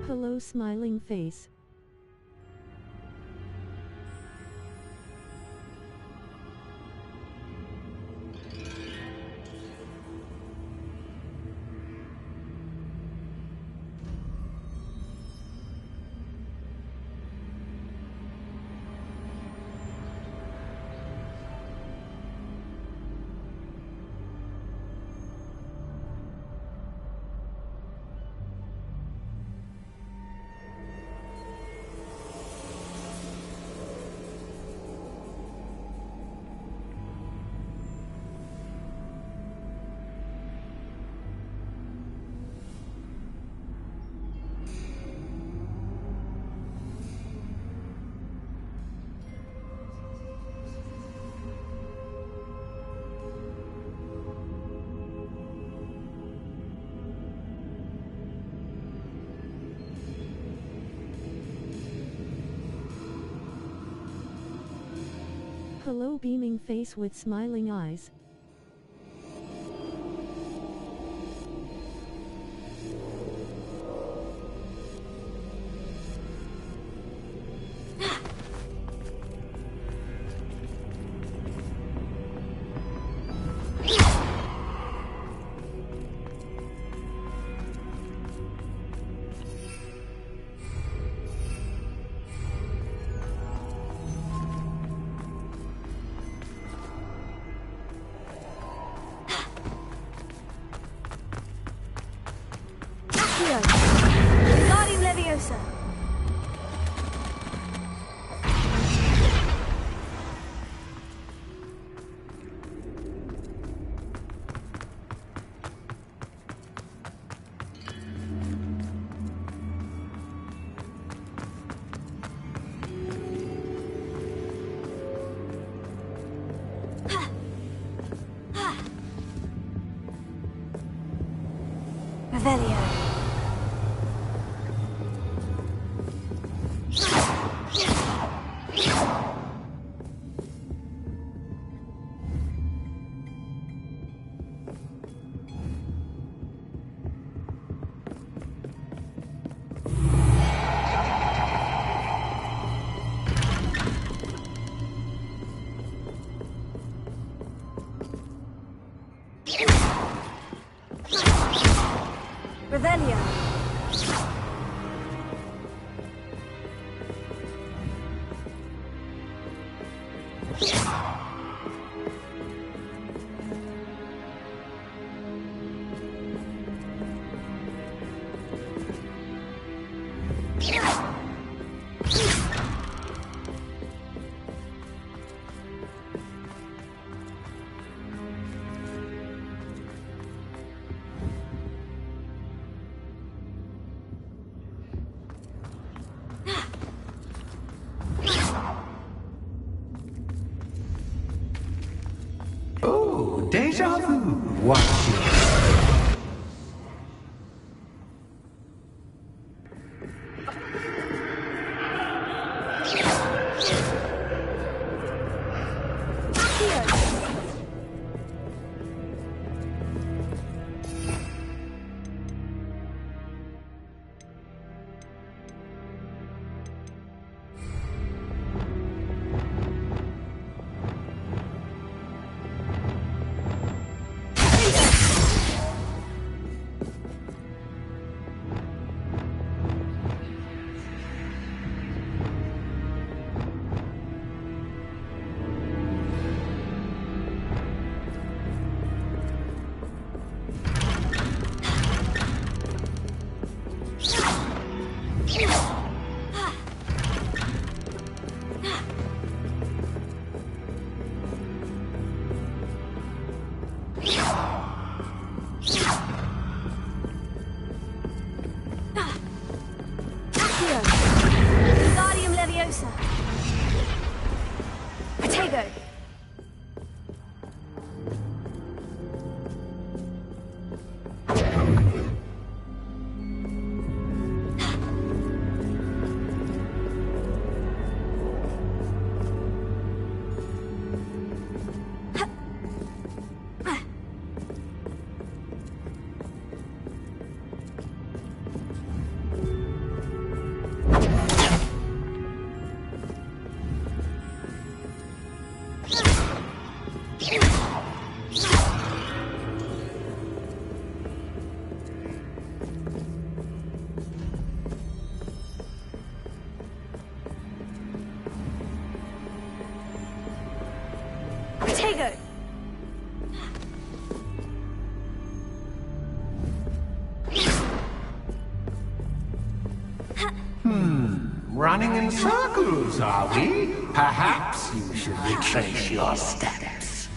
Hello, smiling face. Hello, beaming face with smiling eyes. Deja vu. Watch it. Running in circles, are we? Perhaps you should retrace your steps.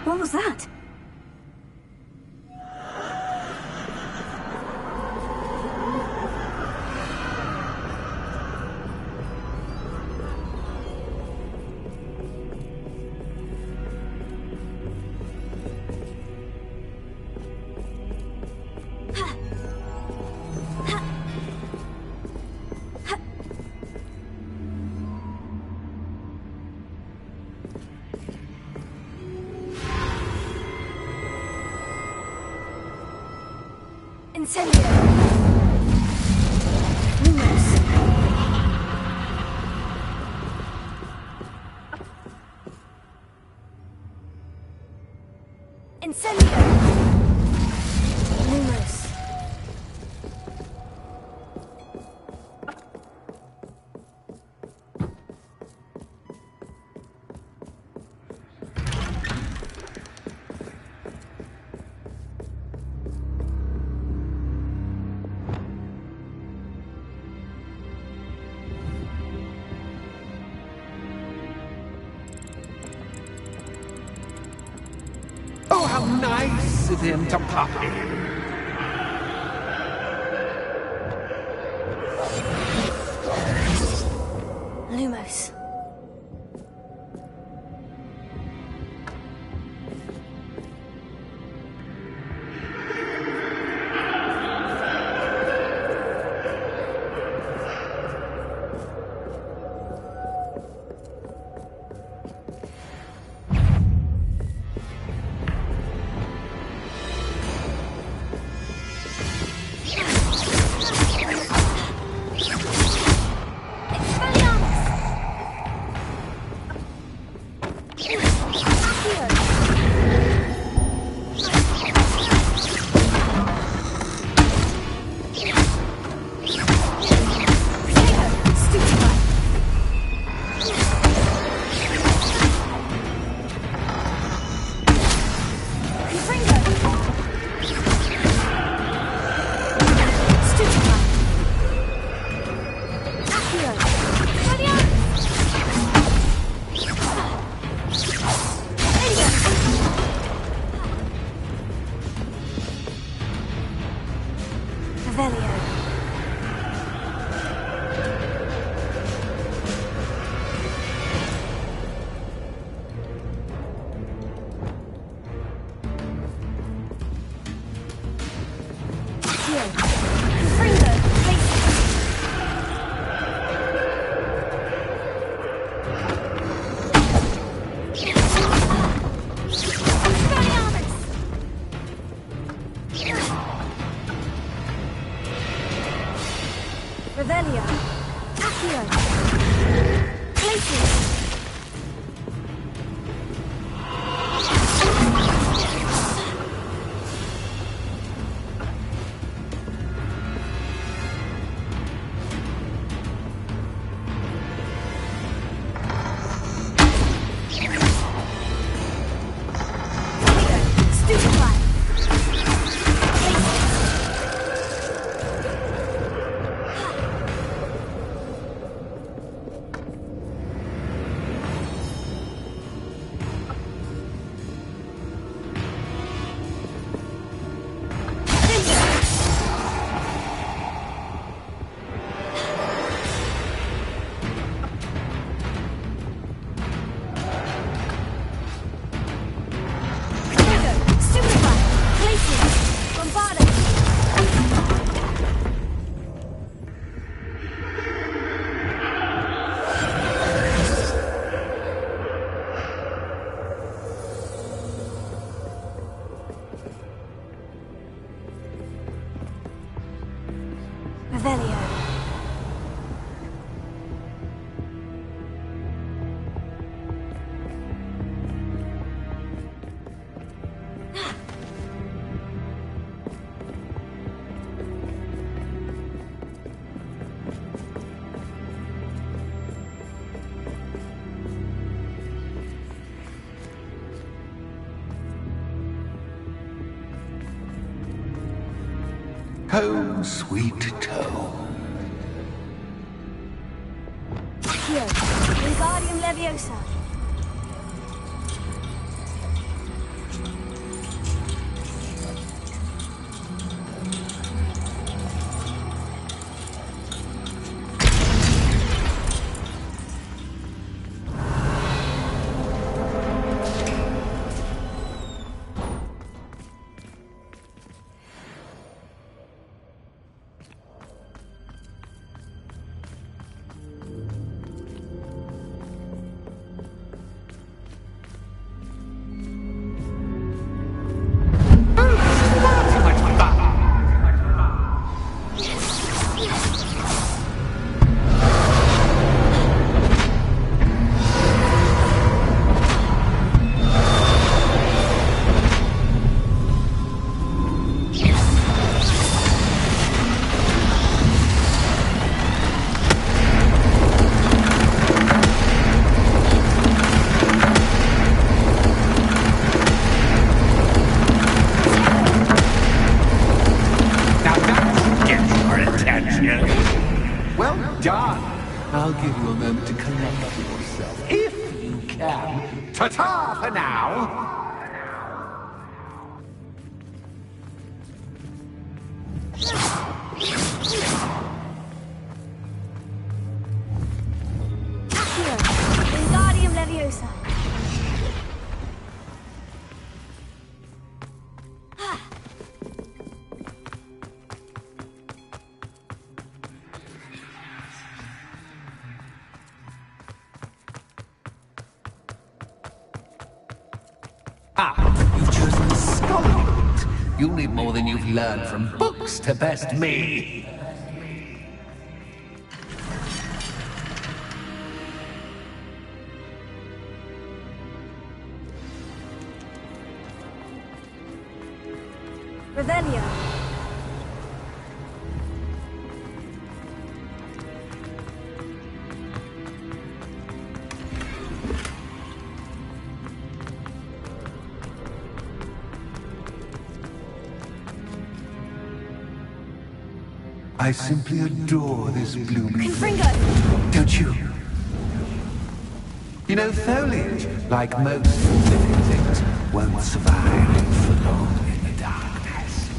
What was that? Incendio! Lumos! Incendio! Lumos! Oh, how nice of him to pop in. Lumos. Stupefy! Revelio. Home, sweet home. Here, Wingardium Leviosa. I'll give you a moment to collect yourself, if you can. Ta-ta for now! Here, Wingardium Leviosa. You've chosen the scholar route. You'll need more than you've learned from books to best me. Revelio. I simply adore this blooming Confringo. Don't you? You know, foliage, like most living things, won't survive for long in the darkness.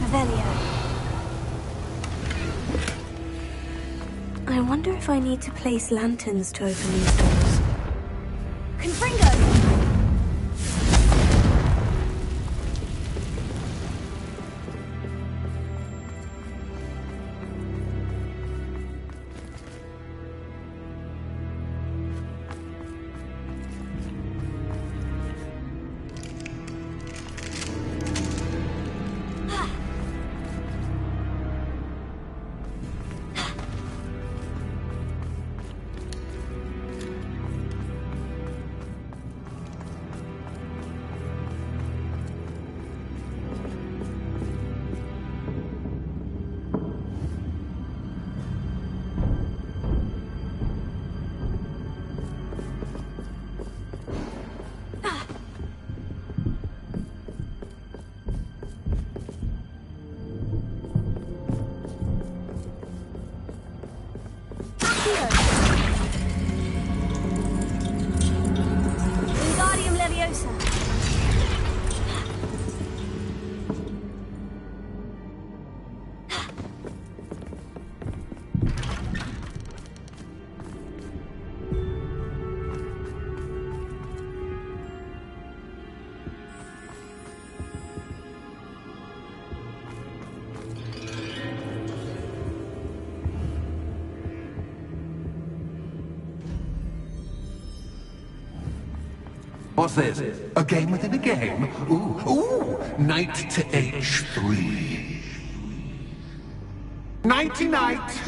Revelio. I wonder if I need to place lanterns to open these doors. Confringo! What's this? A game within a game? Ooh, knight to H3. Nighty-night!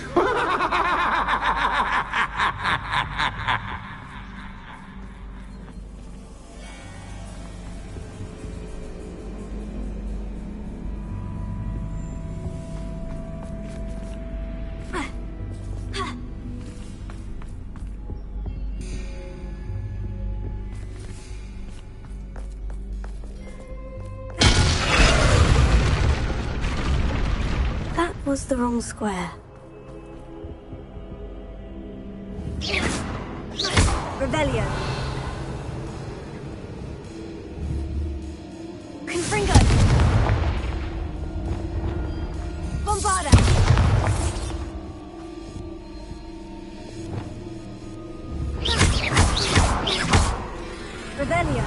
Was the wrong square. Rebellion. Confringo. Bombarda. Rebellion.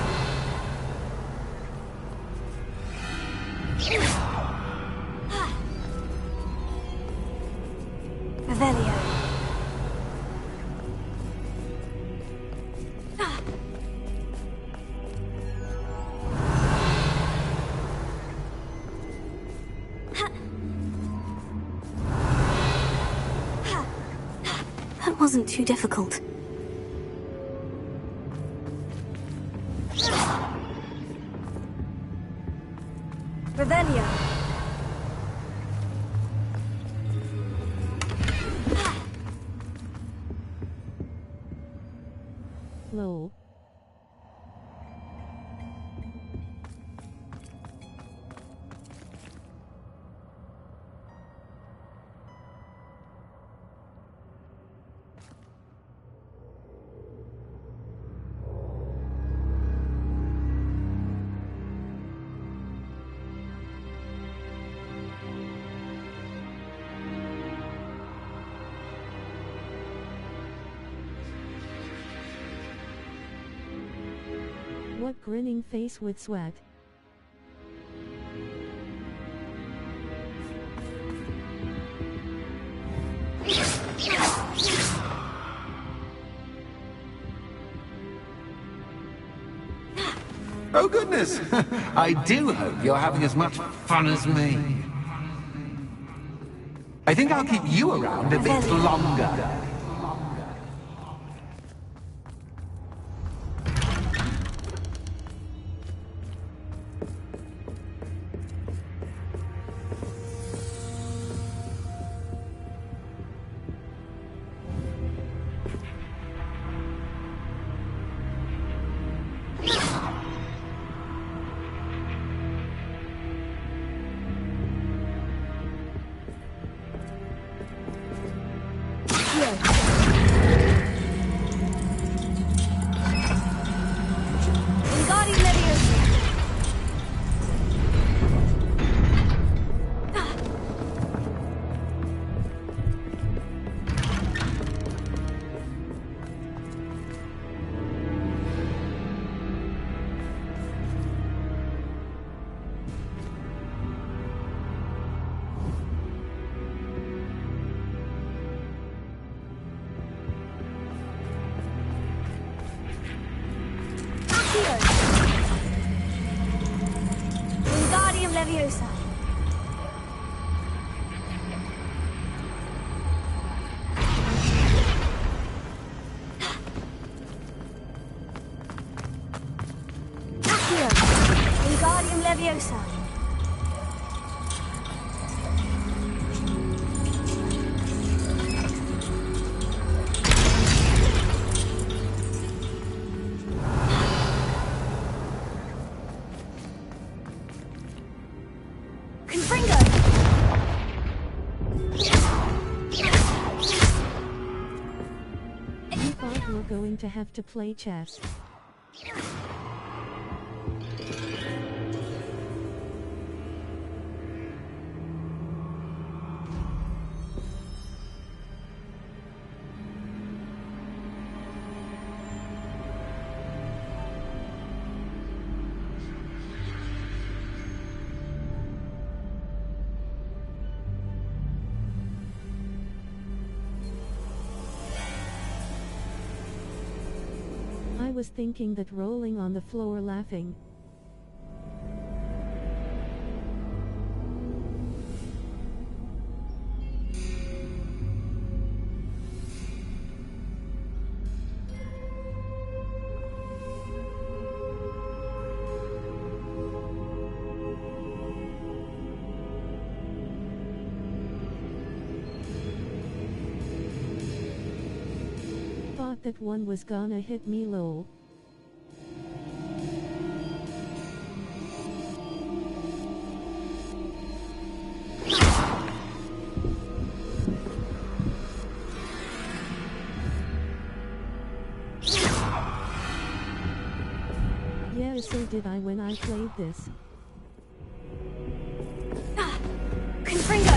That wasn't too difficult. Revelio. Lol. What grinning face with sweat. Oh goodness! I do hope you're having as much fun as me. I think I'll keep you around a bit longer. Leviosa. Accio. Wingardium Leviosa. Going to have to play chess. I was thinking that rolling on the floor laughing. Thought that one was gonna hit me lol. Yeah, so did I when I played this. Confringo!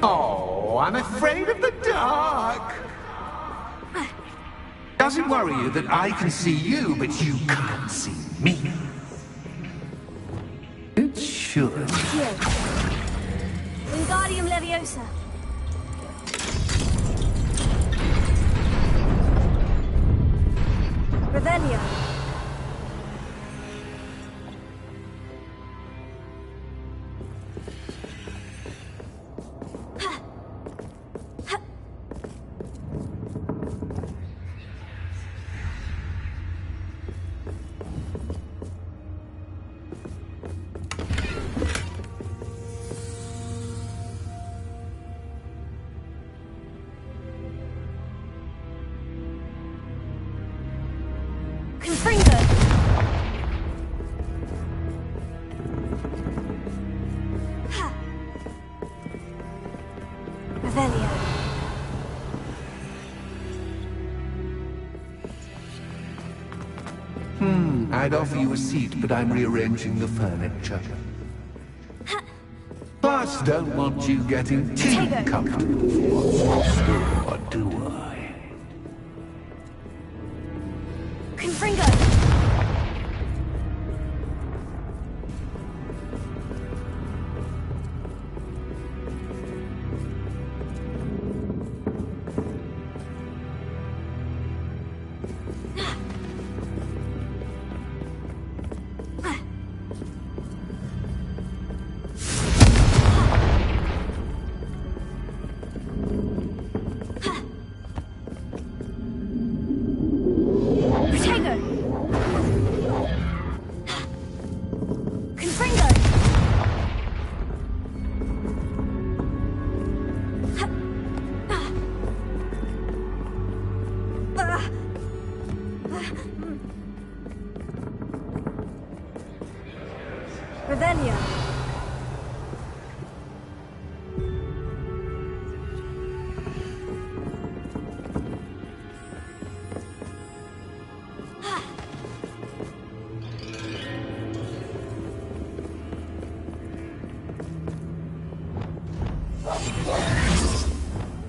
Oh, I'm afraid of the dark. Does it worry you that I can see you, but you can't see me? It should. Here. Wingardium Leviosa. Revelio. I'd offer you a seat, but I'm rearranging the furniture. Plus, don't want you getting too comfortable. Or do I? Confringo!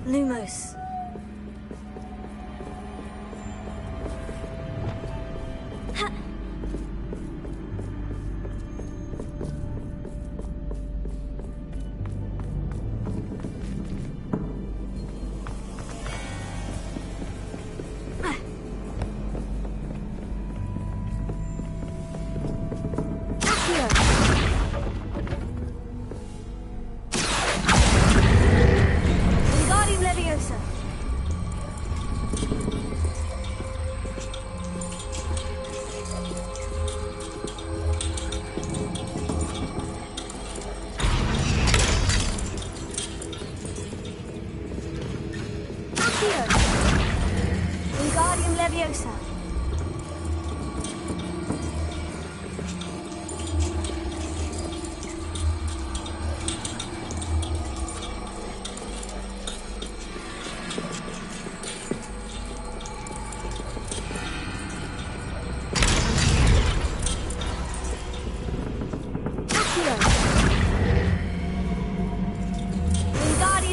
Lumos. Wingardium Leviosa. Accio. Wingardium Leviosa.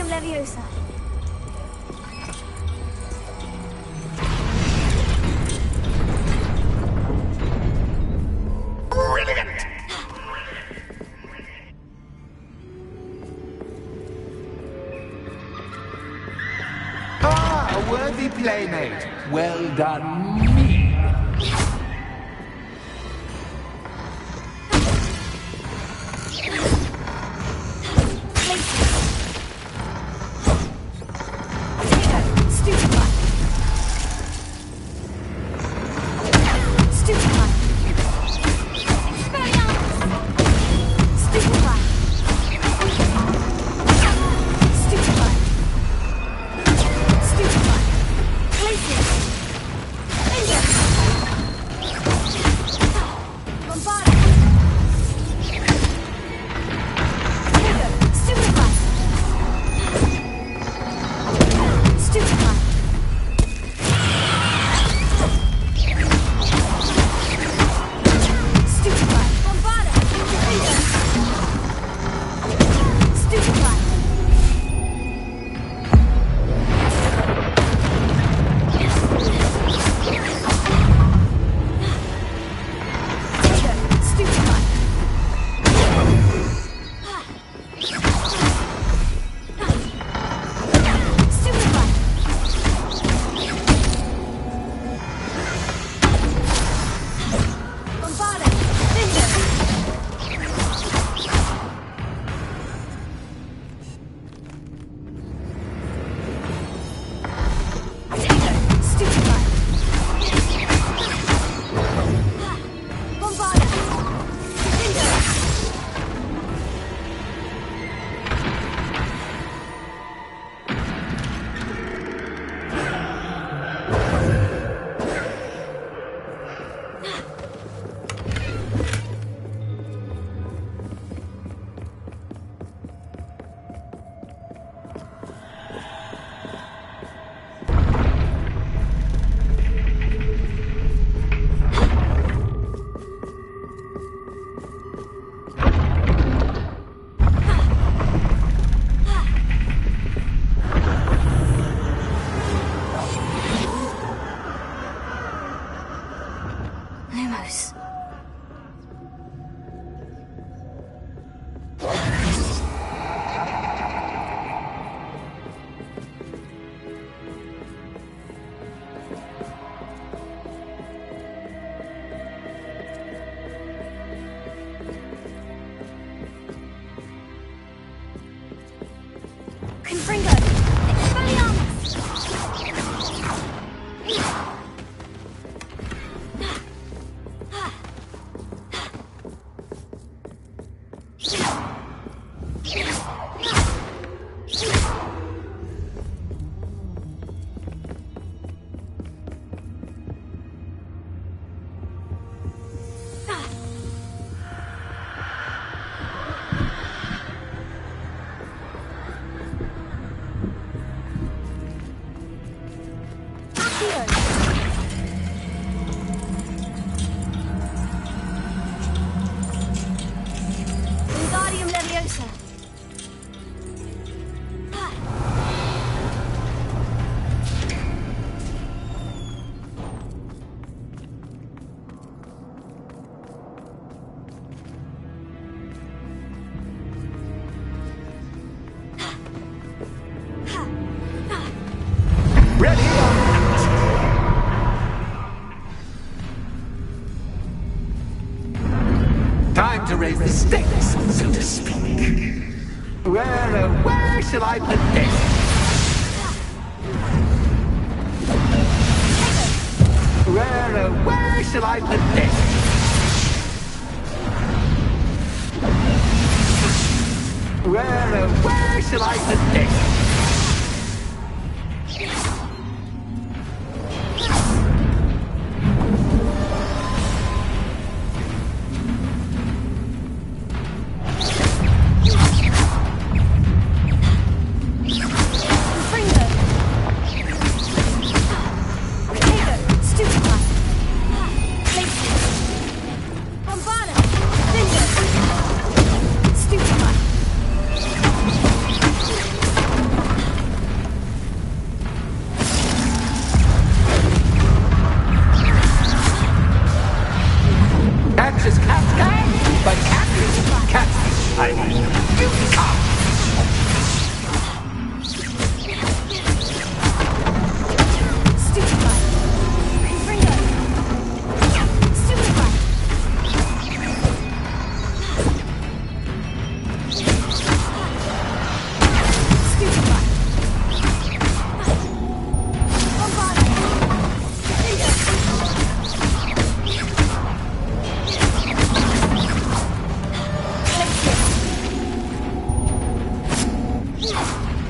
Leviosa. Brilliant! Ah, a worthy playmate. Well done, me. To raise the stakes, so to speak. Where shall I put this? Where shall I put this? Where shall I put this?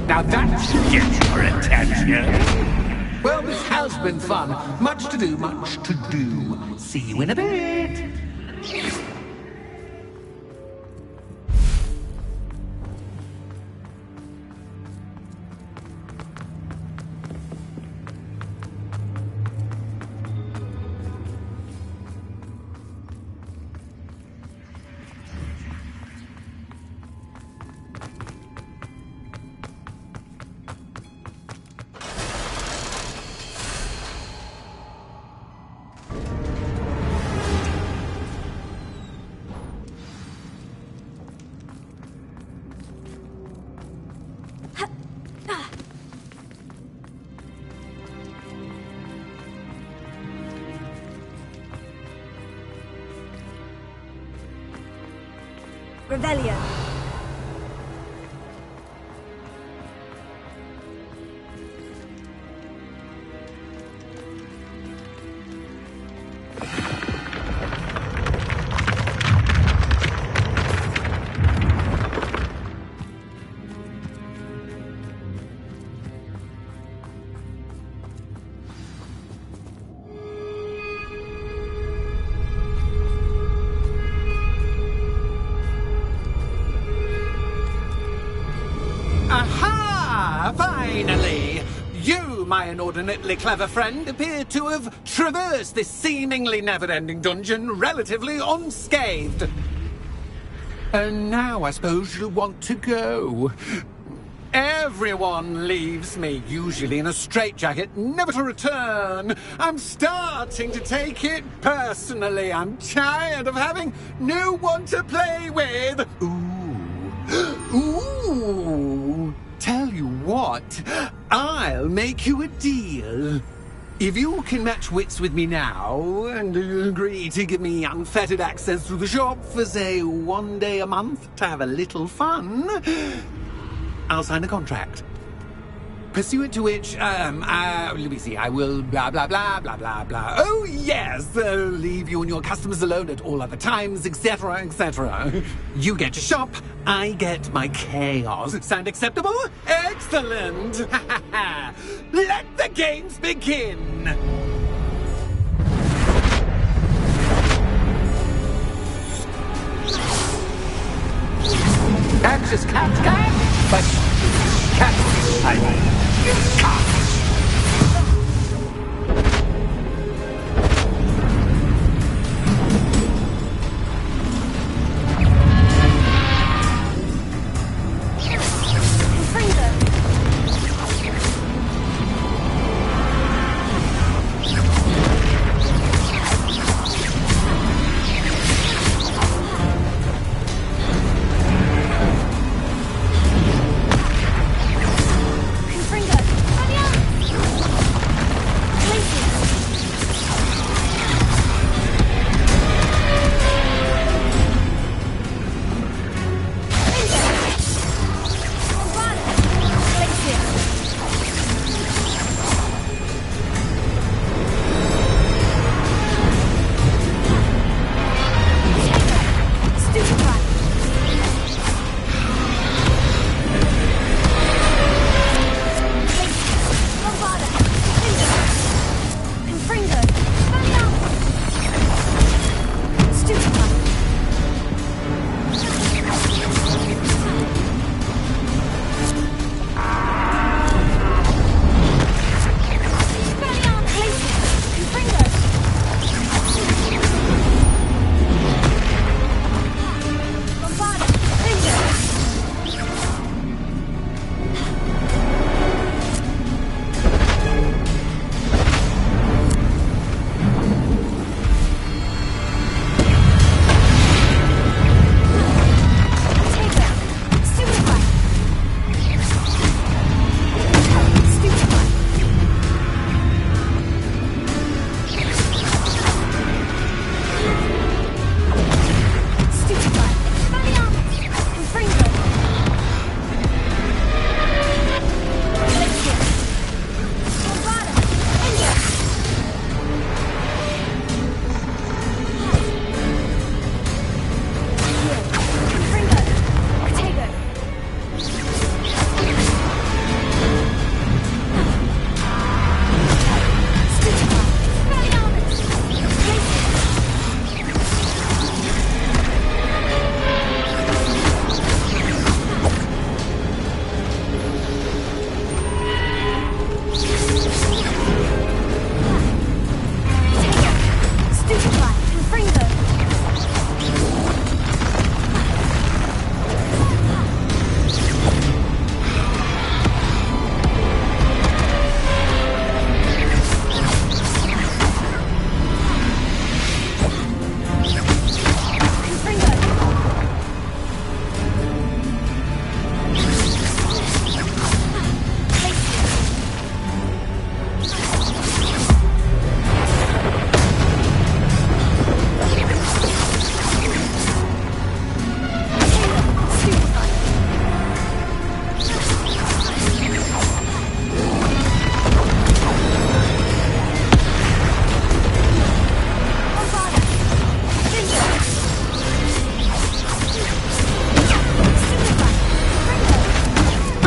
Now that should get your attention. Well, this has been fun. Much to do, much to do. See you in a bit. Rebellion. Aha! Finally! You, my inordinately clever friend, appear to have traversed this seemingly never-ending dungeon relatively unscathed. And now I suppose you'll want to go. Everyone leaves me, usually in a straitjacket, never to return. I'm starting to take it personally. I'm tired of having no one to play with. Ooh, tell you what, I'll make you a deal. If you can match wits with me now, and agree to give me unfettered access to the shop for, say, 1 day a month to have a little fun, I'll sign a contract. Pursuant to which, let me see, I will blah, blah, blah, blah, blah, blah. Oh, yes, leave you and your customers alone at all other times, etc., etc. You get your shop, I get my chaos. Sound acceptable? Excellent! Let the games begin! Anxious cat, but cat, I mean.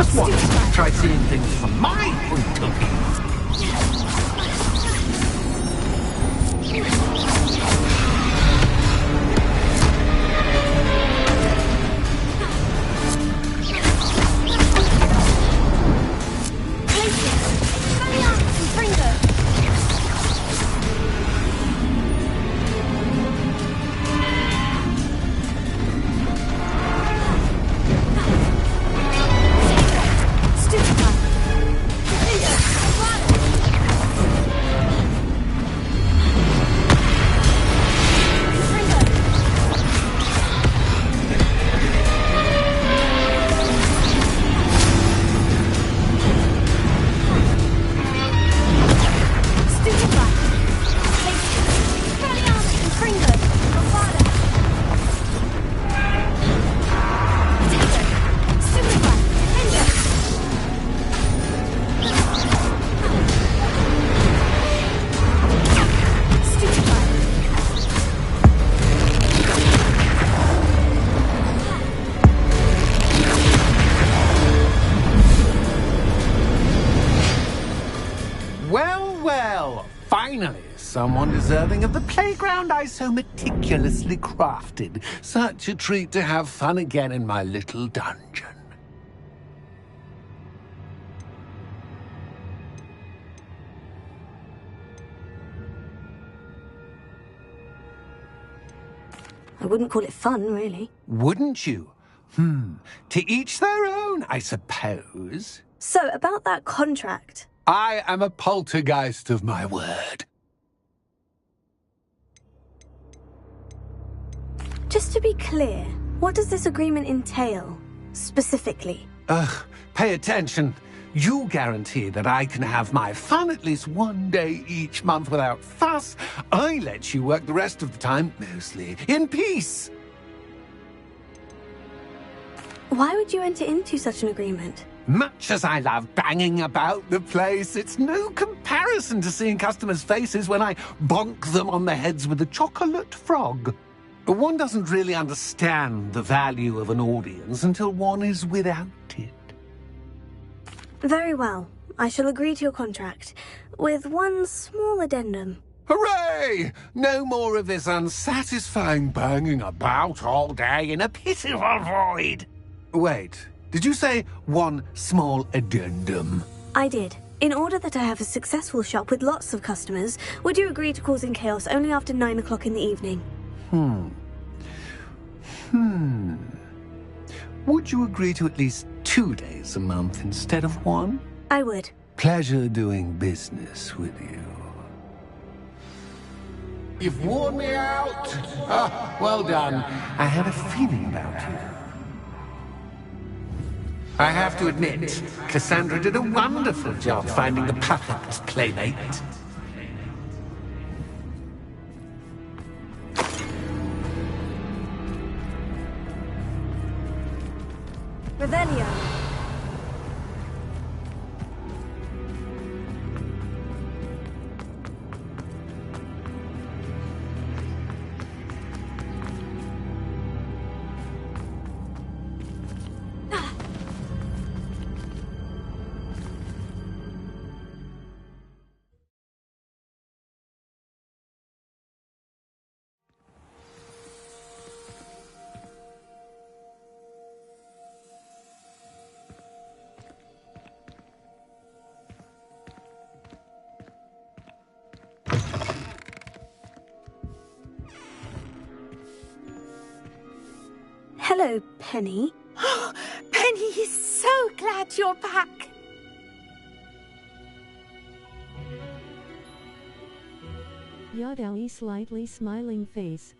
Just once, try seeing things from my point of view. Finally, someone deserving of the playground I so meticulously crafted. Such a treat to have fun again in my little dungeon. I wouldn't call it fun, really. Wouldn't you? To each their own, I suppose. So, about that contract. I am a poltergeist of my word. Just to be clear, what does this agreement entail, specifically? Pay attention. You guarantee that I can have my fun at least one day each month without fuss. I let you work the rest of the time, mostly in peace. Why would you enter into such an agreement? Much as I love banging about the place, it's no comparison to seeing customers' faces when I bonk them on the heads with a chocolate frog. One doesn't really understand the value of an audience until one is without it. Very well. I shall agree to your contract, with one small addendum. Hooray! No more of this unsatisfying banging about all day in a pitiful void. Wait. Did you say one small addendum? I did. In order that I have a successful shop with lots of customers, would you agree to causing chaos only after 9 o'clock in the evening? Would you agree to at least 2 days a month instead of one? I would. Pleasure doing business with you. You've worn me out. Well done. I had a feeling about you. I have to admit, Cassandra did a wonderful job finding the perfect playmate. Revelio. Hello, Penny. Penny is so glad you're back. Yadawi slightly smiling face.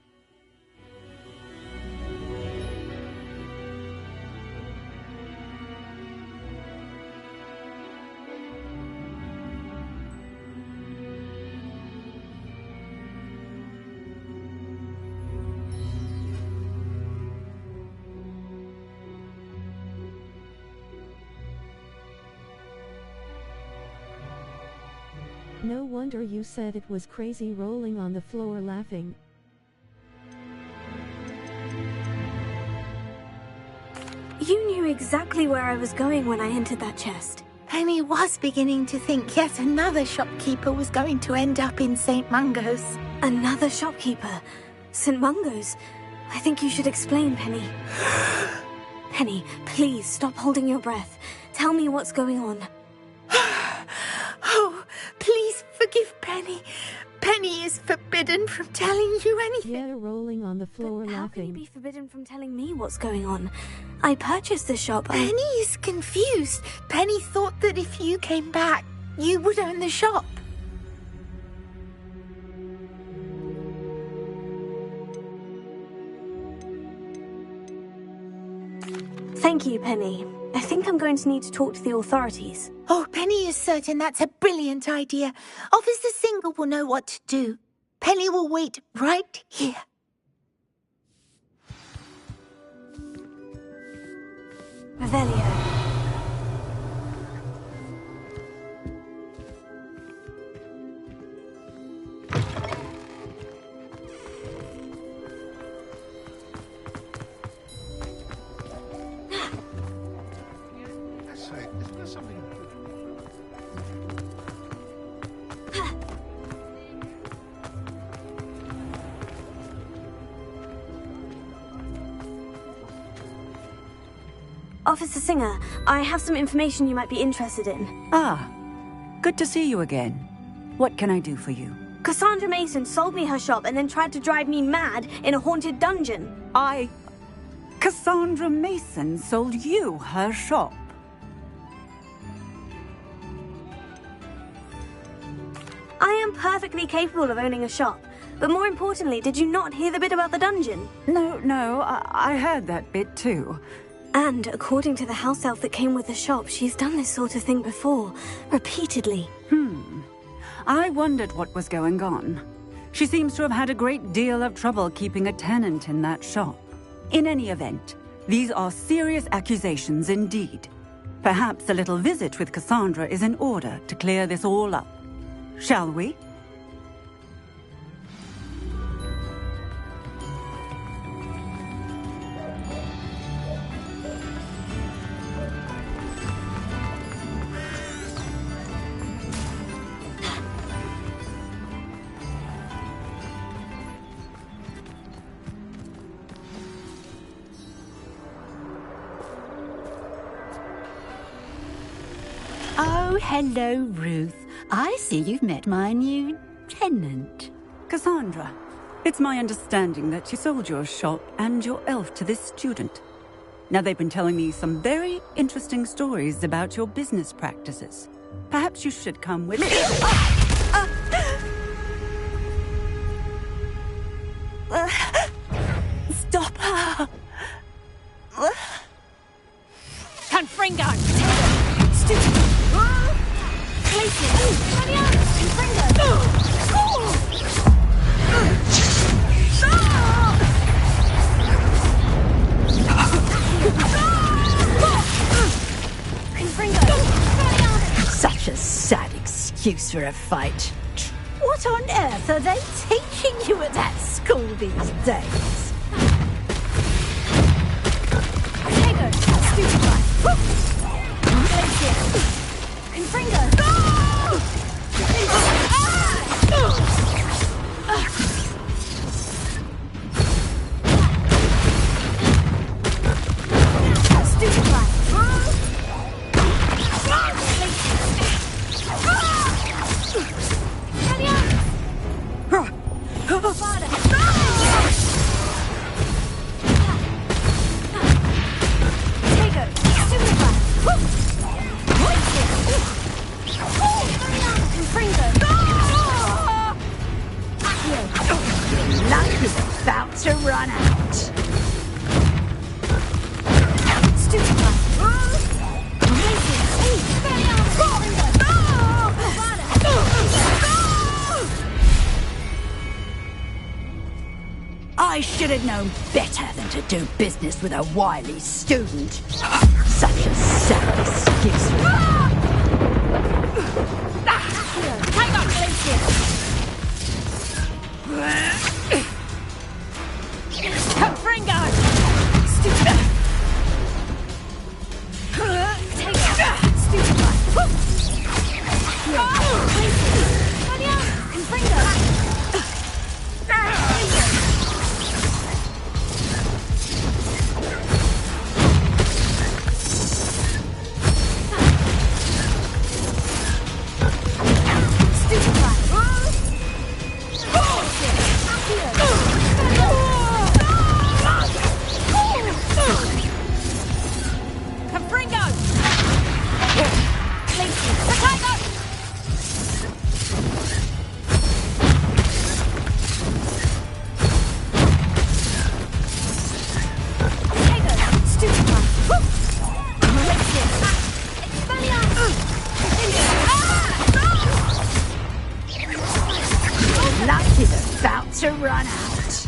No wonder you said it was crazy rolling on the floor laughing. You knew exactly where I was going when I entered that chest. Penny was beginning to think yet another shopkeeper was going to end up in St. Mungo's. Another shopkeeper? St. Mungo's? I think you should explain, Penny. Penny, please stop holding your breath. Tell me what's going on. Oh, please forgive Penny. Penny is forbidden from telling you anything. Yeah, rolling on the floor How can you laughing. be forbidden from telling me what's going on? I purchased the shop. Penny is confused. Penny thought that if you came back, you would own the shop. Thank you, Penny. I think I'm going to need to talk to the authorities. Oh, Penny is certain that's a brilliant idea. Officer Singer will know what to do. Penny will wait right here. Revelio. Officer Singer, I have some information you might be interested in. Ah, good to see you again. What can I do for you? Cassandra Mason sold me her shop and then tried to drive me mad in a haunted dungeon. Cassandra Mason sold you her shop. I am perfectly capable of owning a shop. But more importantly, did you not hear the bit about the dungeon? No, I heard that bit too. And according to the house elf that came with the shop, she's done this sort of thing before, repeatedly. I wondered what was going on. She seems to have had a great deal of trouble keeping a tenant in that shop. In any event, these are serious accusations indeed. Perhaps a little visit with Cassandra is in order to clear this all up. Shall we? Oh, hello, Ruth. I see you've met my new tenant. Cassandra, it's my understanding that you sold your shop and your elf to this student. Now, they've been telling me some very interesting stories about your business practices. Perhaps you should come with me. Stop her! Confringo! Stupid! Such a sad excuse for a fight. What on earth are they teaching you at that school these days? Life is about to run out. I should have known better than to do business with a wily student. Such a sad excuse. Hang on, Alicia! Confringo! to run out.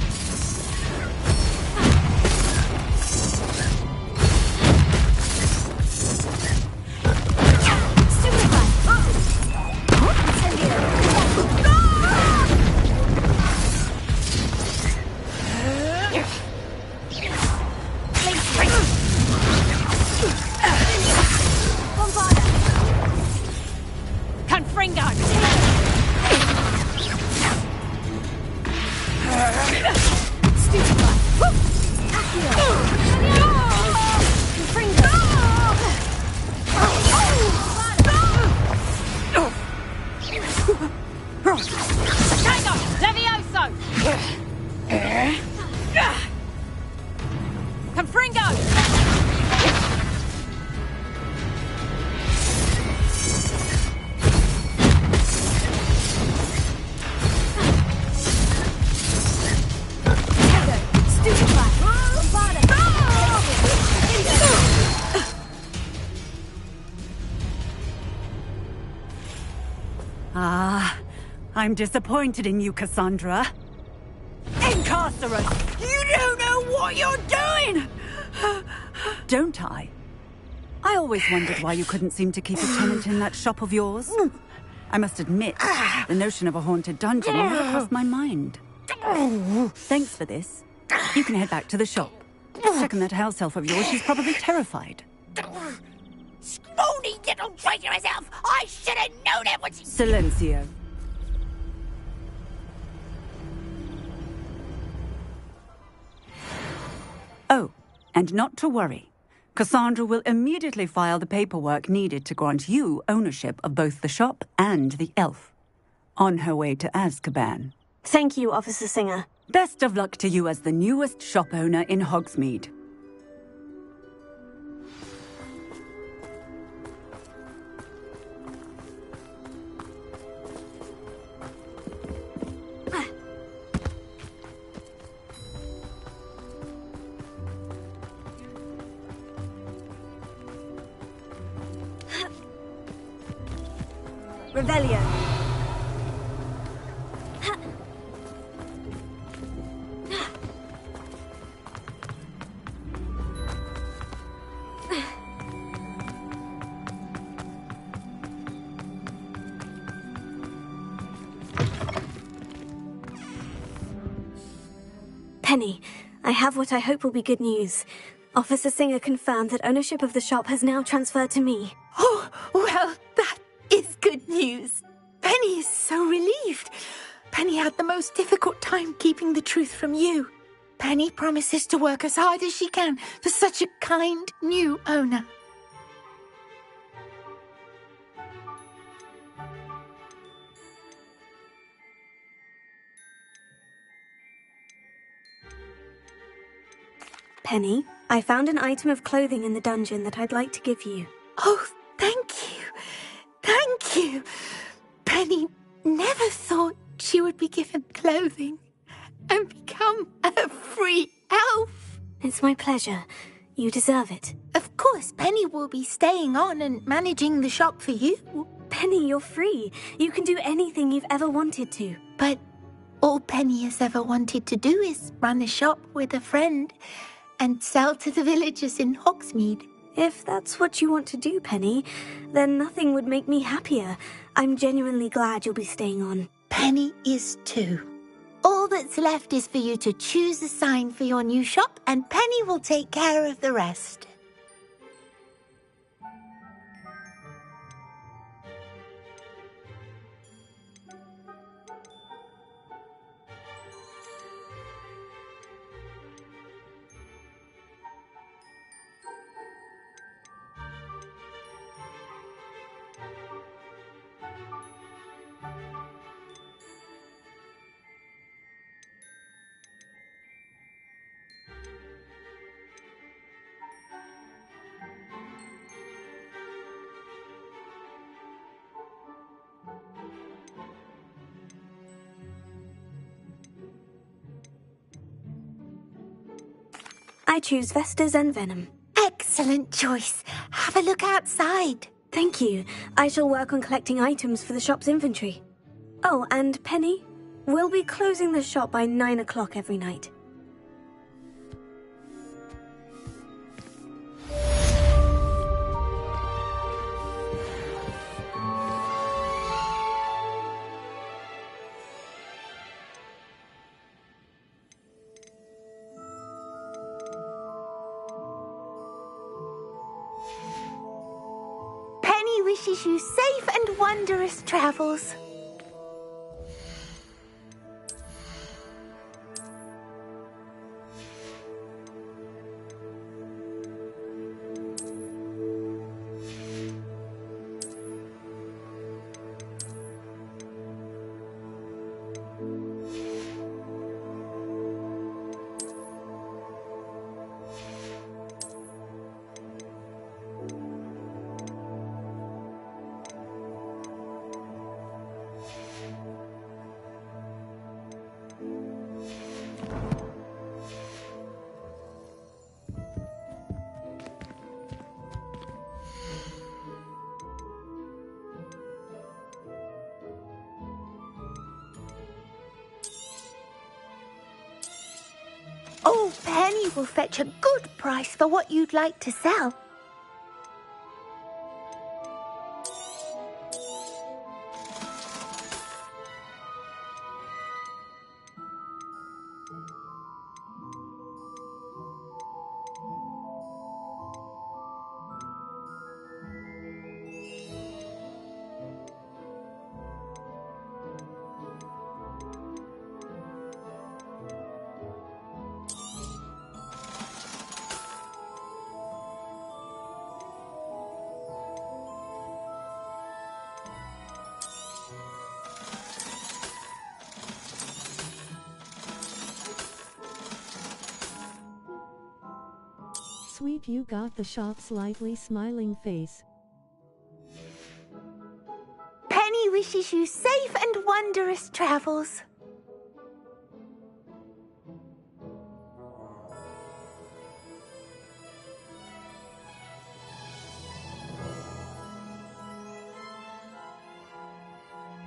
I'm disappointed in you, Cassandra. Incarcerate! You don't know what you're doing! Don't I? I always wondered why you couldn't seem to keep a tenant in that shop of yours. I must admit, the notion of a haunted dungeon never crossed my mind. Thanks for this. You can head back to the shop. Check on that house elf of yours, she's probably terrified. Scrawny little traitor herself! I should have known it was... Silencio. Oh, and not to worry. Cassandra will immediately file the paperwork needed to grant you ownership of both the shop and the elf. On her way to Azkaban. Thank you, Officer Singer. Best of luck to you as the newest shop owner in Hogsmeade. Revelio. Penny, I have what I hope will be good news. Officer Singer confirmed that ownership of the shop has now transferred to me. Oh, well, that is good news. Penny is so relieved. Penny had the most difficult time keeping the truth from you. Penny promises to work as hard as she can for such a kind new owner. Penny, I found an item of clothing in the dungeon that I'd like to give you. Oh, thank you. Thank you. Penny never thought she would be given clothing and become a free elf. It's my pleasure. You deserve it. Of course, Penny will be staying on and managing the shop for you. Penny, you're free. You can do anything you've ever wanted to. But all Penny has ever wanted to do is run a shop with a friend and sell to the villagers in Hogsmeade. If that's what you want to do, Penny, then nothing would make me happier. I'm genuinely glad you'll be staying on. Penny is too. All that's left is for you to choose a sign for your new shop, and Penny will take care of the rest. I choose Vestas and Venom. Excellent choice. Have a look outside. Thank you. I shall work on collecting items for the shop's inventory. Oh, and Penny, We'll be closing the shop by 9 o'clock every night. Penny wishes you safe and wondrous travels. Oh, Penny will fetch a good price for what you'd like to sell. Sweet, you got the shop's slightly smiling face. Penny wishes you safe and wondrous travels.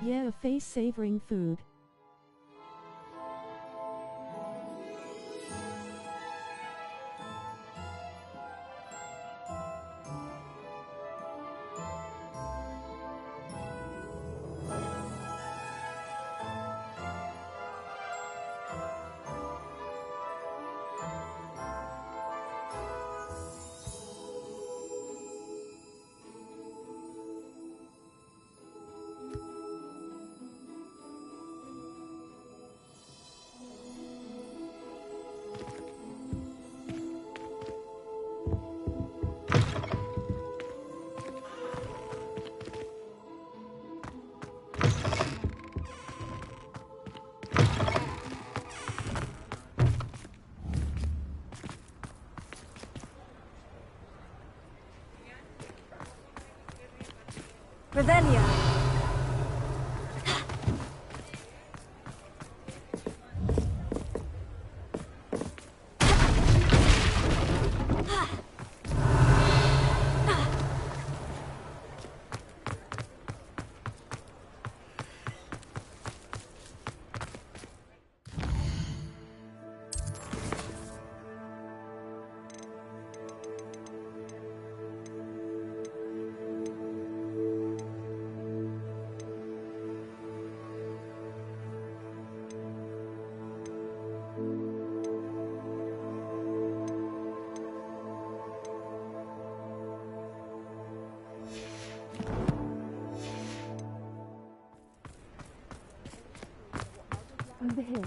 Yeah, a face savoring food. Revelia. Over here.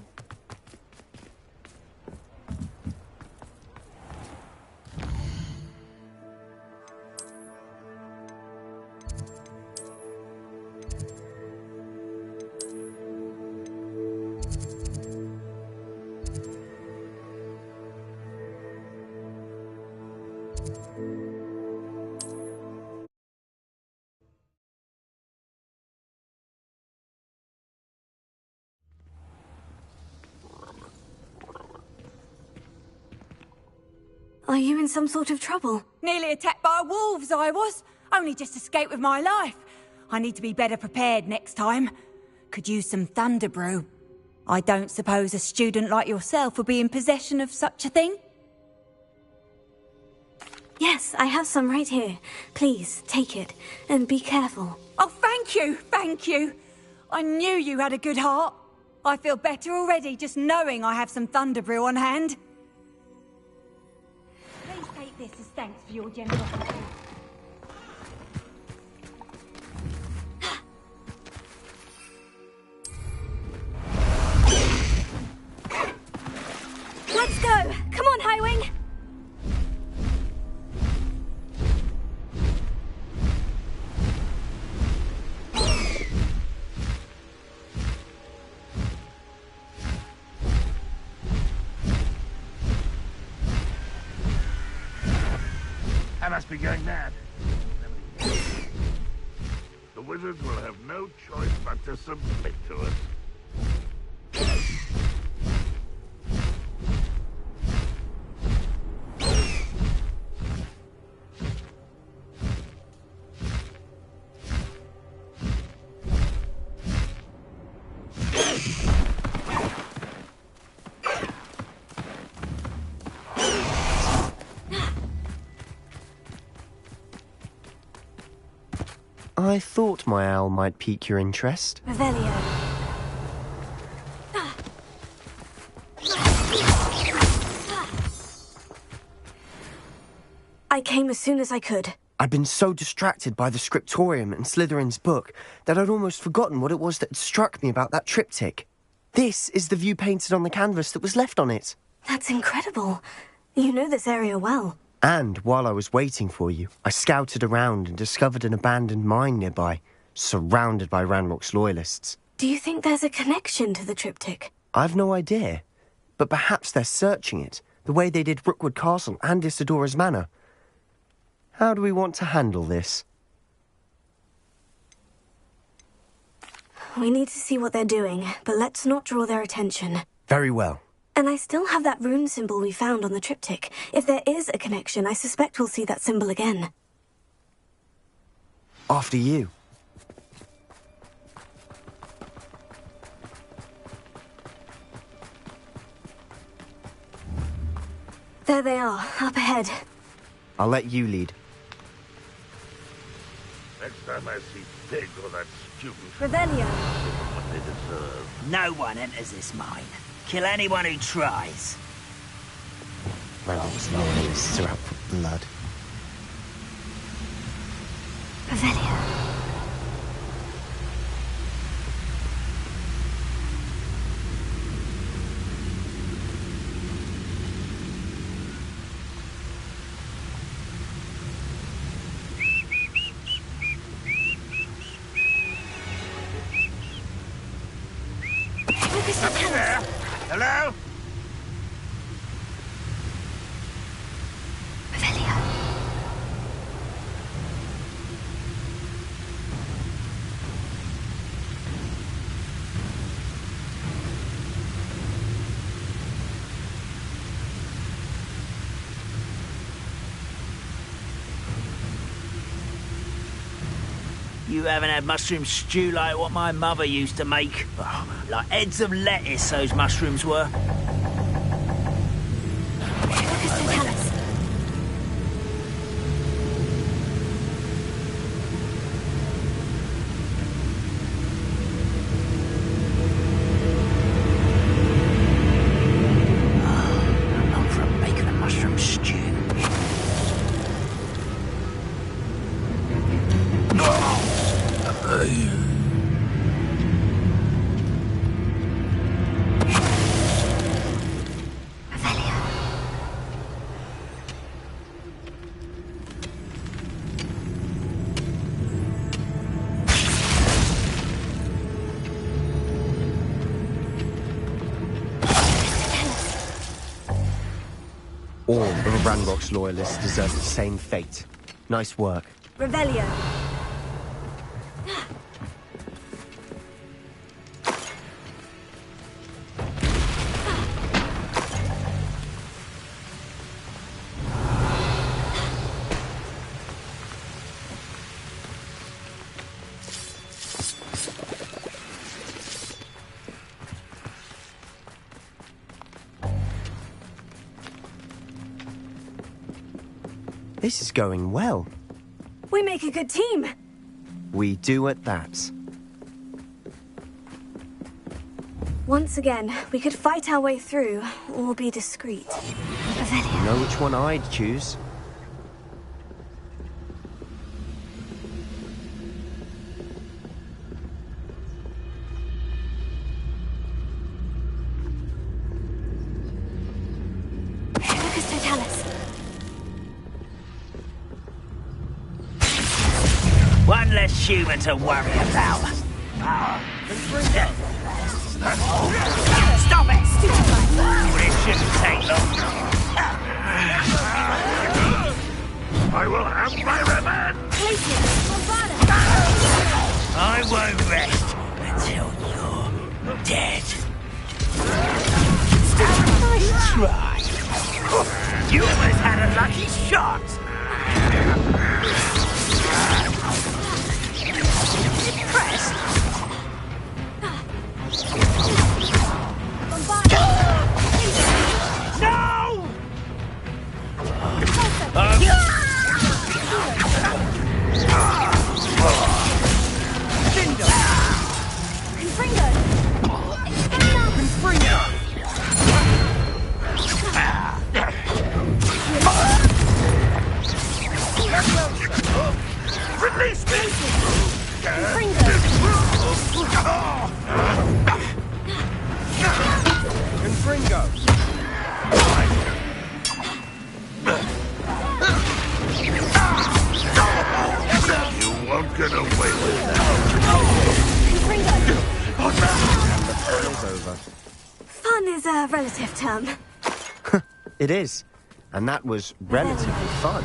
Are you in some sort of trouble? Nearly attacked by wolves, I was. Only just escaped with my life. I need to be better prepared next time. Could use some thunder brew. I don't suppose a student like yourself would be in possession of such a thing? Yes, I have some right here. Please, take it, and be careful. Oh, thank you, thank you. I knew you had a good heart. I feel better already just knowing I have some Thunderbrew on hand. Please take this as thanks for your generosity. Let's go! Come on, Highwing! I must be going mad. The wizards will have no choice but to submit to us. I thought my owl might pique your interest. Revelio. I came as soon as I could. I'd been so distracted by the scriptorium and Slytherin's book that I'd almost forgotten what it was that had struck me about that triptych. This is the view painted on the canvas that was left on it. That's incredible. You know this area well. And while I was waiting for you, I scouted around and discovered an abandoned mine nearby, surrounded by Ranrock's loyalists. Do you think there's a connection to the triptych? I've no idea, but perhaps they're searching it, the way they did Rookwood Castle and Isidora's Manor. How do we want to handle this? We need to see what they're doing, but let's not draw their attention. Very well. And I still have that rune symbol we found on the triptych. If there is a connection, I suspect we'll see that symbol again. After you. There they are, up ahead. I'll let you lead. Next time I see Pig or that student, Revelio. what they deserve. No one enters this mine. Kill anyone who tries. Ranrock's loyalists are out for blood. Revelio. Hello? Revelio. You haven't had mushroom stew like what my mother used to make. Oh, like heads of lettuce, those mushrooms were. I'm known for making a mushroom stew. All of Ranrock's loyalists deserve the same fate. Nice work. Revelio. This is going well. We make a good team. We do at that. Once again, we could fight our way through, or be discreet. Revelio. You know which one I'd choose? One less human to worry about. Stop it! This shouldn't take long. I will have my revenge! I won't rest until you're dead. Nice try. You almost had a lucky shot. Impressed? No! Release me! Confringo! You won't get away with that. The fun is over. Fun is a relative term. It is. And that was relatively fun.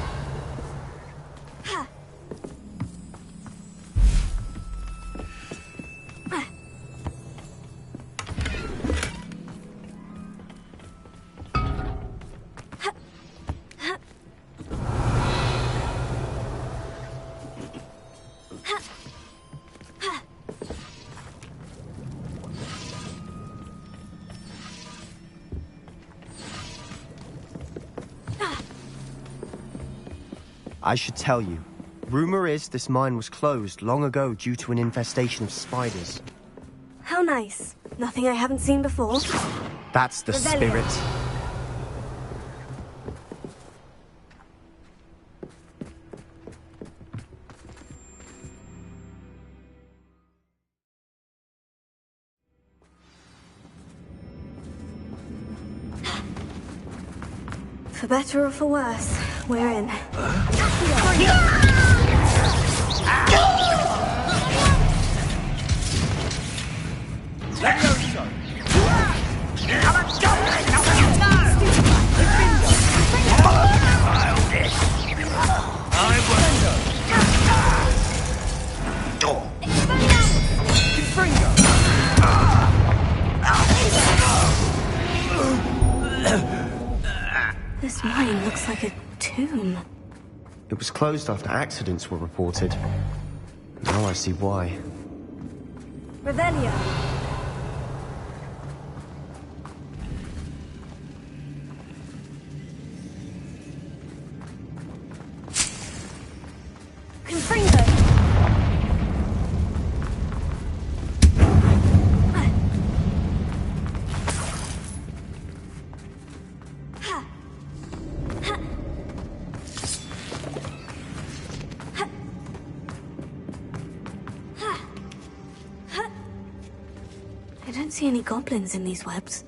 I should tell you. Rumor is this mine was closed long ago due to an infestation of spiders. How nice. Nothing I haven't seen before. That's the spirit. For better or for worse, we're in. This mine looks like a tomb. It was closed after accidents were reported. Now I see why. Revelio. Confringo. I don't see any goblins in these webs.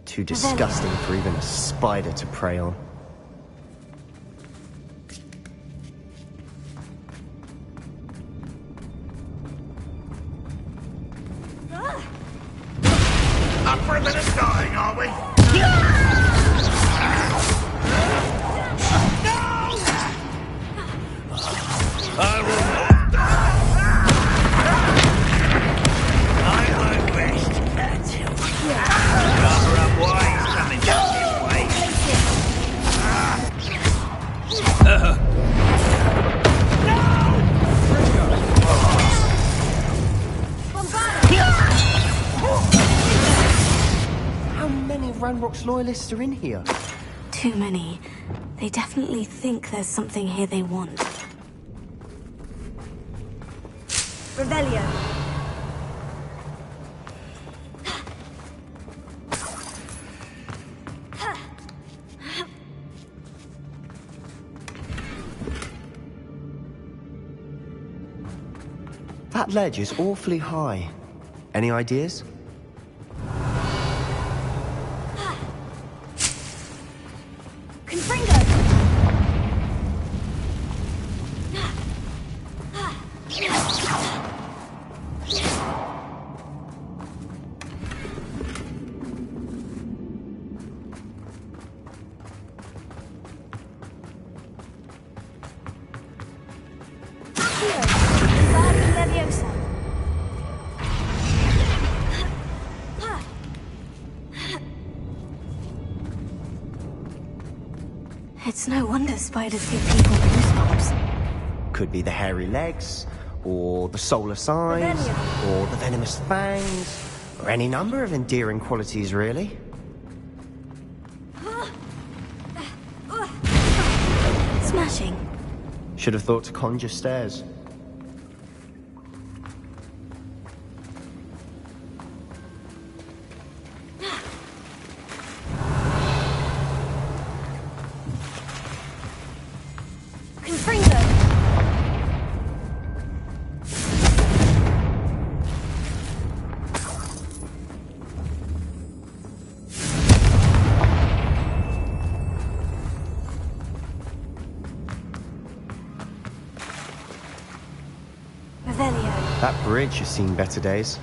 Too disgusting for even a spider to prey on. Up for a bit of dying, are we? How many Ranrock's loyalists are in here? Too many. They definitely think there's something here they want. Revelio. That ledge is awfully high. Any ideas? It's no wonder spiders give people goosebumps. Could be the hairy legs, or the solar signs, or the venomous fangs, or any number of endearing qualities, really. Smashing. Should have thought to conjure stairs. That bridge has seen better days.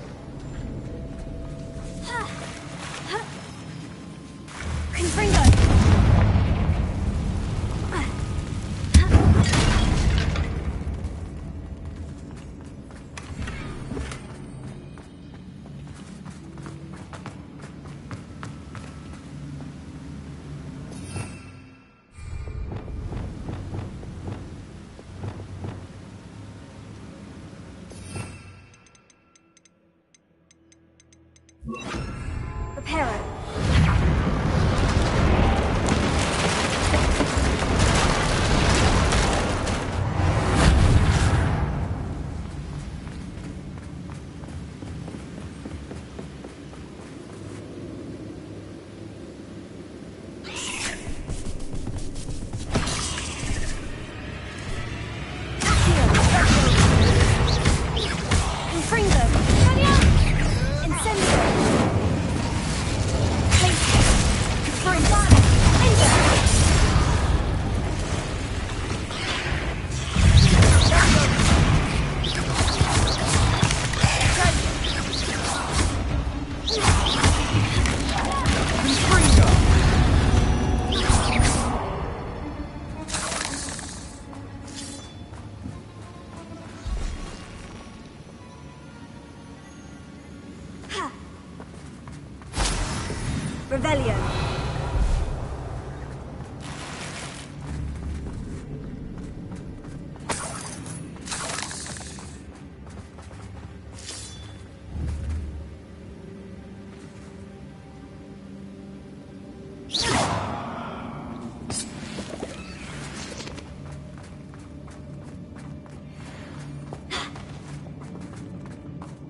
Revelio.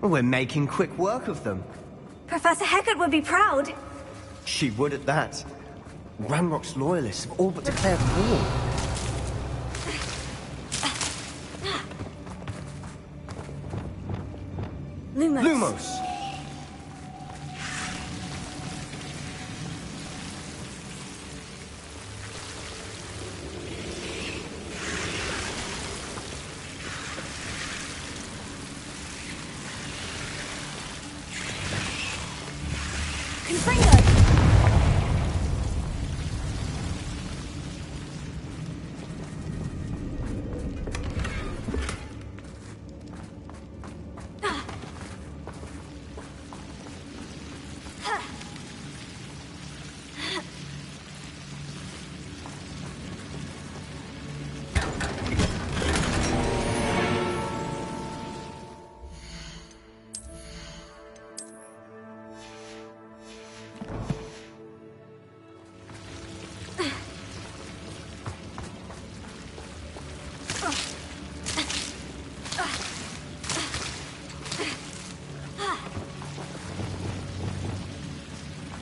We're making quick work of them. Professor Hecat would be proud. She would at that. Ranrock's loyalists have all but declared war. Lumos. Lumos!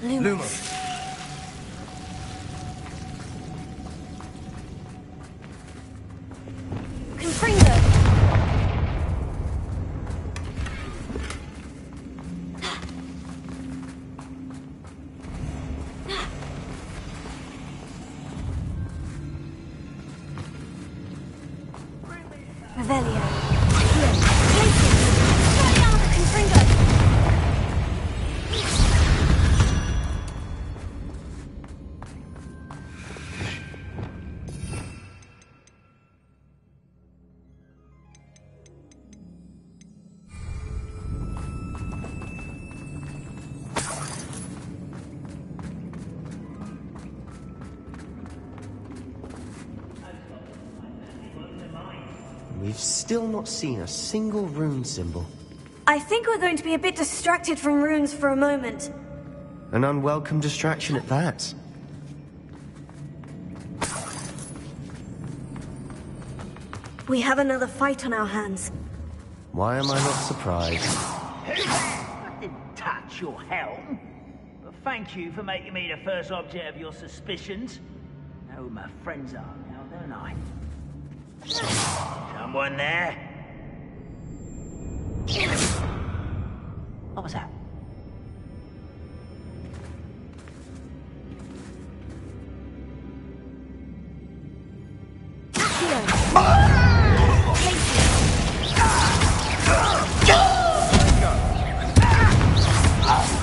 Lumos. Confringo. Revelio. Confringo. We've still not seen a single rune symbol. I think we're going to be a bit distracted from runes for a moment. An unwelcome distraction at that. We have another fight on our hands. Why am I not surprised? I didn't touch your helm. But thank you for making me the first object of your suspicions. I know who my friends are now, don't I? Someone there? What was that?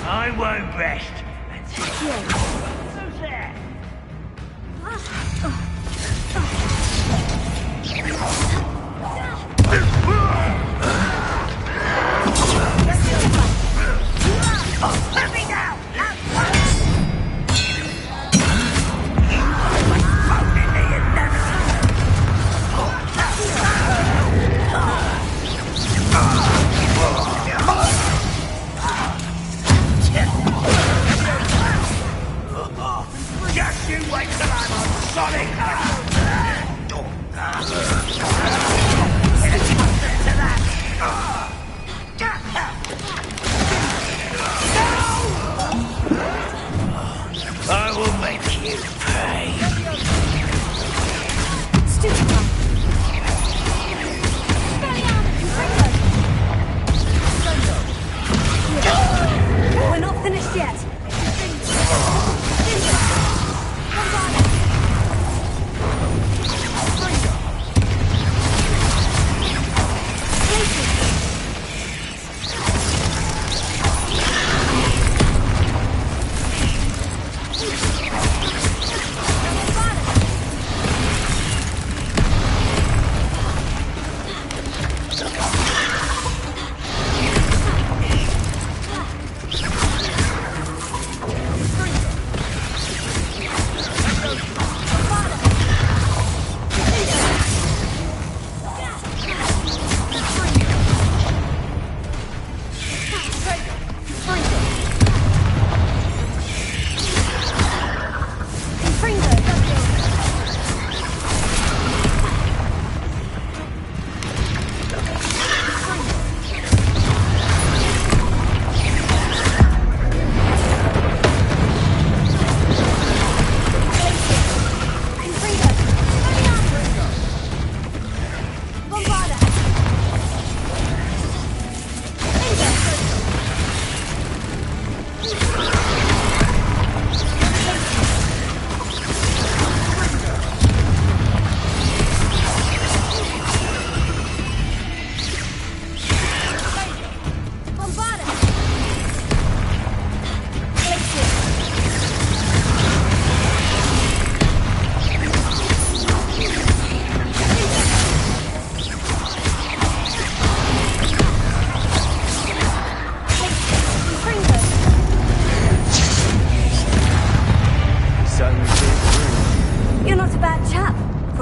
I won't rest until... Who's there? Let me down! Just you wait till I'm on Sonic! I will make you pay. We're not finished yet.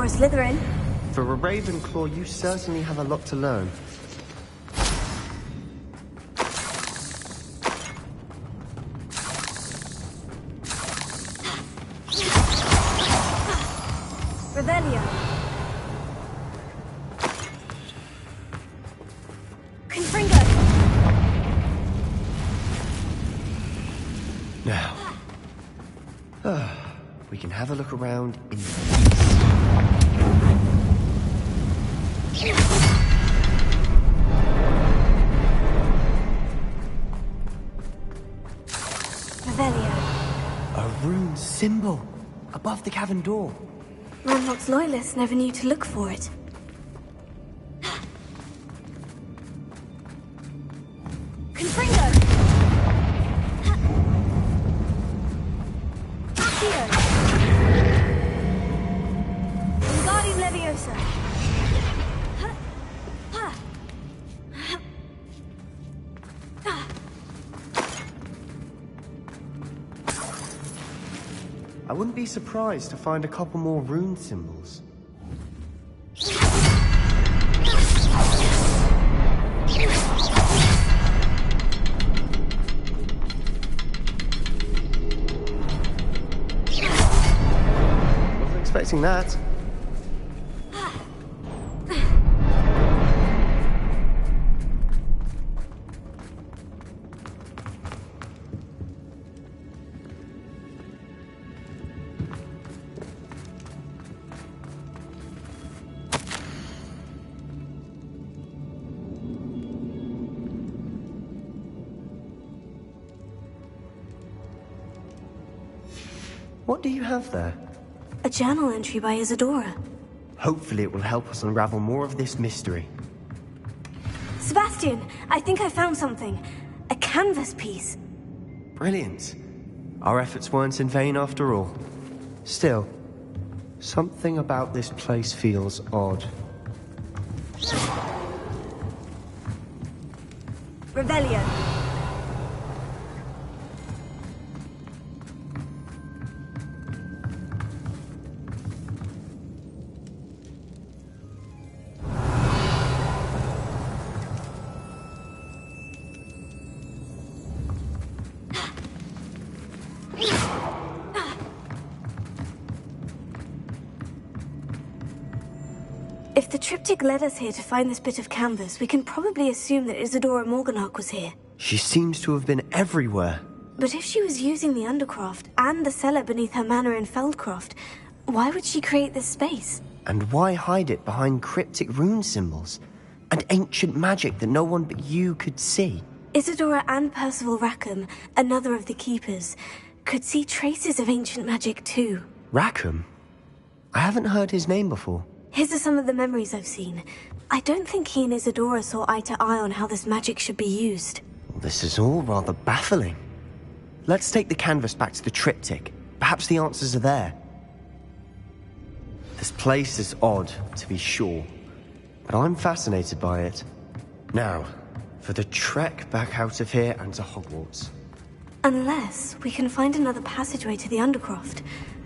Slytherin. For a Ravenclaw, you certainly have a lot to learn. Revelio. Confringo. Now, can have a look around in peace. Revelio. A rune symbol above the cavern door. Ranrock's loyalists never knew to look for it. Confringo! Accio! Wingardium Leviosa! I wouldn't be surprised to find a couple more rune symbols. Wasn't expecting that. What do you have there? A journal entry by Isadora. Hopefully it will help us unravel more of this mystery. Sebastian, I think I found something. A canvas piece. Brilliant. Our efforts weren't in vain after all. Still, something about this place feels odd. Revelio. If the triptych led us here to find this bit of canvas, we can probably assume that Isadora Morganach was here. She seems to have been everywhere. But if she was using the Undercroft and the cellar beneath her manor in Feldcroft, why would she create this space? And why hide it behind cryptic rune symbols? And ancient magic that no one but you could see? Isadora and Percival Rackham, another of the Keepers, could see traces of ancient magic too. Rackham? I haven't heard his name before. His are some of the memories I've seen. I don't think he and Isadora saw eye to eye on how this magic should be used. This is all rather baffling. Let's take the canvas back to the triptych. Perhaps the answers are there. This place is odd, to be sure, but I'm fascinated by it. Now, for the trek back out of here and to Hogwarts. Unless we can find another passageway to the Undercroft.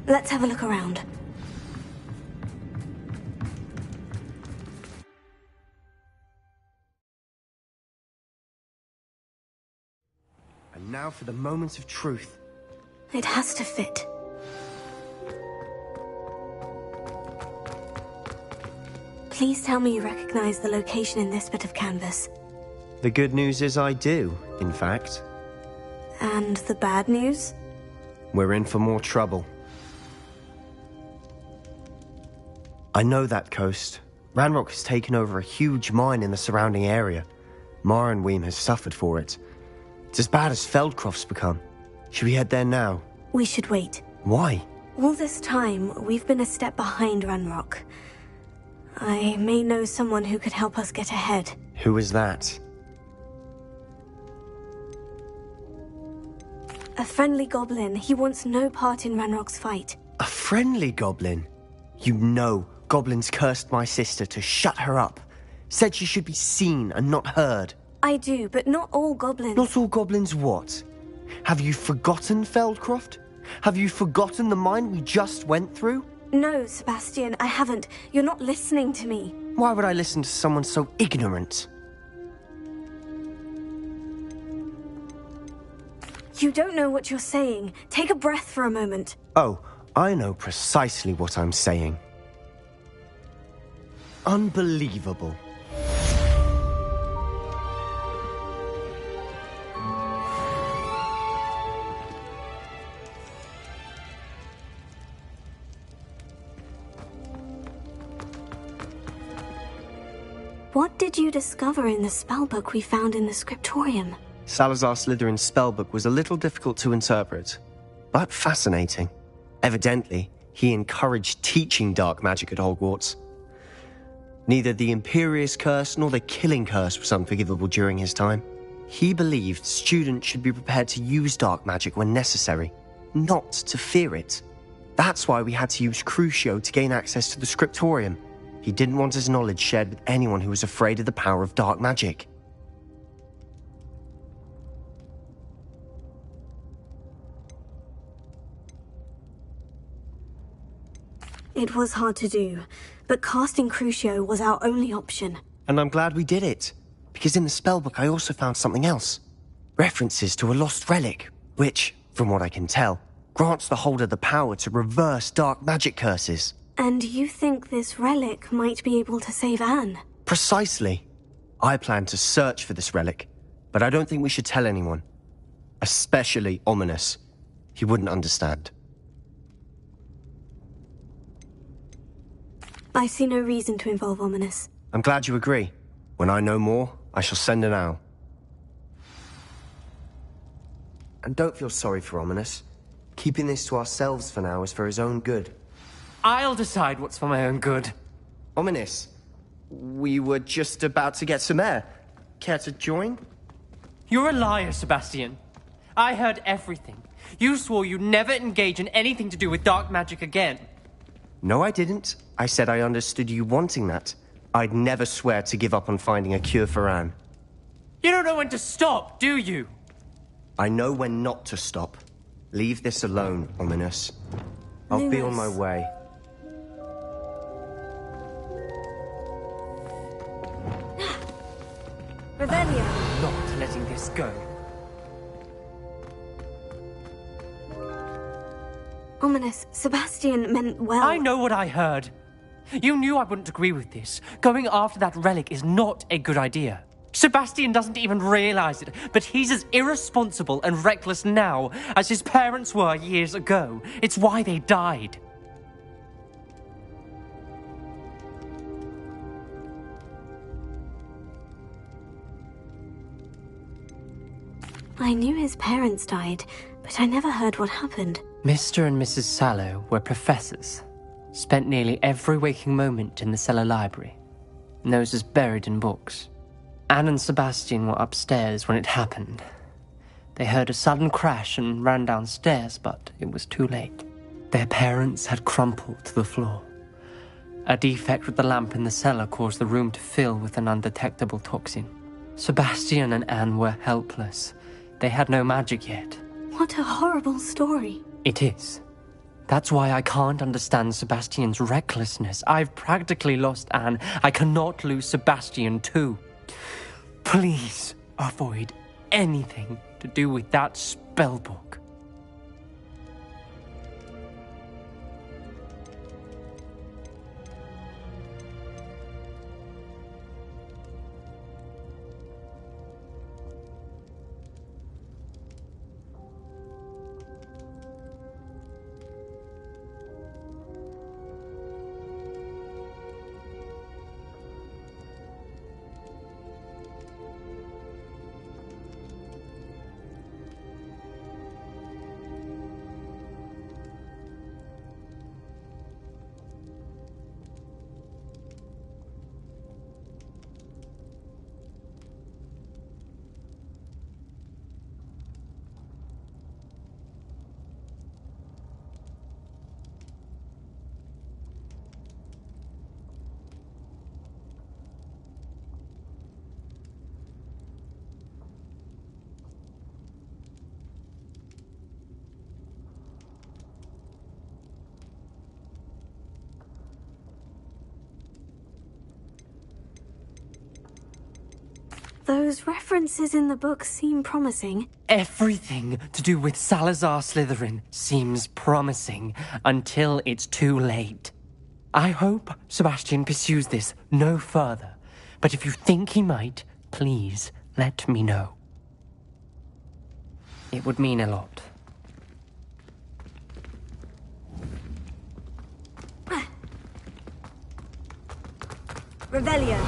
Let's have a look around. And now for the moment of truth. It has to fit. Please tell me you recognize the location in this bit of canvas. The good news is I do, in fact. And the bad news? We're in for more trouble. I know that coast. Ranrock has taken over a huge mine in the surrounding area. Marenweem has suffered for it. It's as bad as Feldcroft's become. Should we head there now? We should wait. Why? All this time, we've been a step behind Ranrock. I may know someone who could help us get ahead. Who is that? A friendly goblin. He wants no part in Ranrock's fight. A friendly goblin? You know goblins cursed my sister to shut her up. Said she should be seen and not heard. I do, but not all goblins. Not all goblins what? Have you forgotten Feldcroft? Have you forgotten the mine we just went through? No, Sebastian, I haven't. You're not listening to me. Why would I listen to someone so ignorant? You don't know what you're saying. Take a breath for a moment. Oh, I know precisely what I'm saying. Unbelievable. What did you discover in the spellbook we found in the scriptorium? Salazar Slytherin's spellbook was a little difficult to interpret, but fascinating. Evidently, he encouraged teaching dark magic at Hogwarts. Neither the Imperious Curse nor the Killing Curse was unforgivable during his time. He believed students should be prepared to use dark magic when necessary, not to fear it. That's why we had to use Crucio to gain access to the scriptorium. He didn't want his knowledge shared with anyone who was afraid of the power of dark magic. It was hard to do, but casting Crucio was our only option. And I'm glad we did it, because in the spellbook I also found something else. References to a lost relic, which, from what I can tell, grants the holder the power to reverse dark magic curses. And you think this relic might be able to save Anne? Precisely. I plan to search for this relic, but I don't think we should tell anyone. Especially Ominous. He wouldn't understand. I see no reason to involve Ominous. I'm glad you agree. When I know more, I shall send an owl. And don't feel sorry for Ominous. Keeping this to ourselves for now is for his own good. I'll decide what's for my own good. Ominous, we were just about to get some air. Care to join? You're a liar, Sebastian. I heard everything. You swore you'd never engage in anything to do with dark magic again. No, I didn't. I said I understood you wanting that. I'd never swear to give up on finding a cure for Anne. You don't know when to stop, do you? I know when not to stop. Leave this alone, Ominous. I'll be on my way. Revelio. I'm not letting this go. Ominous, Sebastian meant well. I know what I heard. You knew I wouldn't agree with this. Going after that relic is not a good idea. Sebastian doesn't even realize it, but he's as irresponsible and reckless now as his parents were years ago. It's why they died. I knew his parents died, but I never heard what happened. Mr. and Mrs. Sallow were professors. Spent nearly every waking moment in the cellar library. Noses buried in books. Anne and Sebastian were upstairs when it happened. They heard a sudden crash and ran downstairs, but it was too late. Their parents had crumpled to the floor. A defect with the lamp in the cellar caused the room to fill with an undetectable toxin. Sebastian and Anne were helpless. They had no magic yet. What a horrible story. It is. That's why I can't understand Sebastian's recklessness. I've practically lost Anne. I cannot lose Sebastian too. Please avoid anything to do with that spellbook. Those references in the book seem promising. Everything to do with Salazar Slytherin seems promising until it's too late. I hope Sebastian pursues this no further, but if you think he might, please let me know. It would mean a lot. Revelio.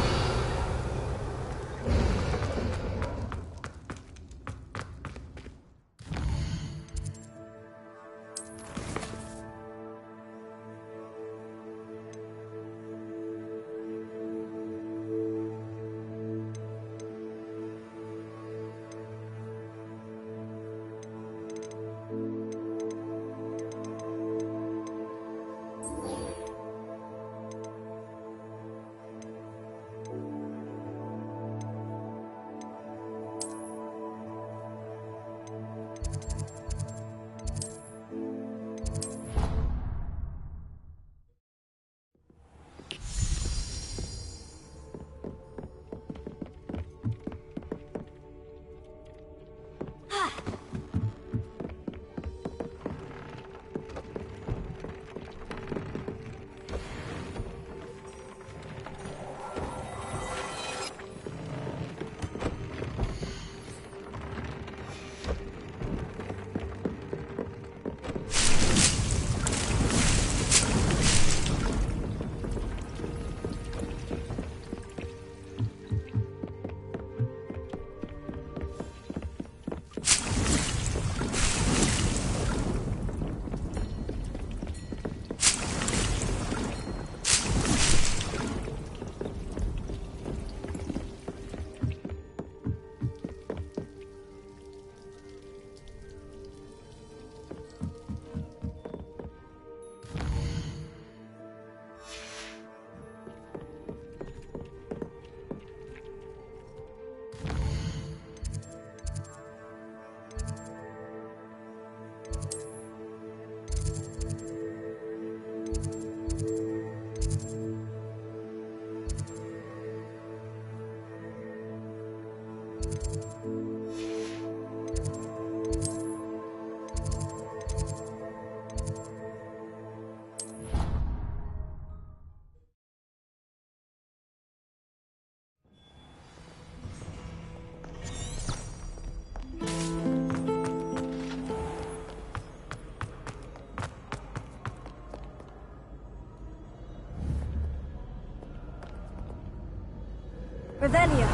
Revelio.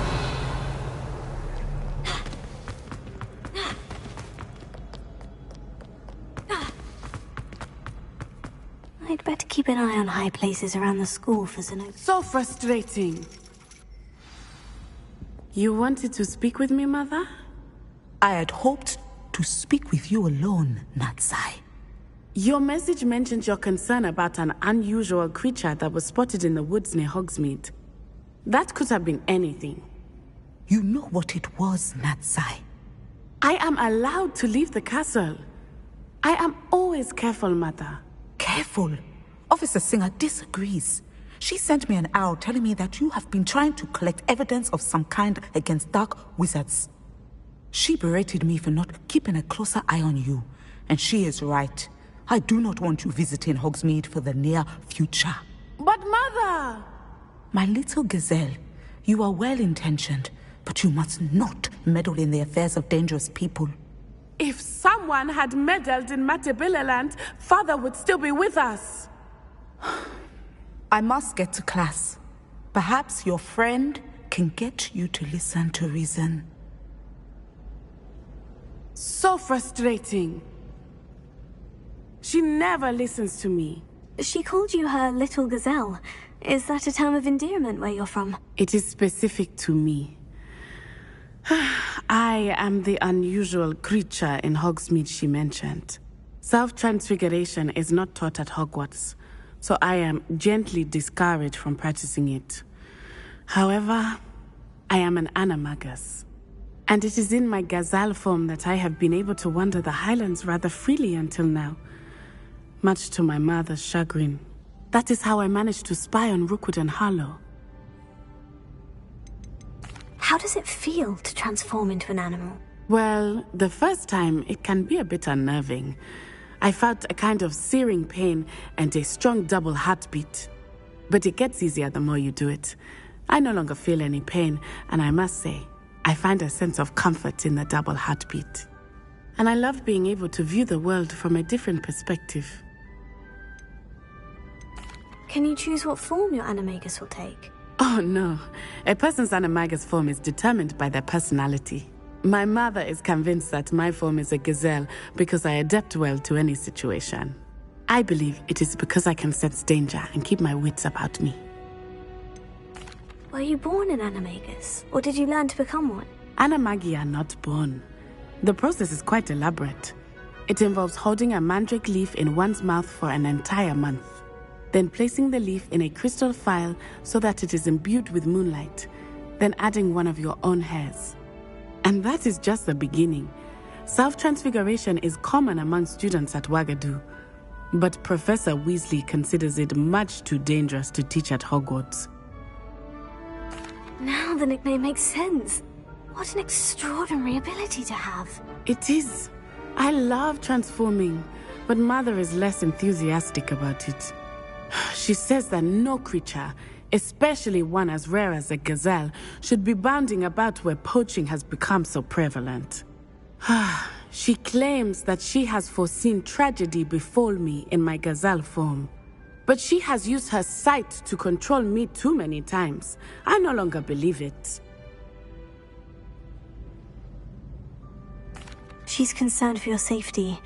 I'd better keep an eye on high places around the school for Zenobia. So frustrating. You wanted to speak with me, Mother? I had hoped to speak with you alone, Natsai. Your message mentioned your concern about an unusual creature that was spotted in the woods near Hogsmeade. That could have been anything. You know what it was, Natsai. I am allowed to leave the castle. I am always careful, Mother. Careful? Officer Singer disagrees. She sent me an owl telling me that you have been trying to collect evidence of some kind against dark wizards. She berated me for not keeping a closer eye on you, and she is right. I do not want you visiting Hogsmeade for the near future. But Mother! My little gazelle, you are well-intentioned, but you must not meddle in the affairs of dangerous people. If someone had meddled in Matabilaland, Father would still be with us. I must get to class. Perhaps your friend can get you to listen to reason. So frustrating. She never listens to me. She called you her little gazelle. Is that a term of endearment where you're from? It is specific to me. I am the unusual creature in Hogsmeade she mentioned. Self-transfiguration is not taught at Hogwarts, so I am gently discouraged from practicing it. However, I am an animagus, and it is in my gazelle form that I have been able to wander the Highlands rather freely until now, much to my mother's chagrin. That is how I managed to spy on Rookwood and Harlow. How does it feel to transform into an animal? Well, the first time, it can be a bit unnerving. I felt a kind of searing pain and a strong double heartbeat. But it gets easier the more you do it. I no longer feel any pain, and I must say, I find a sense of comfort in the double heartbeat. And I love being able to view the world from a different perspective. Can you choose what form your animagus will take? Oh no, a person's animagus form is determined by their personality. My mother is convinced that my form is a gazelle because I adapt well to any situation. I believe it is because I can sense danger and keep my wits about me. Were you born an animagus, or did you learn to become one? Animagi are not born. The process is quite elaborate. It involves holding a mandrake leaf in one's mouth for an entire month, then placing the leaf in a crystal phial so that it is imbued with moonlight, then adding one of your own hairs. And that is just the beginning. Self-transfiguration is common among students at Wagadu, but Professor Weasley considers it much too dangerous to teach at Hogwarts. Now the nickname makes sense. What an extraordinary ability to have. It is. I love transforming, but Mother is less enthusiastic about it. She says that no creature, especially one as rare as a gazelle, should be bounding about where poaching has become so prevalent. She claims that she has foreseen tragedy befall me in my gazelle form. But she has used her sight to control me too many times. I no longer believe it. She's concerned for your safety.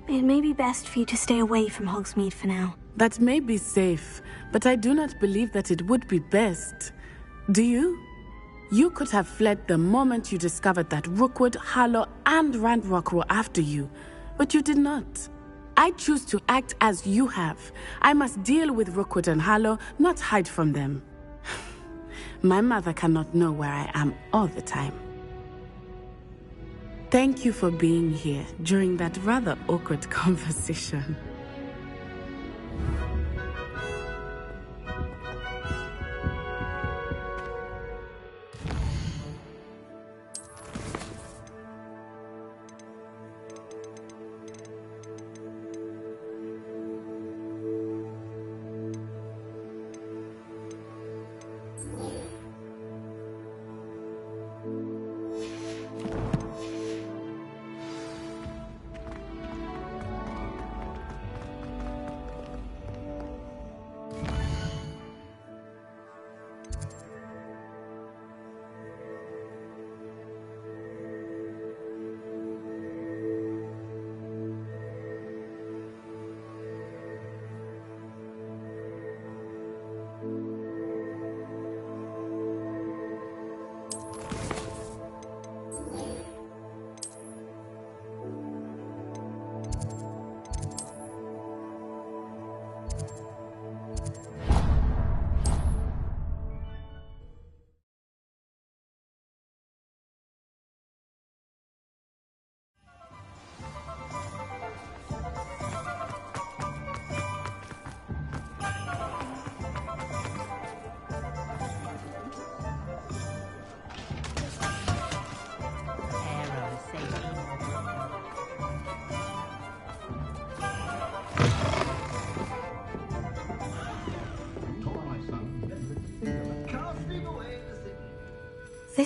It may be best for you to stay away from Hogsmeade for now. That may be safe, but I do not believe that it would be best. Do you? You could have fled the moment you discovered that Rookwood, Harlow, and Ranrock were after you, but you did not. I choose to act as you have. I must deal with Rookwood and Harlow, not hide from them. My mother cannot know where I am all the time. Thank you for being here during that rather awkward conversation.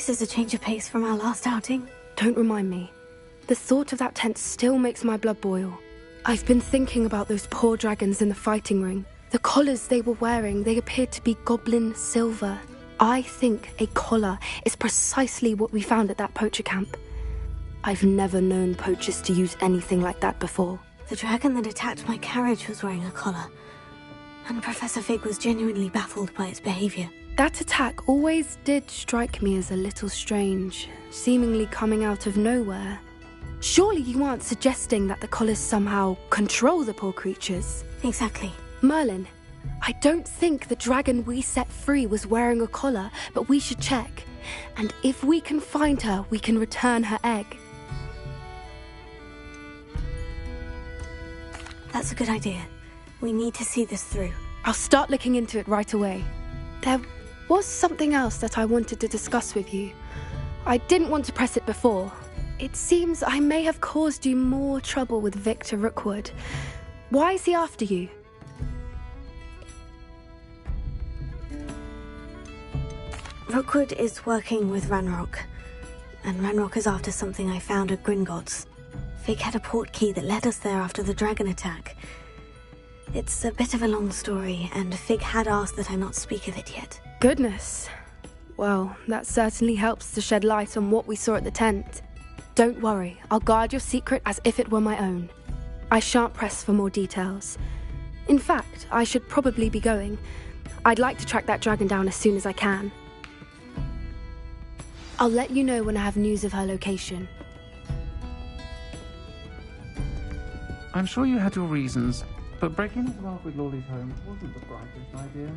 This is a change of pace from our last outing. Don't remind me. The thought of that tent still makes my blood boil. I've been thinking about those poor dragons in the fighting ring. The collars they were wearing, they appeared to be goblin silver. I think a collar is precisely what we found at that poacher camp. I've never known poachers to use anything like that before. The dragon that attacked my carriage was wearing a collar, and Professor Fig was genuinely baffled by its behavior. That attack always did strike me as a little strange, seemingly coming out of nowhere. Surely you aren't suggesting that the collars somehow control the poor creatures? Exactly. Merlin, I don't think the dragon we set free was wearing a collar, but we should check. And if we can find her, we can return her egg. That's a good idea. We need to see this through. I'll start looking into it right away. There was something else that I wanted to discuss with you. I didn't want to press it before. It seems I may have caused you more trouble with Victor Rookwood. Why is he after you? Rookwood is working with Ranrock, and Ranrock is after something I found at Gringotts. Fig had a port key that led us there after the dragon attack. It's a bit of a long story, and Fig had asked that I not speak of it yet. Goodness. Well, that certainly helps to shed light on what we saw at the tent. Don't worry, I'll guard your secret as if it were my own. I shan't press for more details. In fact, I should probably be going. I'd like to track that dragon down as soon as I can. I'll let you know when I have news of her location. I'm sure you had your reasons, but breaking into Margaret Lawley's home wasn't the brightest idea.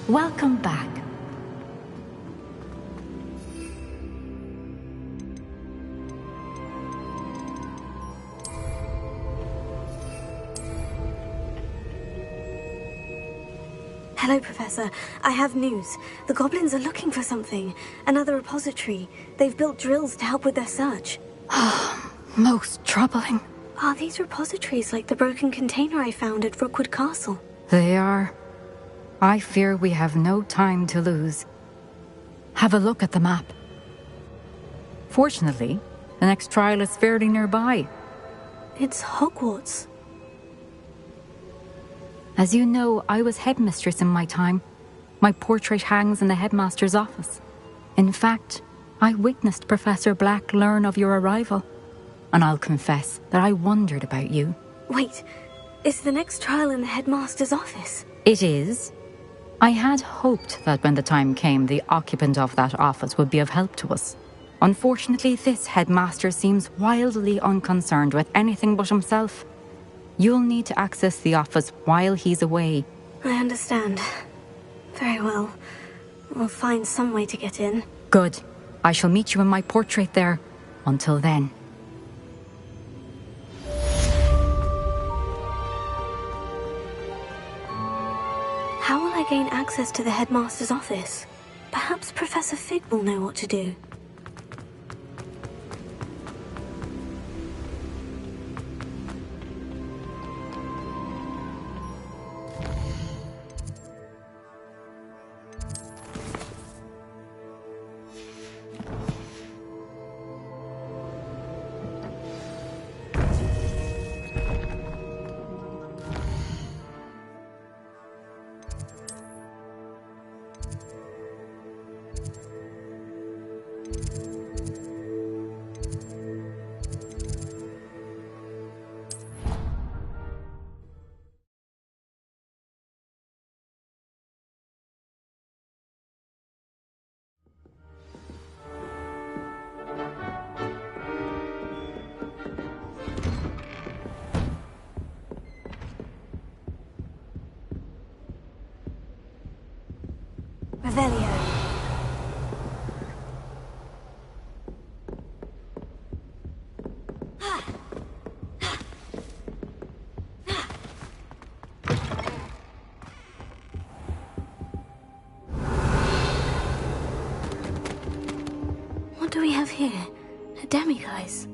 Welcome back. Hello, Professor. I have news. The goblins are looking for something. Another repository. They've built drills to help with their search. Most troubling. Are these repositories like the broken container I found at Rookwood Castle? They are. I fear we have no time to lose. Have a look at the map. Fortunately, the next trial is fairly nearby. It's Hogwarts. As you know, I was headmistress in my time. My portrait hangs in the headmaster's office. In fact, I witnessed Professor Black learn of your arrival. And I'll confess that I wondered about you. Wait, is the next trial in the headmaster's office? It is. I had hoped that when the time came, the occupant of that office would be of help to us. Unfortunately, this headmaster seems wildly unconcerned with anything but himself. You'll need to access the office while he's away. I understand. Very well. We'll find some way to get in. Good. I shall meet you in my portrait there. Until then. How will I gain access to the headmaster's office? Perhaps Professor Fig will know what to do. Revelio. What do we have here? A demiguise.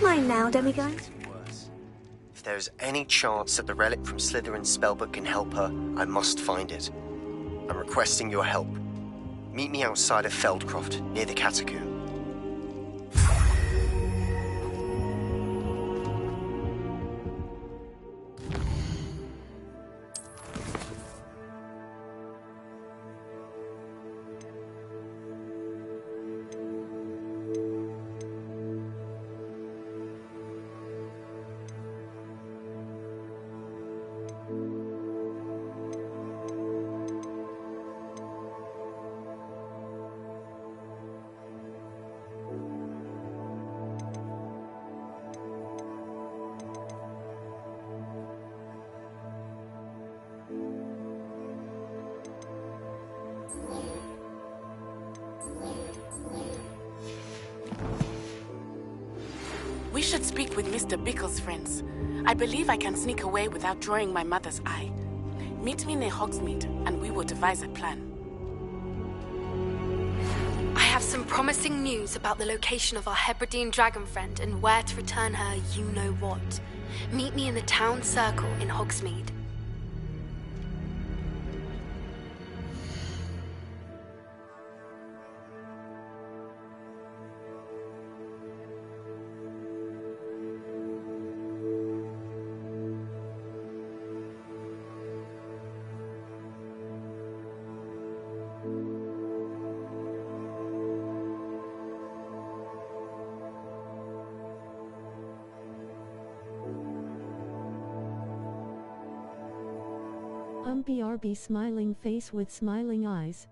Mine now, demiguise. If there's any chance that the relic from Slytherin's spellbook can help her, I must find it. I'm requesting your help. Meet me outside of Feldcroft, near the Catacomb. We should speak with Mr. Bickle's friends. I believe I can sneak away without drawing my mother's eye. Meet me near Hogsmeade, and we will devise a plan. I have some promising news about the location of our Hebridean dragon friend and where to return her you-know-what. Meet me in the town circle in Hogsmeade. BRB smiling face with smiling eyes.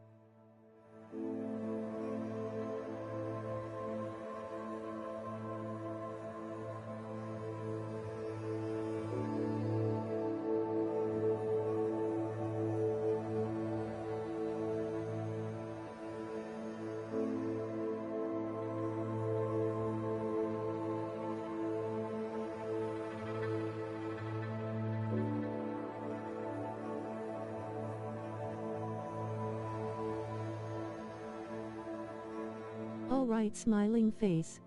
Alright, smiling face.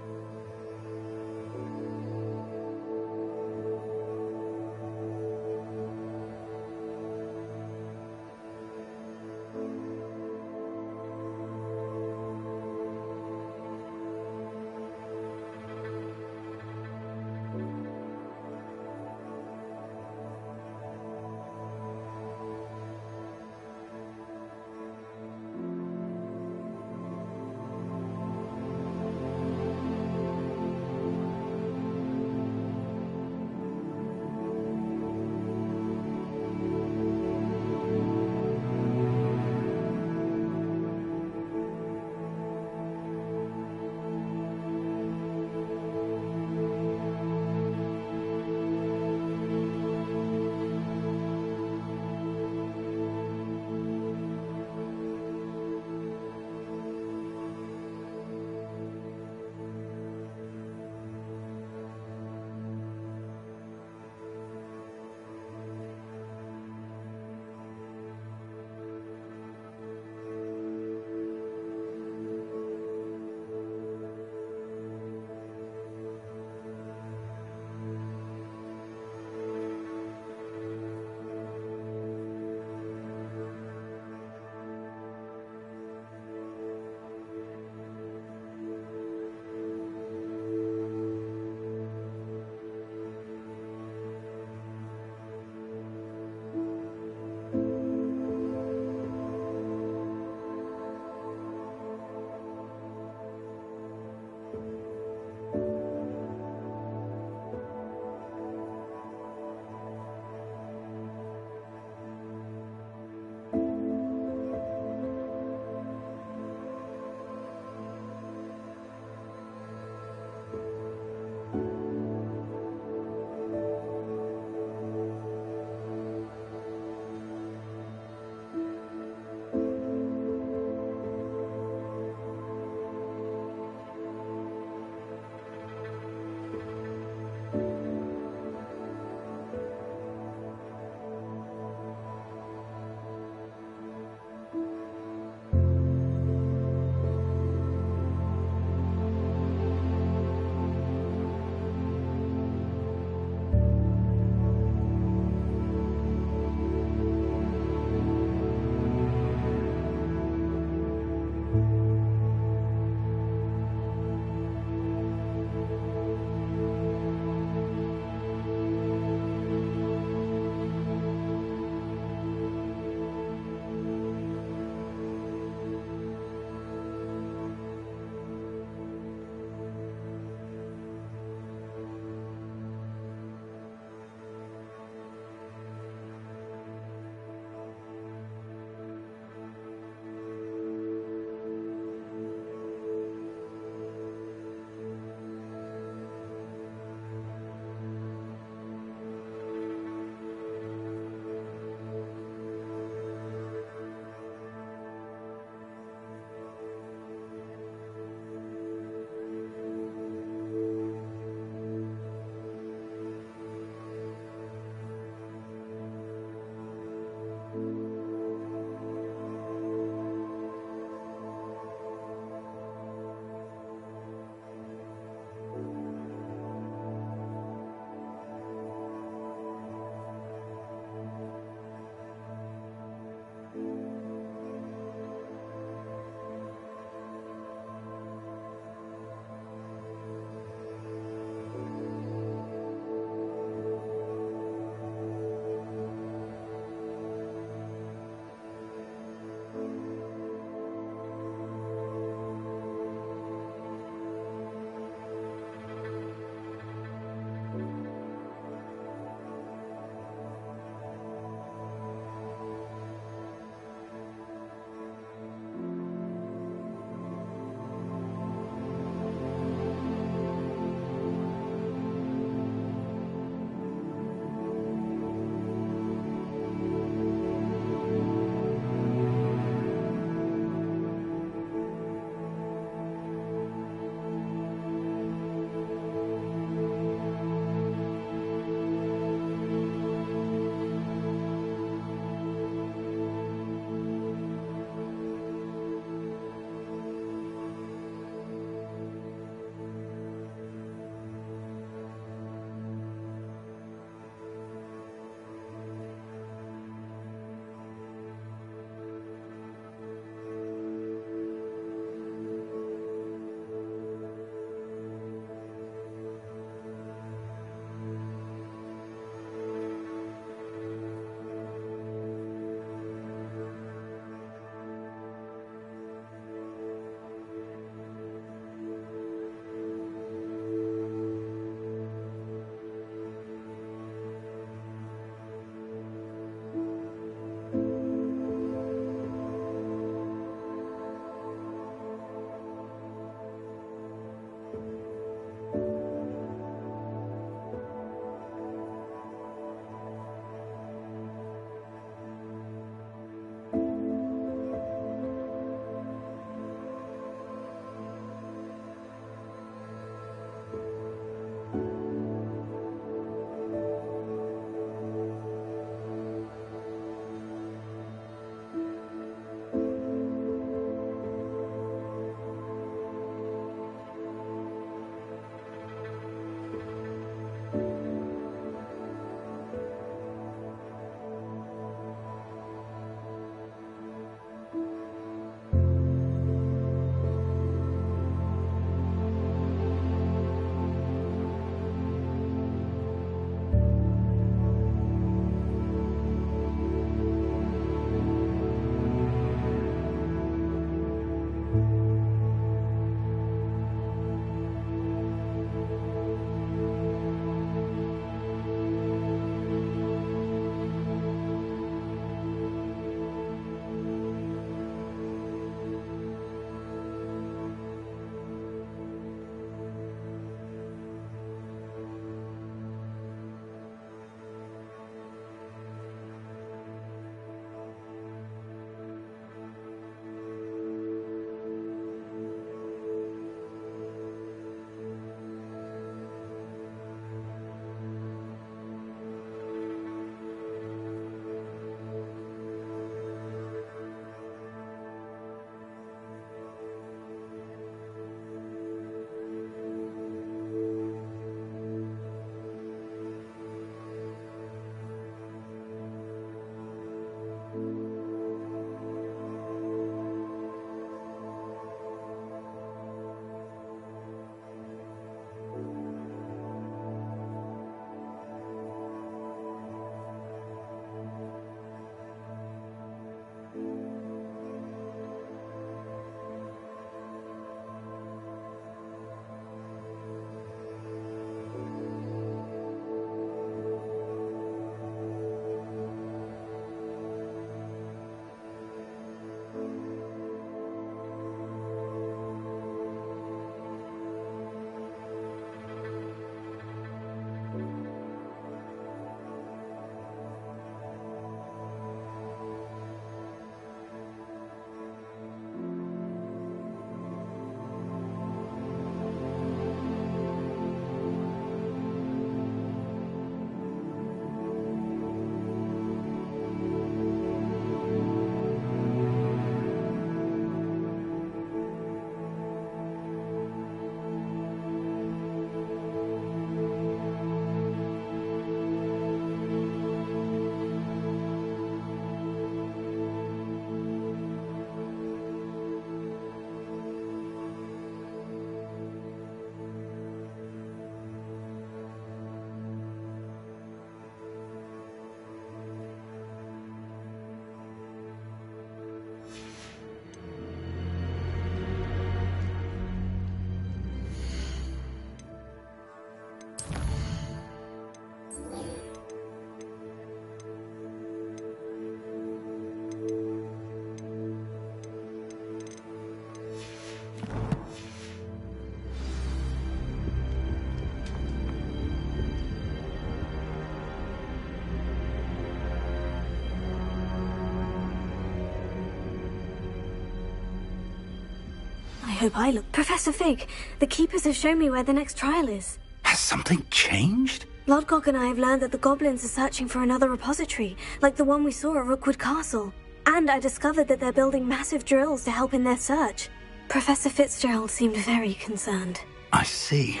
hope I look. Professor Fig, the Keepers have shown me where the next trial is. Has something changed? Lodgok and I have learned that the goblins are searching for another repository, like the one we saw at Rookwood Castle. And I discovered that they're building massive drills to help in their search. Professor Fitzgerald seemed very concerned. I see.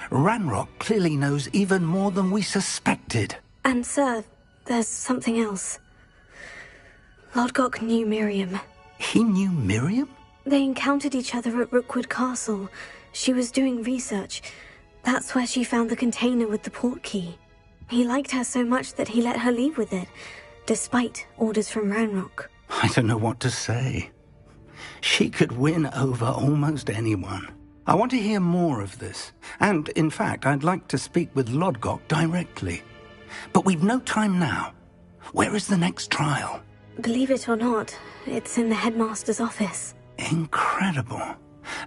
Ranrock clearly knows even more than we suspected. And sir, there's something else. Lodgok knew Miriam. He knew Miriam? They encountered each other at Rookwood Castle. She was doing research. That's where she found the container with the port key. He liked her so much that he let her leave with it, despite orders from Ranrock. I don't know what to say. She could win over almost anyone. I want to hear more of this. And, in fact, I'd like to speak with Lodgok directly. But we've no time now. Where is the next trial? Believe it or not, it's in the headmaster's office. Incredible.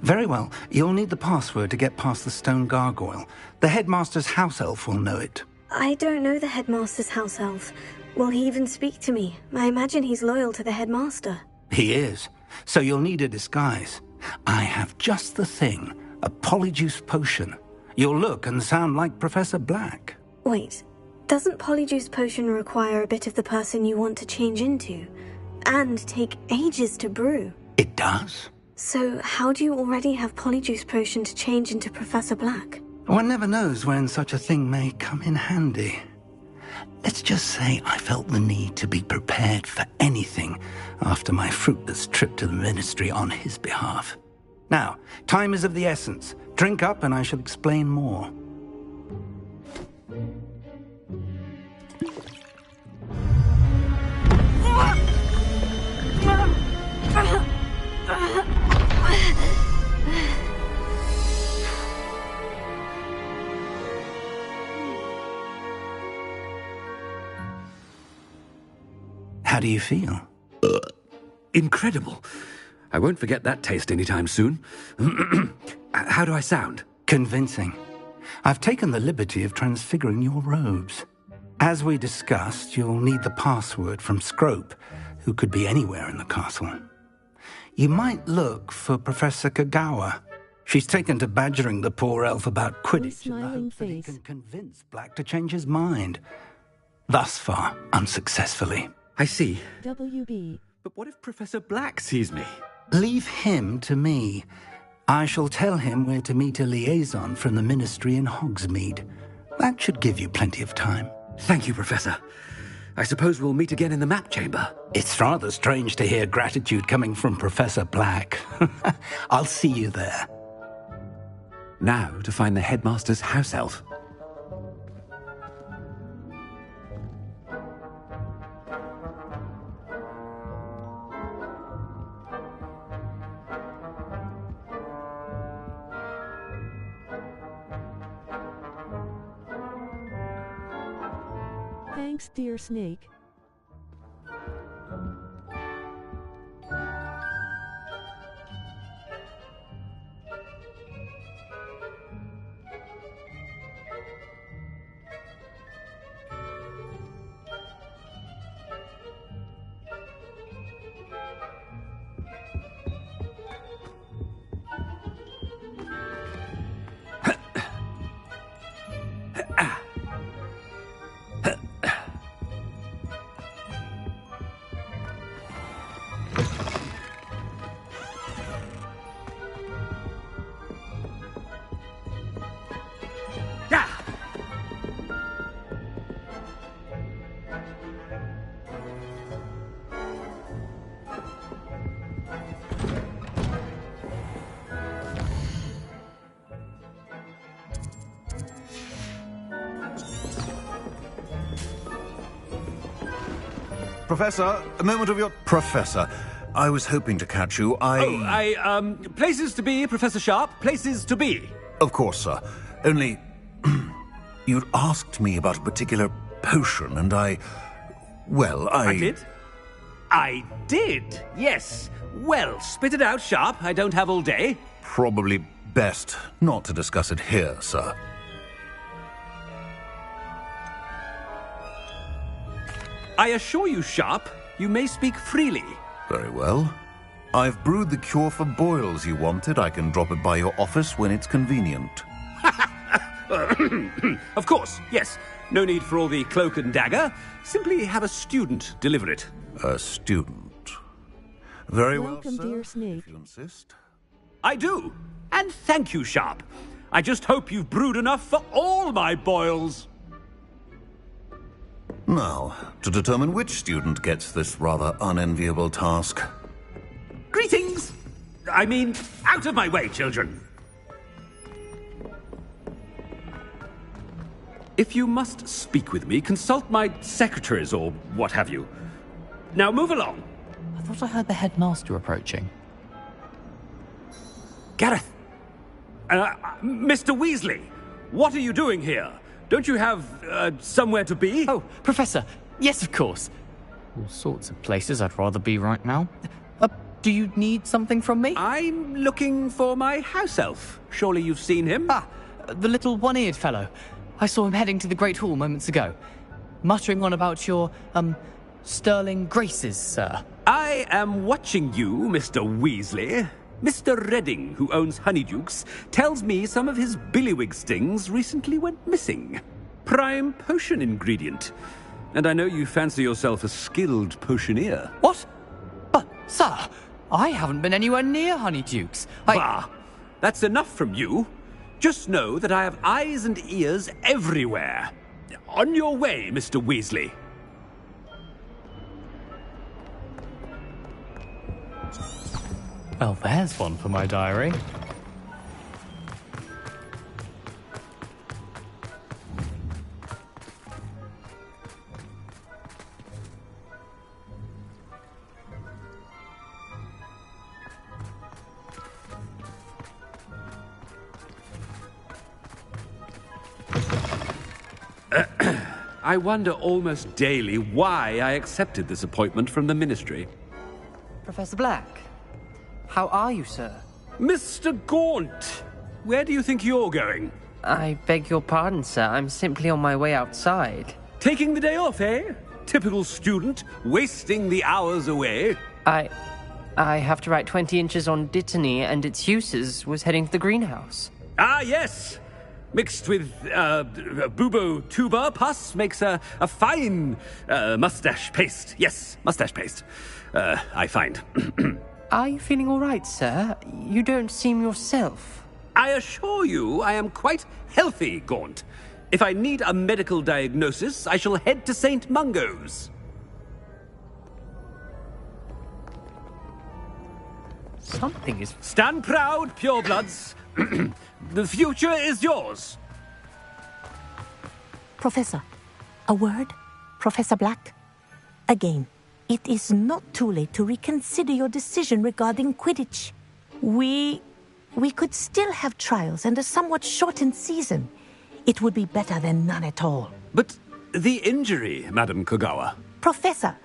Very well, you'll need the password to get past the stone gargoyle. The headmaster's house elf will know it. I don't know the headmaster's house elf. Will he even speak to me? I imagine he's loyal to the headmaster. He is. So you'll need a disguise. I have just the thing. A polyjuice potion. You'll look and sound like Professor Black. Wait, doesn't polyjuice potion require a bit of the person you want to change into? And take ages to brew? It does. So how do you already have polyjuice potion to change into Professor Black? One never knows when such a thing may come in handy. Let's just say I felt the need to be prepared for anything after my fruitless trip to the Ministry on his behalf. Now, time is of the essence. Drink up and I shall explain more. How do you feel? Incredible. I won't forget that taste anytime soon. How do I sound? Convincing. I've taken the liberty of transfiguring your robes. As we discussed, you'll need the password from Scrope, who could be anywhere in the castle. You might look for Professor Kagawa. She's taken to badgering the poor elf about Quidditch in the hope that he can convince Black to change his mind. Thus far, unsuccessfully. I see. WB. But what if Professor Black sees me? Leave him to me. I shall tell him where to meet a liaison from the Ministry in Hogsmeade. That should give you plenty of time. Thank you, Professor. I suppose we'll meet again in the map chamber. It's rather strange to hear gratitude coming from Professor Black. I'll see you there. Now to find the headmaster's house elf. Thanks, dear Snake. Professor, a moment of your... Professor, I was hoping to catch you. Places to be, Professor Sharp. Places to be. Of course, sir. Only... you'd asked me about a particular potion, and I did? I did, yes. Well, spit it out, Sharp. I don't have all day. Probably best not to discuss it here, sir. I assure you, Sharp, you may speak freely. Very well. I've brewed the cure for boils you wanted. I can drop it by your office when it's convenient. Of course, yes. No need for all the cloak and dagger. Simply have a student deliver it. A student? Very well, Welcome, sir, dear Snake. if you insist. I do. And thank you, Sharp. I just hope you've brewed enough for all my boils. Now, to determine which student gets this rather unenviable task. Greetings! I mean, out of my way, children. If you must speak with me, consult my secretaries or what have you. Now move along. I thought I heard the headmaster approaching. Gareth! Mr. Weasley, what are you doing here? Don't you have somewhere to be? Oh, Professor, yes, of course. All sorts of places I'd rather be right now. Do you need something from me? I'm looking for my house elf. Surely you've seen him? Ah, the little one-eared fellow. I saw him heading to the Great Hall moments ago, muttering on about your, sterling graces, sir. I am watching you, Mr. Weasley. Mr. Redding, who owns Honeydukes, tells me some of his billywig stings recently went missing. Prime potion ingredient. And I know you fancy yourself a skilled potioneer. What? But, sir, I haven't been anywhere near Honeydukes. Bah! That's enough from you. Just know that I have eyes and ears everywhere. On your way, Mr. Weasley. Well, there's one for my diary. I wonder almost daily why I accepted this appointment from the Ministry. Professor Black, how are you, sir? Mr. Gaunt, where do you think you're going? I beg your pardon, sir. I'm simply on my way outside. Taking the day off, eh? Typical student, wasting the hours away. I have to write 20 inches on Dittany and its uses. Was heading to the greenhouse. Ah, yes! Mixed with bubo tuber pus makes a fine mustache paste. Yes, mustache paste. I find. Are you feeling all right, sir? You don't seem yourself. I assure you I am quite healthy, Gaunt. If I need a medical diagnosis, I shall head to St. Mungo's. Something is... Stand proud, purebloods. The future is yours. Professor, a word? Professor Black? Again, it is not too late to reconsider your decision regarding Quidditch. We could still have trials and a somewhat shortened season. It would be better than none at all. But the injury, Madam Kogawa. Professor,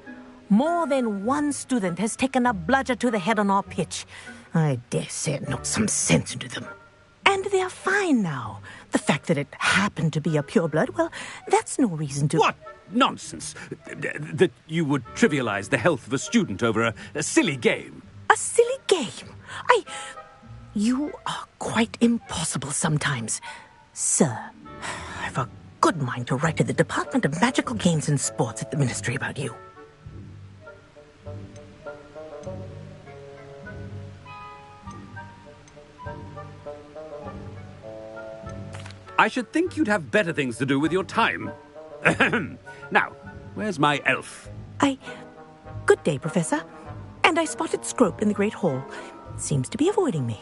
more than one student has taken a bludger to the head on our pitch. I dare say it knocked some sense into them. And they're fine now. The fact that it happened to be a pureblood, well, that's no reason to... What nonsense! That you would trivialize the health of a student over a silly game. A silly game? You are quite impossible sometimes. Sir, I've a good mind to write to the Department of Magical Games and Sports at the Ministry about you. I should think you'd have better things to do with your time. Now, where's my elf? Good day, Professor. And I spotted Scrope in the Great Hall. Seems to be avoiding me.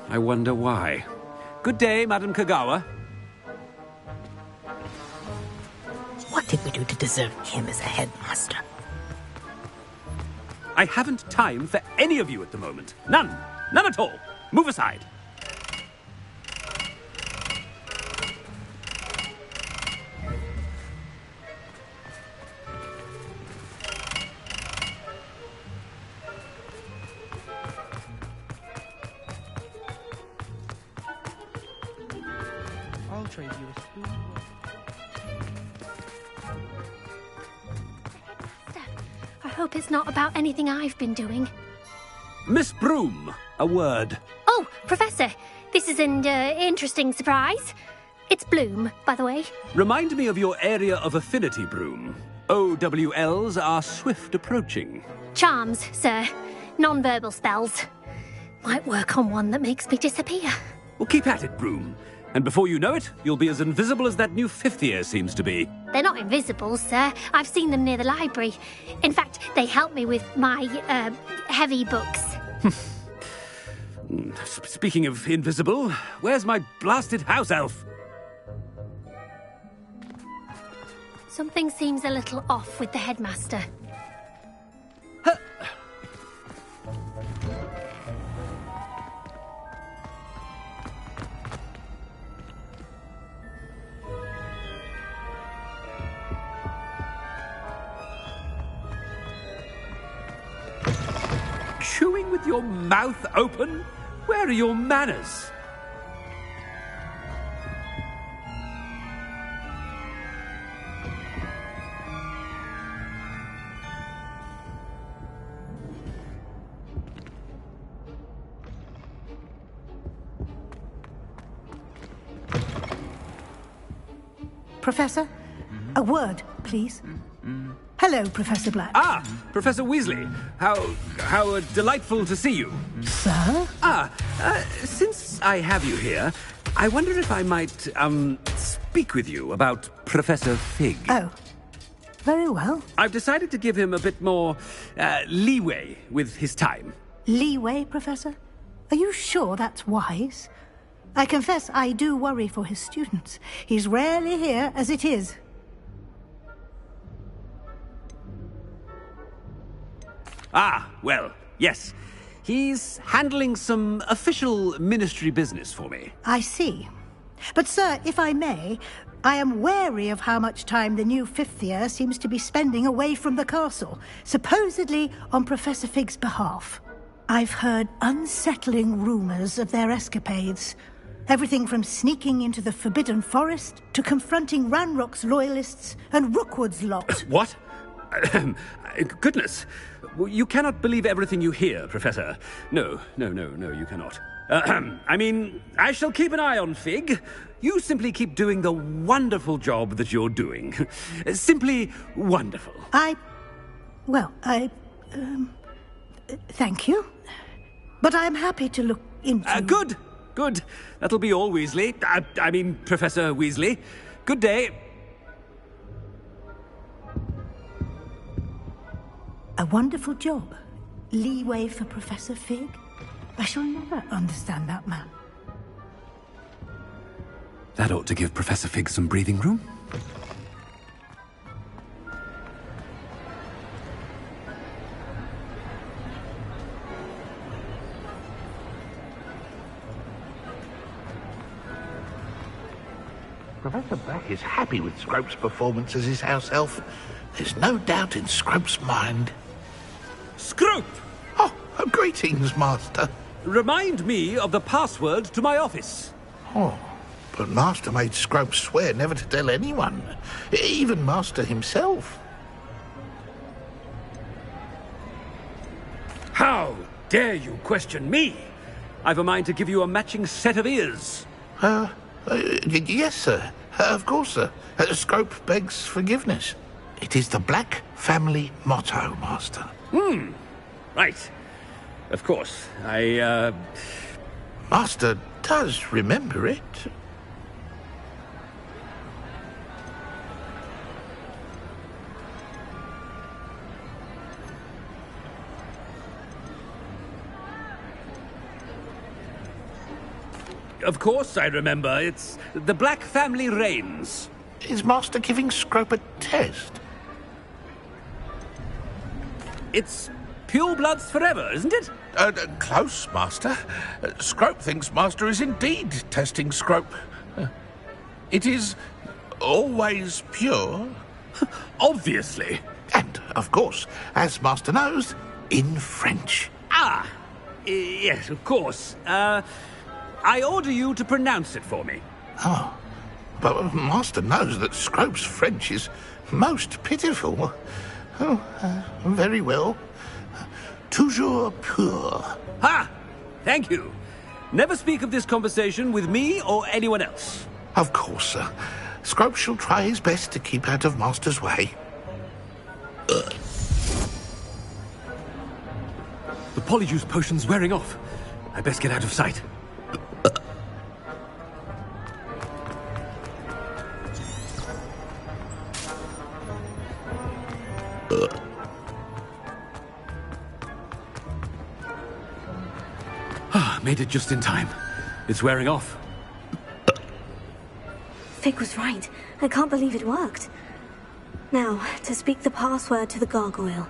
I wonder why. Good day, Madam Kogawa. What did we do to deserve him as a headmaster? I haven't time for any of you at the moment. None. None at all. Move aside. I'll trade you a spoon. I hope it's not about anything I've been doing. Miss Broom, a word. Oh, Professor, this is an interesting surprise. It's Bloom, by the way. Remind me of your area of affinity, Broom. OWLs are swift approaching. Charms, sir. Non-verbal spells. Might work on one that makes me disappear. Well, keep at it, Broom. And before you know it, you'll be as invisible as that new fifth year seems to be. They're not invisible, sir. I've seen them near the library. In fact, they help me with my, heavy books. Speaking of invisible, where's my blasted house elf? Something seems a little off with the headmaster. Chewing with your mouth open? Where are your manners? Professor, a word, please. Hello, Professor Black. Ah, Professor Weasley. How delightful to see you. Sir? Since I have you here, I wonder if I might, speak with you about Professor Fig. Oh, very well. I've decided to give him a bit more, leeway with his time. Leeway, Professor? Are you sure that's wise? I confess I do worry for his students. He's rarely here as it is. Ah, well, yes. He's handling some official ministry business for me. I see. But, sir, if I may, I am wary of how much time the new fifth year seems to be spending away from the castle, supposedly on Professor Fig's behalf. I've heard unsettling rumors of their escapades. Everything from sneaking into the Forbidden Forest to confronting Ranrock's loyalists and Rookwood's lot. What? Goodness. You cannot believe everything you hear, Professor. No, you cannot. I mean, I shall keep an eye on Fig. You simply keep doing the wonderful job that you're doing. Simply wonderful. Thank you. But I'm happy to look into... Good. That'll be all, Weasley. I mean, Professor Weasley. Good day. A wonderful job. Leeway for Professor Fig. I shall never understand that man. That ought to give Professor Fig some breathing room. Professor Black is happy with Scrope's performance as his house elf. There's no doubt in Scrope's mind. Scrope! Oh, greetings, Master. Remind me of the password to my office. Oh, but Master made Scrope swear never to tell anyone, even Master himself. How dare you question me? I've a mind to give you a matching set of ears. Yes, sir. Of course, sir. Scrope begs forgiveness. It is the Black family motto, Master. Right. Of course. Master does remember it. Of course I remember. It's the Black family reigns. Is Master giving Scrope a test? It's pure bloods forever, isn't it? Close, Master. Scrope thinks Master is indeed testing Scrope. It is always pure. Obviously. And, of course, as Master knows, in French. Yes, of course. I order you to pronounce it for me. Oh, but Master knows that Scrope's French is most pitiful. Oh, very well. toujours pur. Ha! Thank you. Never speak of this conversation with me or anyone else. Of course, sir. Scrope shall try his best to keep out of Master's way. The polyjuice potion's wearing off. I best get out of sight. Made it just in time. It's wearing off. Fig was right. I can't believe it worked. Now, to speak the password to the gargoyle.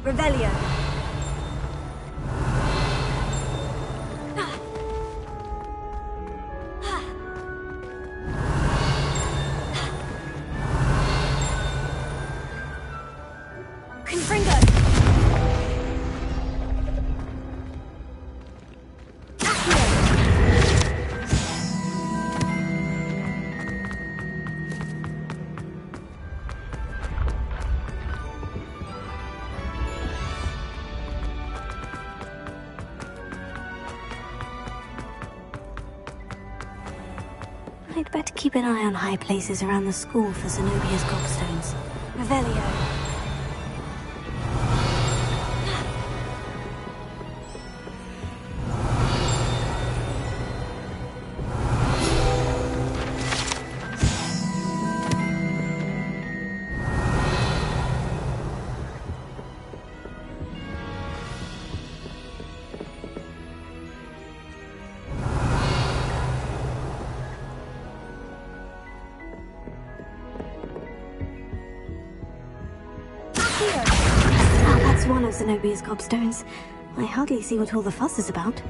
Revelio. I'd better keep an eye on high places around the school for Zenobia's gobstones. Revelio. One of Zenobia's gobstones. I hardly see what all the fuss is about.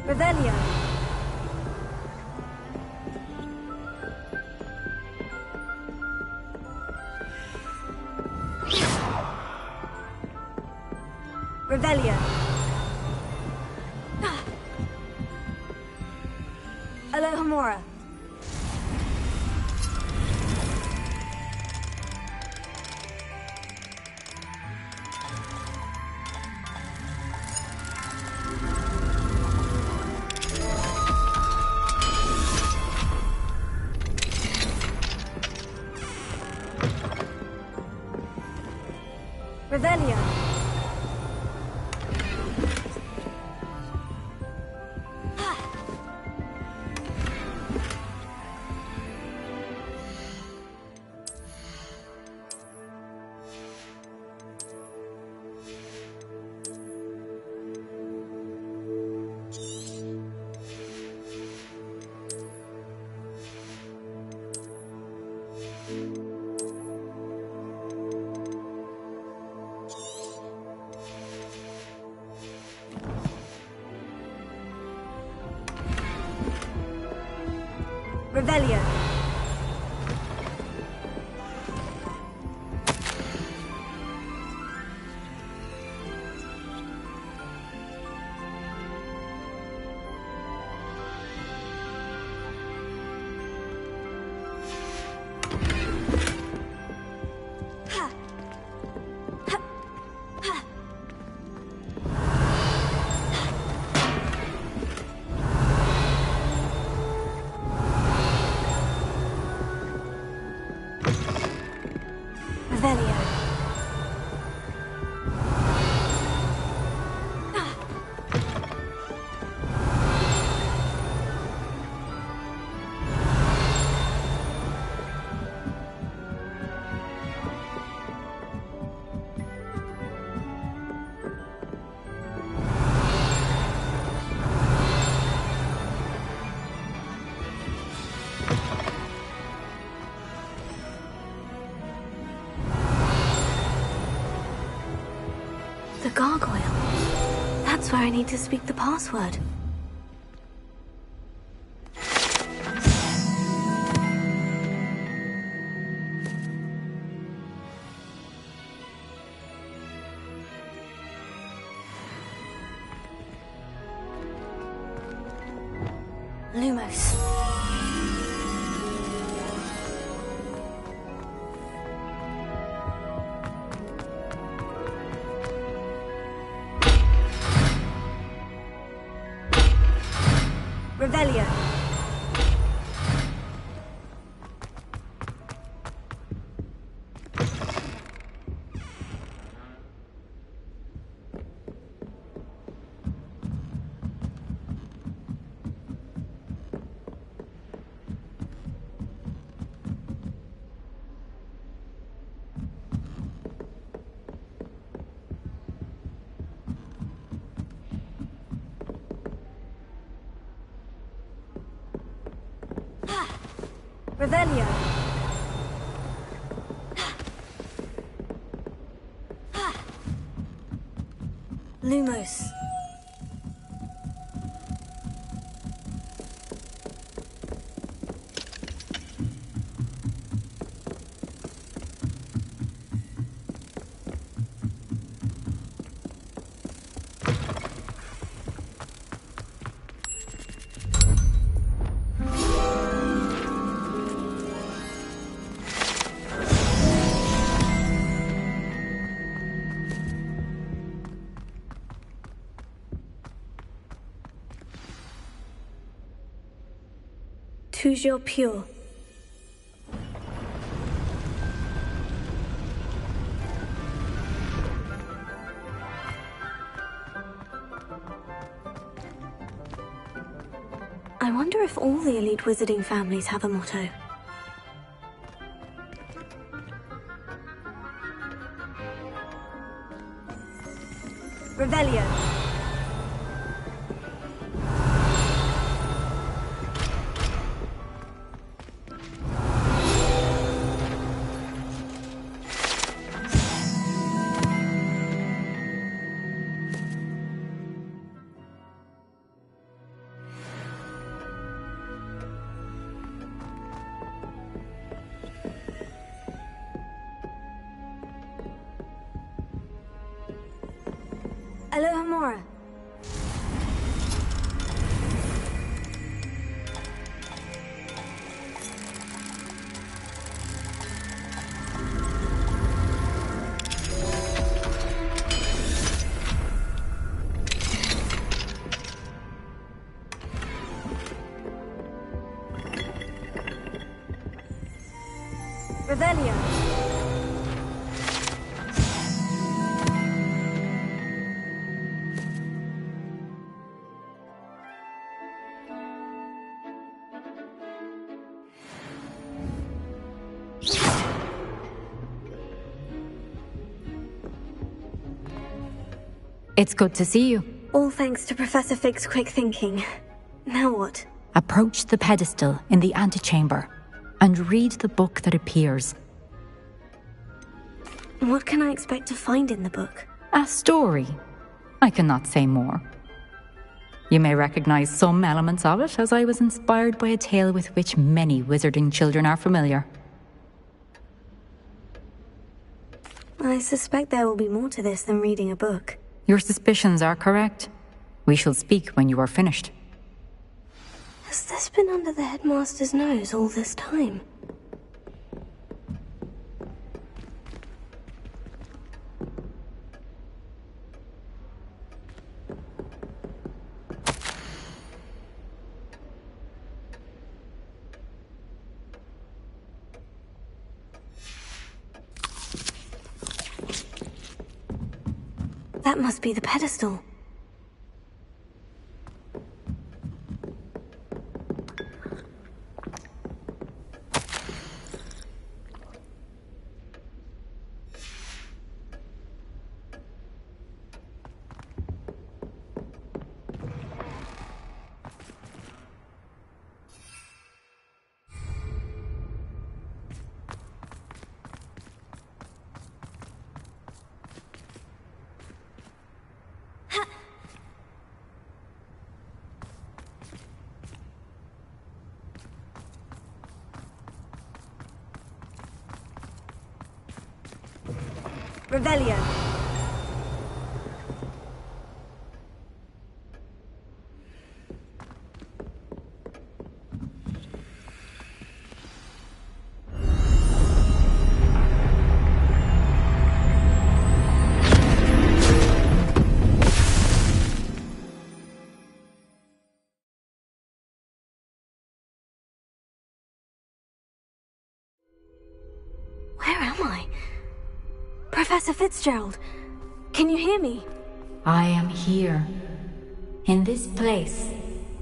Revelio. Revelio. Alohomora. Revelio. Revelio. The gargoyle. That's where I need to speak the password. Lumos. Revelio. Revelio. Lumos. Toujours pure. I wonder if all the elite wizarding families have a motto. Revelio. Filmora. Revelio. It's good to see you. All thanks to Professor Fig's quick thinking. Now what? Approach the pedestal in the antechamber and read the book that appears. What can I expect to find in the book? A story. I cannot say more. You may recognize some elements of it, as I was inspired by a tale with which many wizarding children are familiar. I suspect there will be more to this than reading a book. Your suspicions are correct. We shall speak when you are finished. Has this been under the headmaster's nose all this time? That must be the pedestal. Revelio. Where am I? Professor Fitzgerald, can you hear me? I am here. In this place,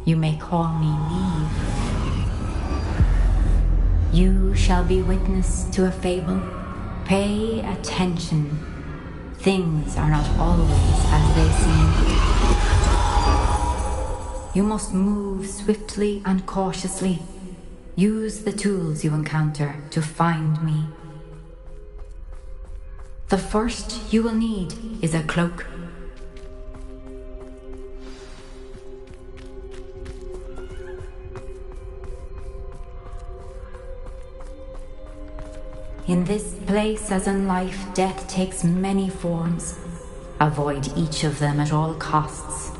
you may call me NieR. You shall be witness to a fable. Pay attention. Things are not always as they seem. You must move swiftly and cautiously. Use the tools you encounter to find me. The first you will need is a cloak. In this place, as in life, death takes many forms. Avoid each of them at all costs.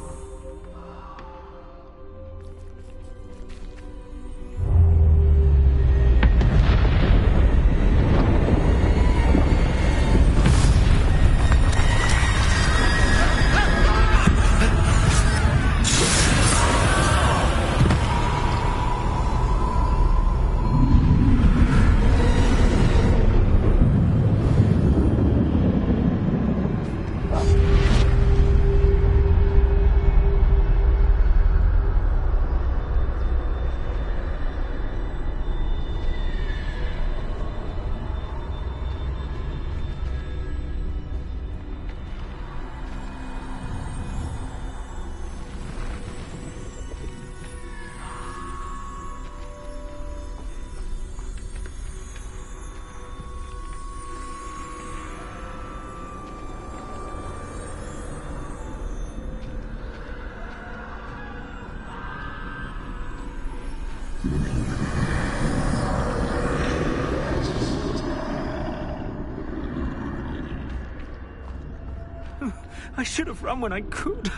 I should have run when I could.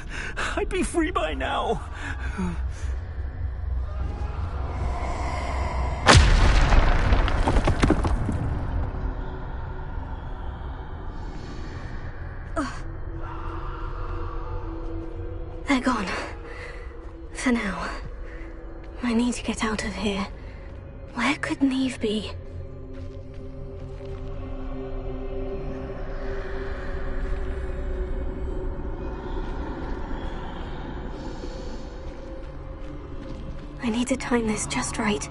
I'd be free by now. They're gone. For now. I need to get out of here. Where could NieR be? I need to time this just right.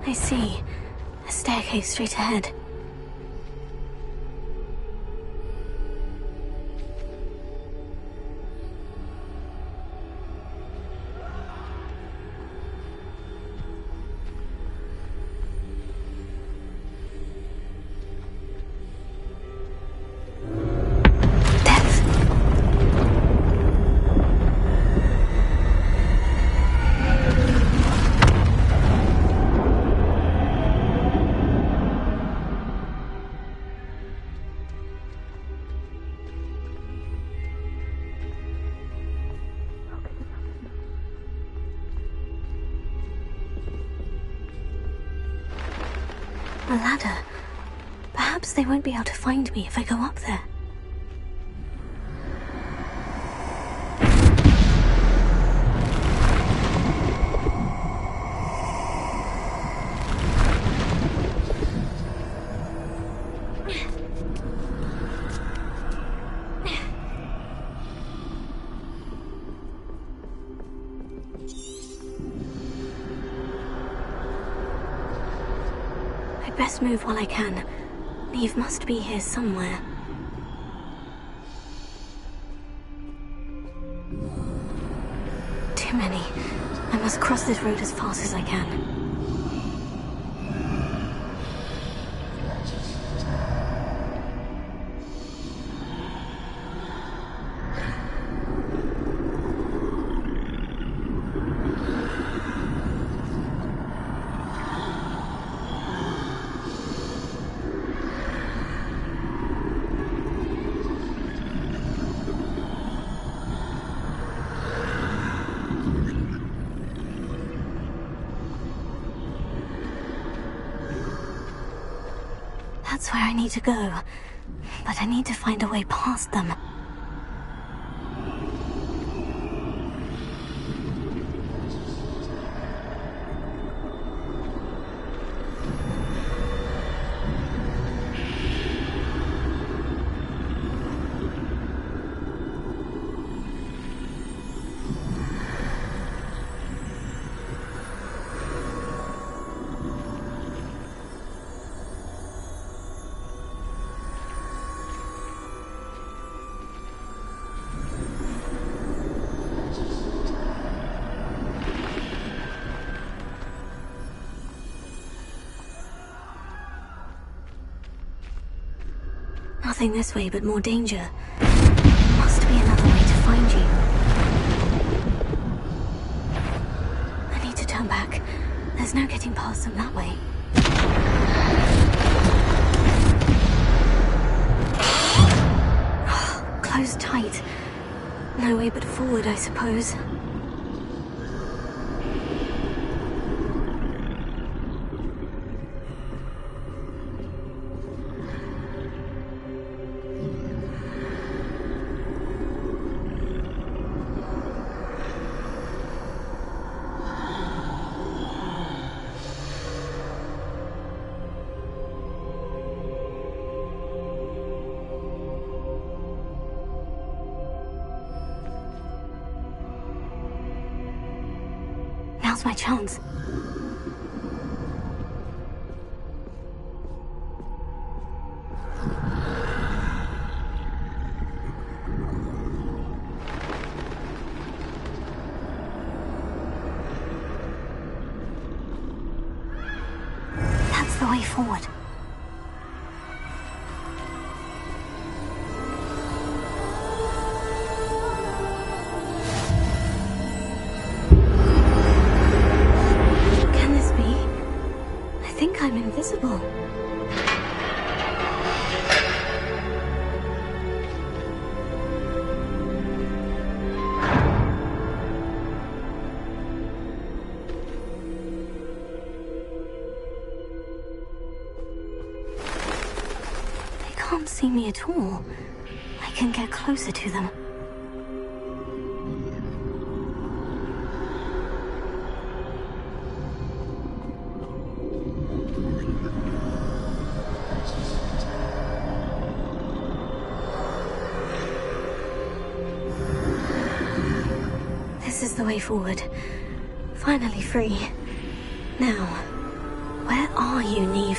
I see. A staircase straight ahead. A ladder. Perhaps they won't be able to find me if I go up there. Best move while I can. NieR must be here somewhere. Too many. I must cross this road as fast as I can. That's where I need to go, but I need to find a way past them. Nothing this way, but more danger. Must be another way to find you. I need to turn back. There's no getting past them that way. Closed tight. No way but forward, I suppose. Now's my chance. That's the way forward. I'm invisible. They can't see me at all. I can get closer to them. This is the way forward. Finally free. Now, Where are you, Neve?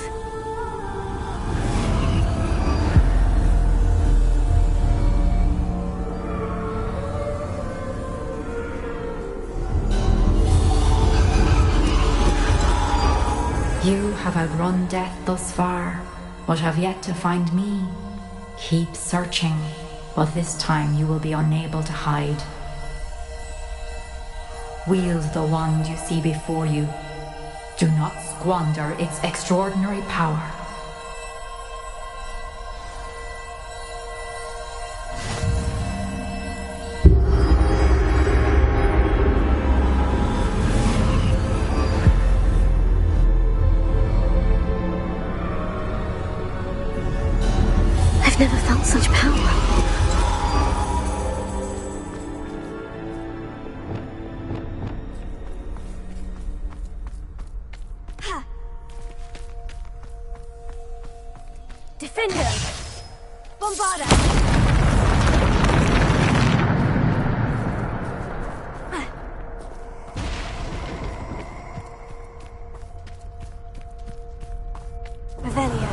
You have outrun death thus far, but have yet to find me. Keep searching, but this time you will be unable to hide. Wield the wand you see before you. Do not squander its extraordinary power. I've never felt such power. Defender! Bombarda! Revelio.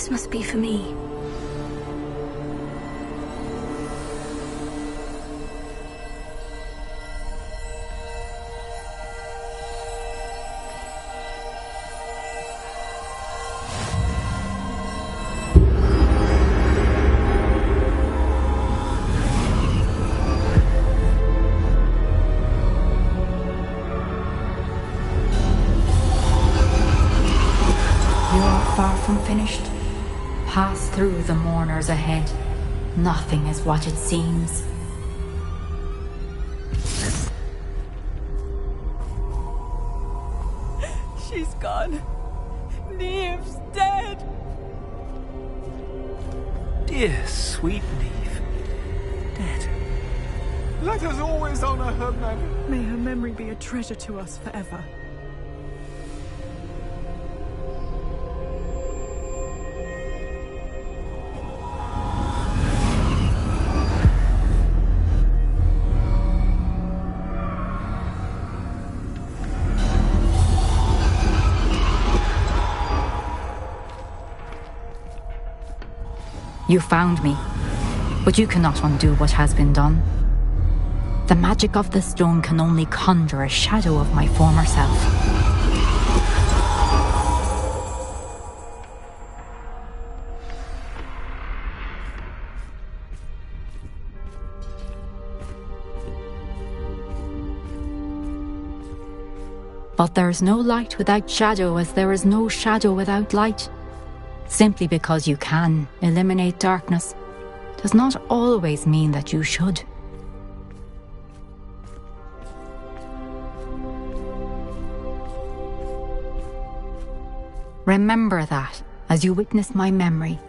This must be for me. Finished. Pass through the mourners ahead. Nothing is what it seems. She's gone. NieR's dead. Dear sweet Neve. Dead. Let us always honor her memory. May her memory be a treasure to us forever. You found me, but you cannot undo what has been done. The magic of the stone can only conjure a shadow of my former self. But there is no light without shadow, as there is no shadow without light. Simply because you can eliminate darkness does not always mean that you should. Remember that as you witness my memory.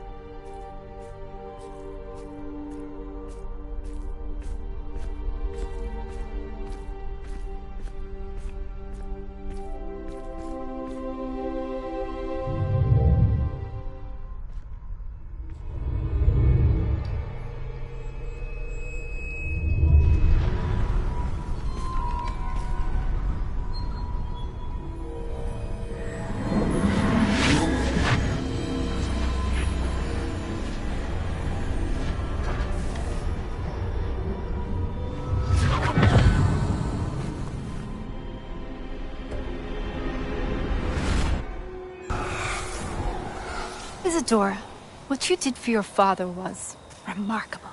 Isadora, what you did for your father was remarkable.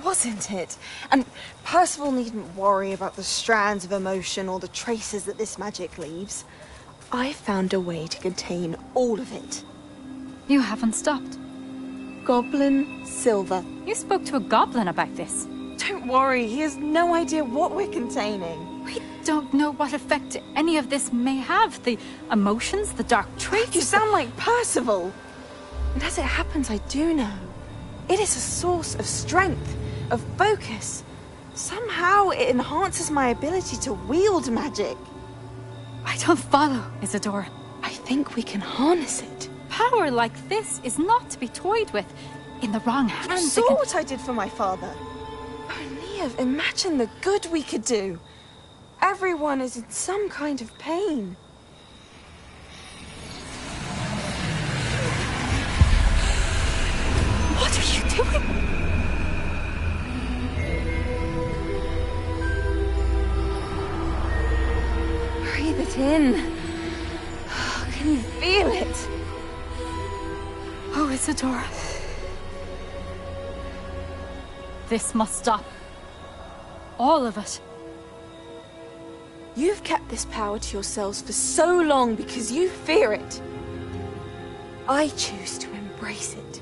Wasn't it? And Percival needn't worry about the strands of emotion or the traces that this magic leaves. I found a way to contain all of it. You haven't stopped. Goblin Silver. You spoke to a goblin about this. Don't worry, he has no idea what we're containing. We don't know what effect any of this may have. The emotions, the dark traits. You sound like Percival. And as it happens, I do know. It is a source of strength, of focus. Somehow it enhances my ability to wield magic. I don't follow, Isadora. I think we can harness it. Power like this is not to be toyed with. In the wrong hands, You saw what I did for my father. Oh, NieR, imagine the good we could do. Everyone is in some kind of pain. What are you doing? Breathe it in. Can you feel it? Oh, Isadora. This must stop. All of it. You've kept this power to yourselves for so long because you fear it. I choose to embrace it.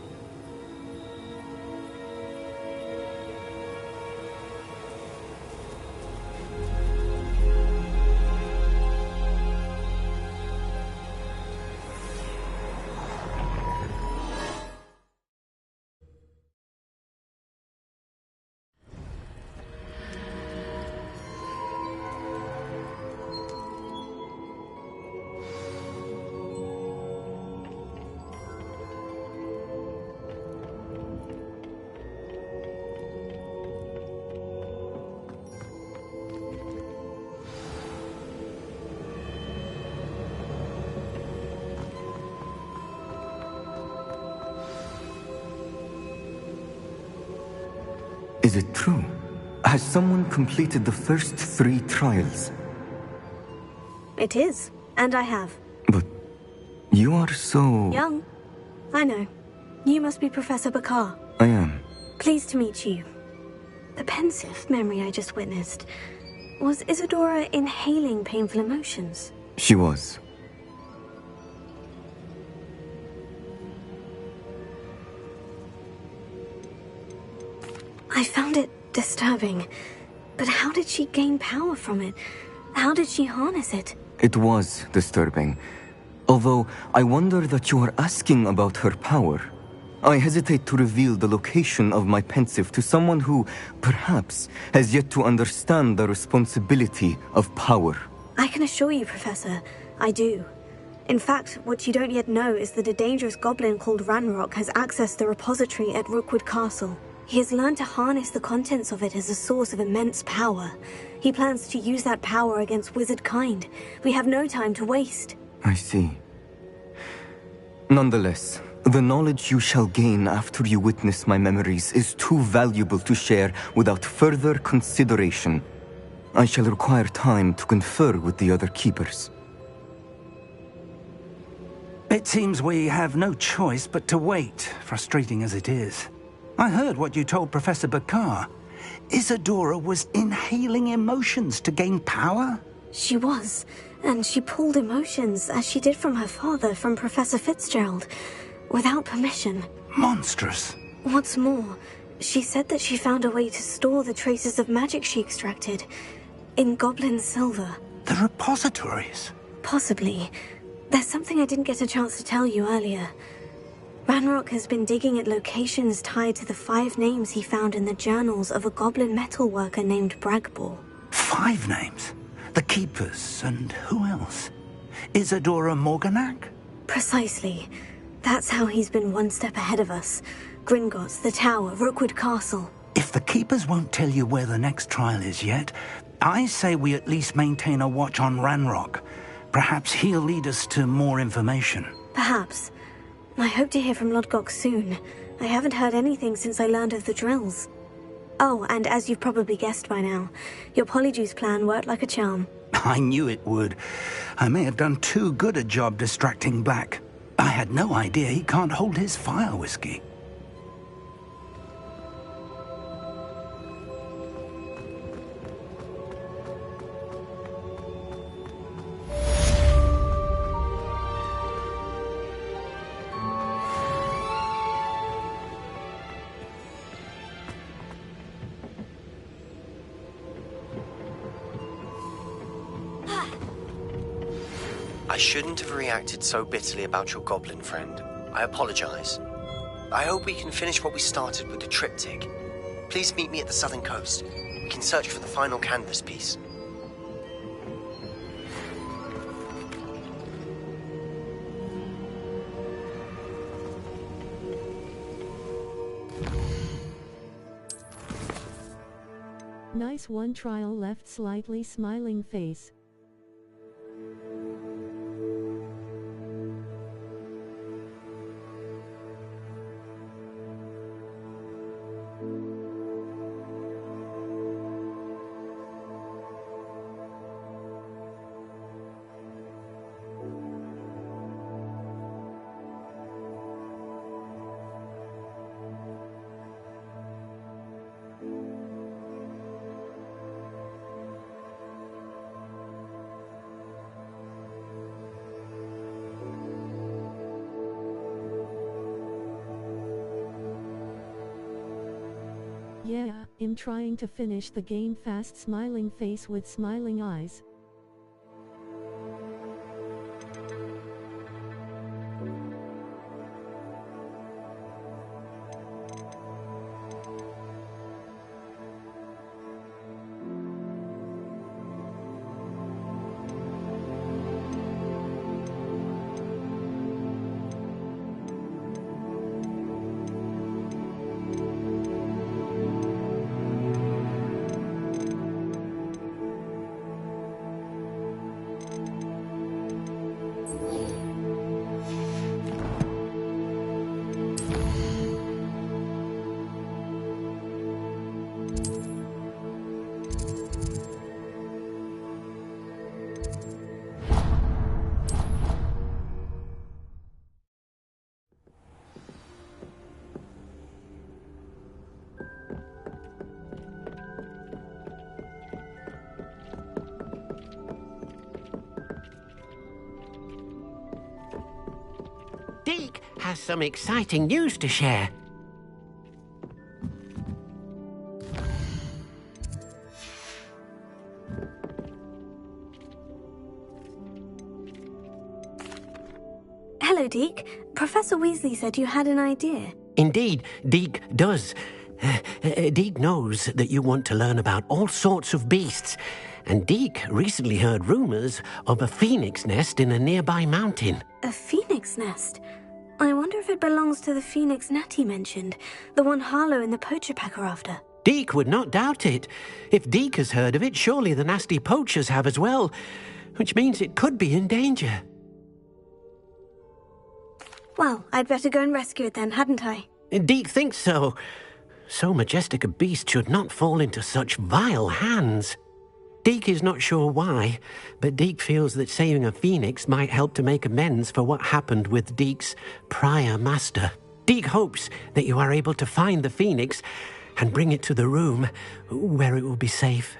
Is it true? Has someone completed the first 3 trials? It is, and I have. But you are so... Young. I know. You must be Professor Bakar. I am. Pleased to meet you. The pensive memory I just witnessed. Was Isadora inhaling painful emotions? She was. I found it disturbing. But how did she gain power from it? How did she harness it? It was disturbing. Although, I wonder that you are asking about her power. I hesitate to reveal the location of my pensive to someone who, perhaps, has yet to understand the responsibility of power. I can assure you, Professor, I do. In fact, what you don't yet know is that a dangerous goblin called Ranrock has accessed the repository at Rookwood Castle. He has learned to harness the contents of it as a source of immense power. He plans to use that power against wizard kind. We have no time to waste. I see. Nonetheless, the knowledge you shall gain after you witness my memories is too valuable to share without further consideration. I shall require time to confer with the other keepers. It seems we have no choice but to wait, frustrating as it is. I heard what you told Professor Bakar. Isadora was inhaling emotions to gain power? She was, and she pulled emotions, as she did from her father, from Professor Fitzgerald, without permission. Monstrous. What's more, she said that she found a way to store the traces of magic she extracted in goblin silver. The repositories? Possibly. There's something I didn't get a chance to tell you earlier. Ranrock has been digging at locations tied to the 5 names he found in the journals of a goblin metalworker named Bragbor. 5 names? The Keepers, and who else? Isadora Morganac? Precisely. That's how he's been one step ahead of us. Gringotts, the Tower, Rookwood Castle. If the Keepers won't tell you where the next trial is yet, I say we at least maintain a watch on Ranrock. Perhaps he'll lead us to more information. Perhaps. I hope to hear from Lodgok soon. I haven't heard anything since I learned of the drills. Oh, and as you've probably guessed by now, your Polyjuice plan worked like a charm. I knew it would. I may have done too good a job distracting Black. I had no idea he can't hold his fire whiskey. I shouldn't have reacted so bitterly about your goblin friend. I apologize. I hope we can finish what we started with the triptych. Please meet me at the southern coast. We can search for the final canvas piece. Nice one. Trial left, slightly smiling face. Yeah, I'm trying to finish the game fast. Smiling face with smiling eyes. Deke has some exciting news to share. Hello, Deke. Professor Weasley said you had an idea. Indeed, Deke does. Deke knows that you want to learn about all sorts of beasts, and Deke recently heard rumors of a phoenix nest in a nearby mountain. A phoenix nest? I wonder if it belongs to the phoenix Natty mentioned, the one Harlow and the poacher pack are after. Deke would not doubt it. If Deke has heard of it, surely the nasty poachers have as well, which means it could be in danger. Well, I'd better go and rescue it then, hadn't I? Deke thinks so. So majestic a beast should not fall into such vile hands. Deke is not sure why, but Deke feels that saving a phoenix might help to make amends for what happened with Deke's prior master. Deke hopes that you are able to find the phoenix and bring it to the room where it will be safe.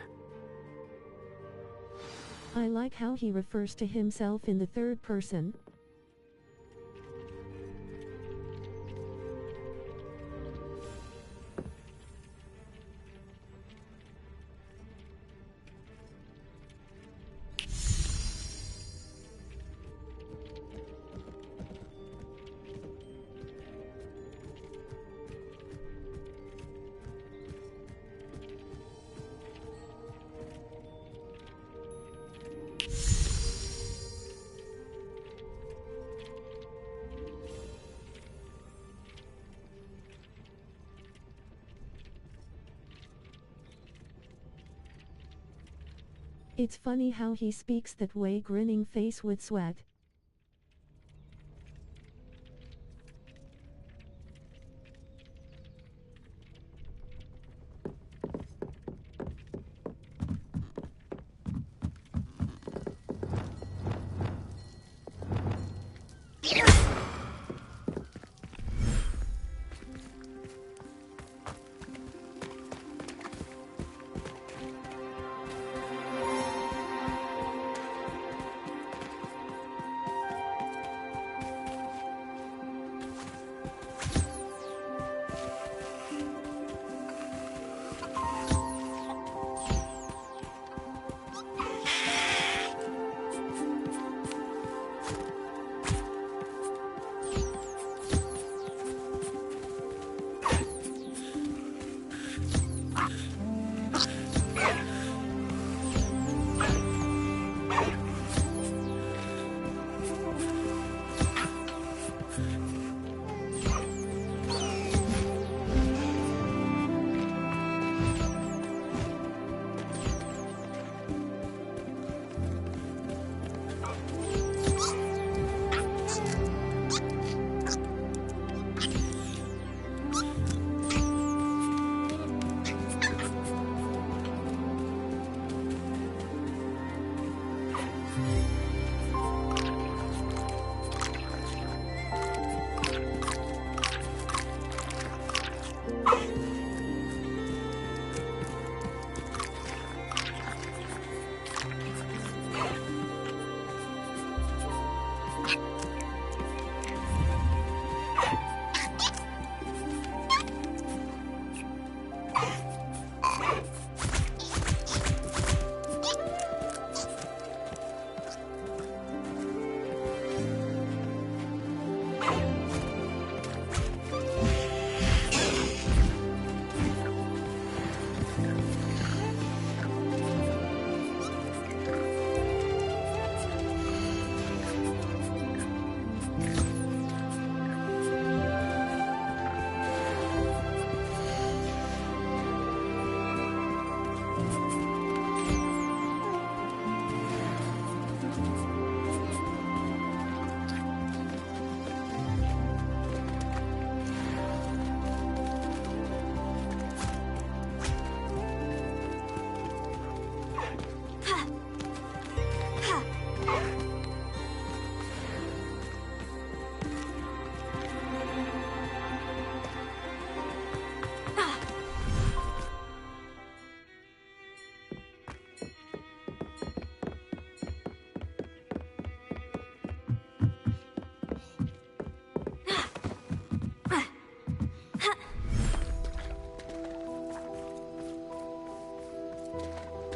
I like how he refers to himself in the third person. It's funny how he speaks that way, grinning face with swag.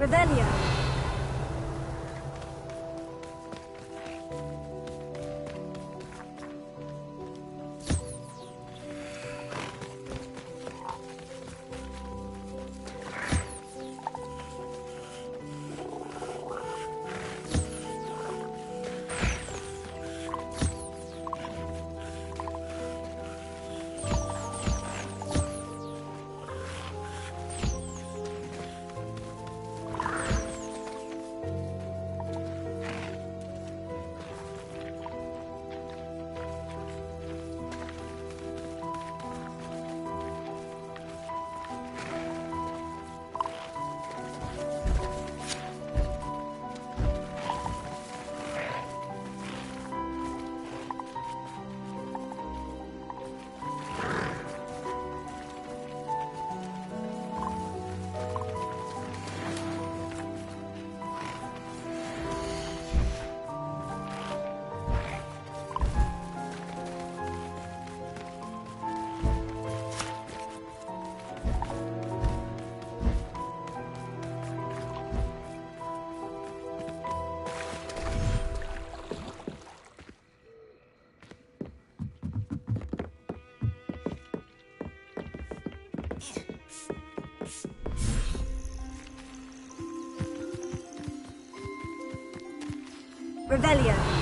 Revelio. Revelio.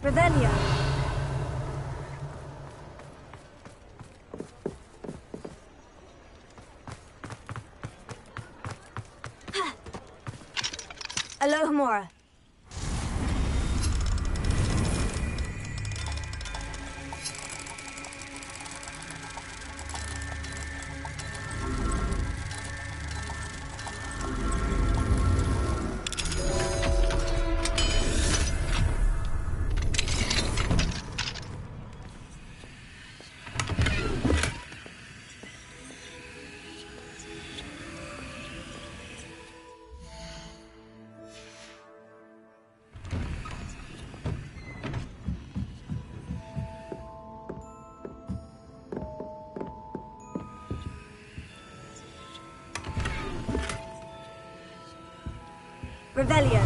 Revelio. Alohomora. Revelio.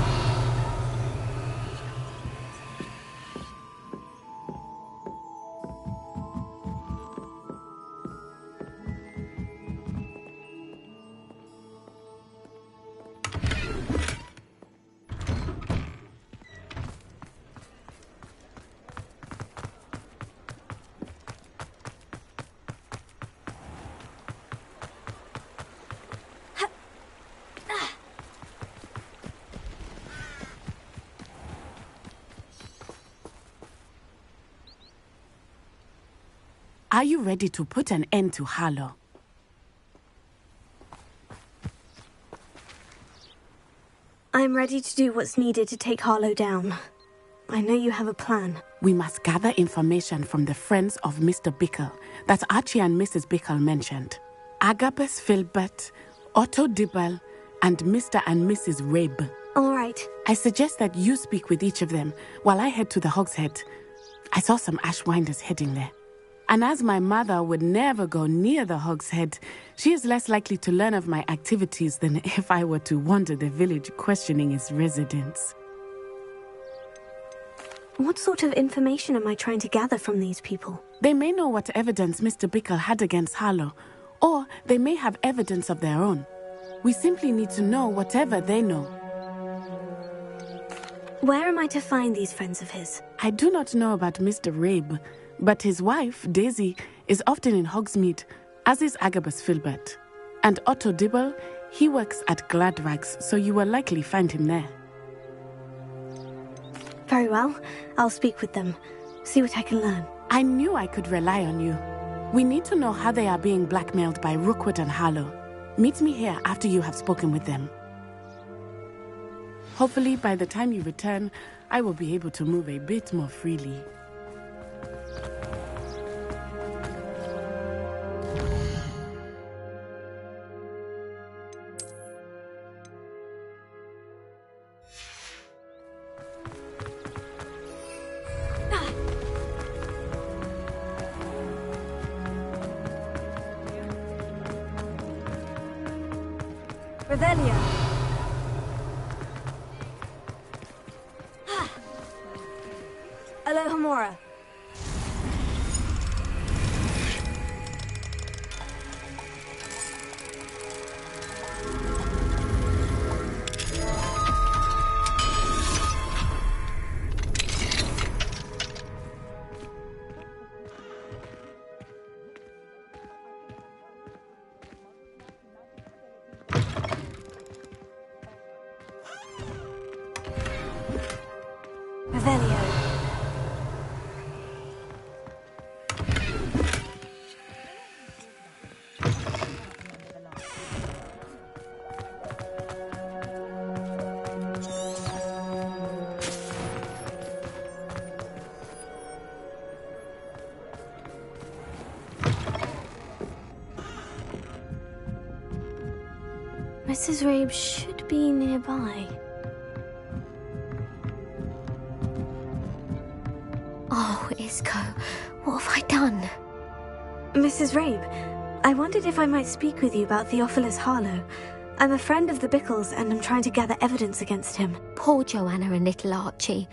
Are you ready to put an end to Harlow? I'm ready to do what's needed to take Harlow down. I know you have a plan. We must gather information from the friends of Mr. Bickle that Archie and Mrs. Bickle mentioned. Agabus Filbert, Otto Dibble, and Mr. and Mrs. Rabe. All right. I suggest that you speak with each of them while I head to the Hogshead. I saw some Ashwinders heading there. And as my mother would never go near the Hogshead, she is less likely to learn of my activities than if I were to wander the village questioning its residents. What sort of information am I trying to gather from these people? They may know what evidence Mr. Bickle had against Harlow, or they may have evidence of their own. We simply need to know whatever they know. Where am I to find these friends of his? I do not know about Mr. Rabe, but his wife, Daisy, is often in Hogsmeade, as is Agabus Filbert. And Otto Dibble, he works at Gladrags, so you will likely find him there. Very well. I'll speak with them. See what I can learn. I knew I could rely on you. We need to know how they are being blackmailed by Rookwood and Harlow. Meet me here after you have spoken with them. Hopefully, by the time you return, I will be able to move a bit more freely. Revelio. Alohomora. Mrs. Rabe should be nearby. Oh, Isco, what have I done? Mrs. Rabe, I wondered if I might speak with you about Theophilus Harlow. I'm a friend of the Bickles and I'm trying to gather evidence against him. Poor Joanna and little Archie.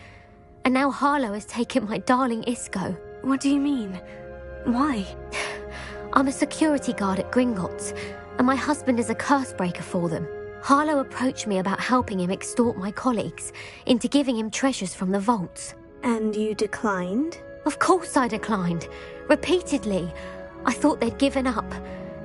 And now Harlow has taken my darling Isco. What do you mean? Why? I'm a security guard at Gringotts, and my husband is a curse breaker for them. Harlow approached me about helping him extort my colleagues into giving him treasures from the vaults. And you declined? Of course I declined. Repeatedly. I thought they'd given up,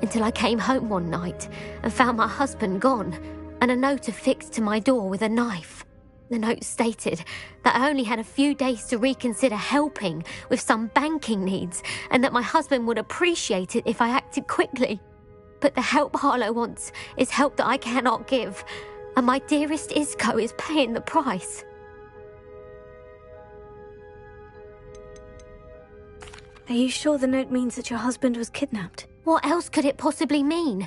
until I came home one night and found my husband gone, and a note affixed to my door with a knife. The note stated that I only had a few days to reconsider helping with some banking needs, and that my husband would appreciate it if I acted quickly. But the help Harlow wants is help that I cannot give, and my dearest Isco is paying the price. Are you sure the note means that your husband was kidnapped? What else could it possibly mean?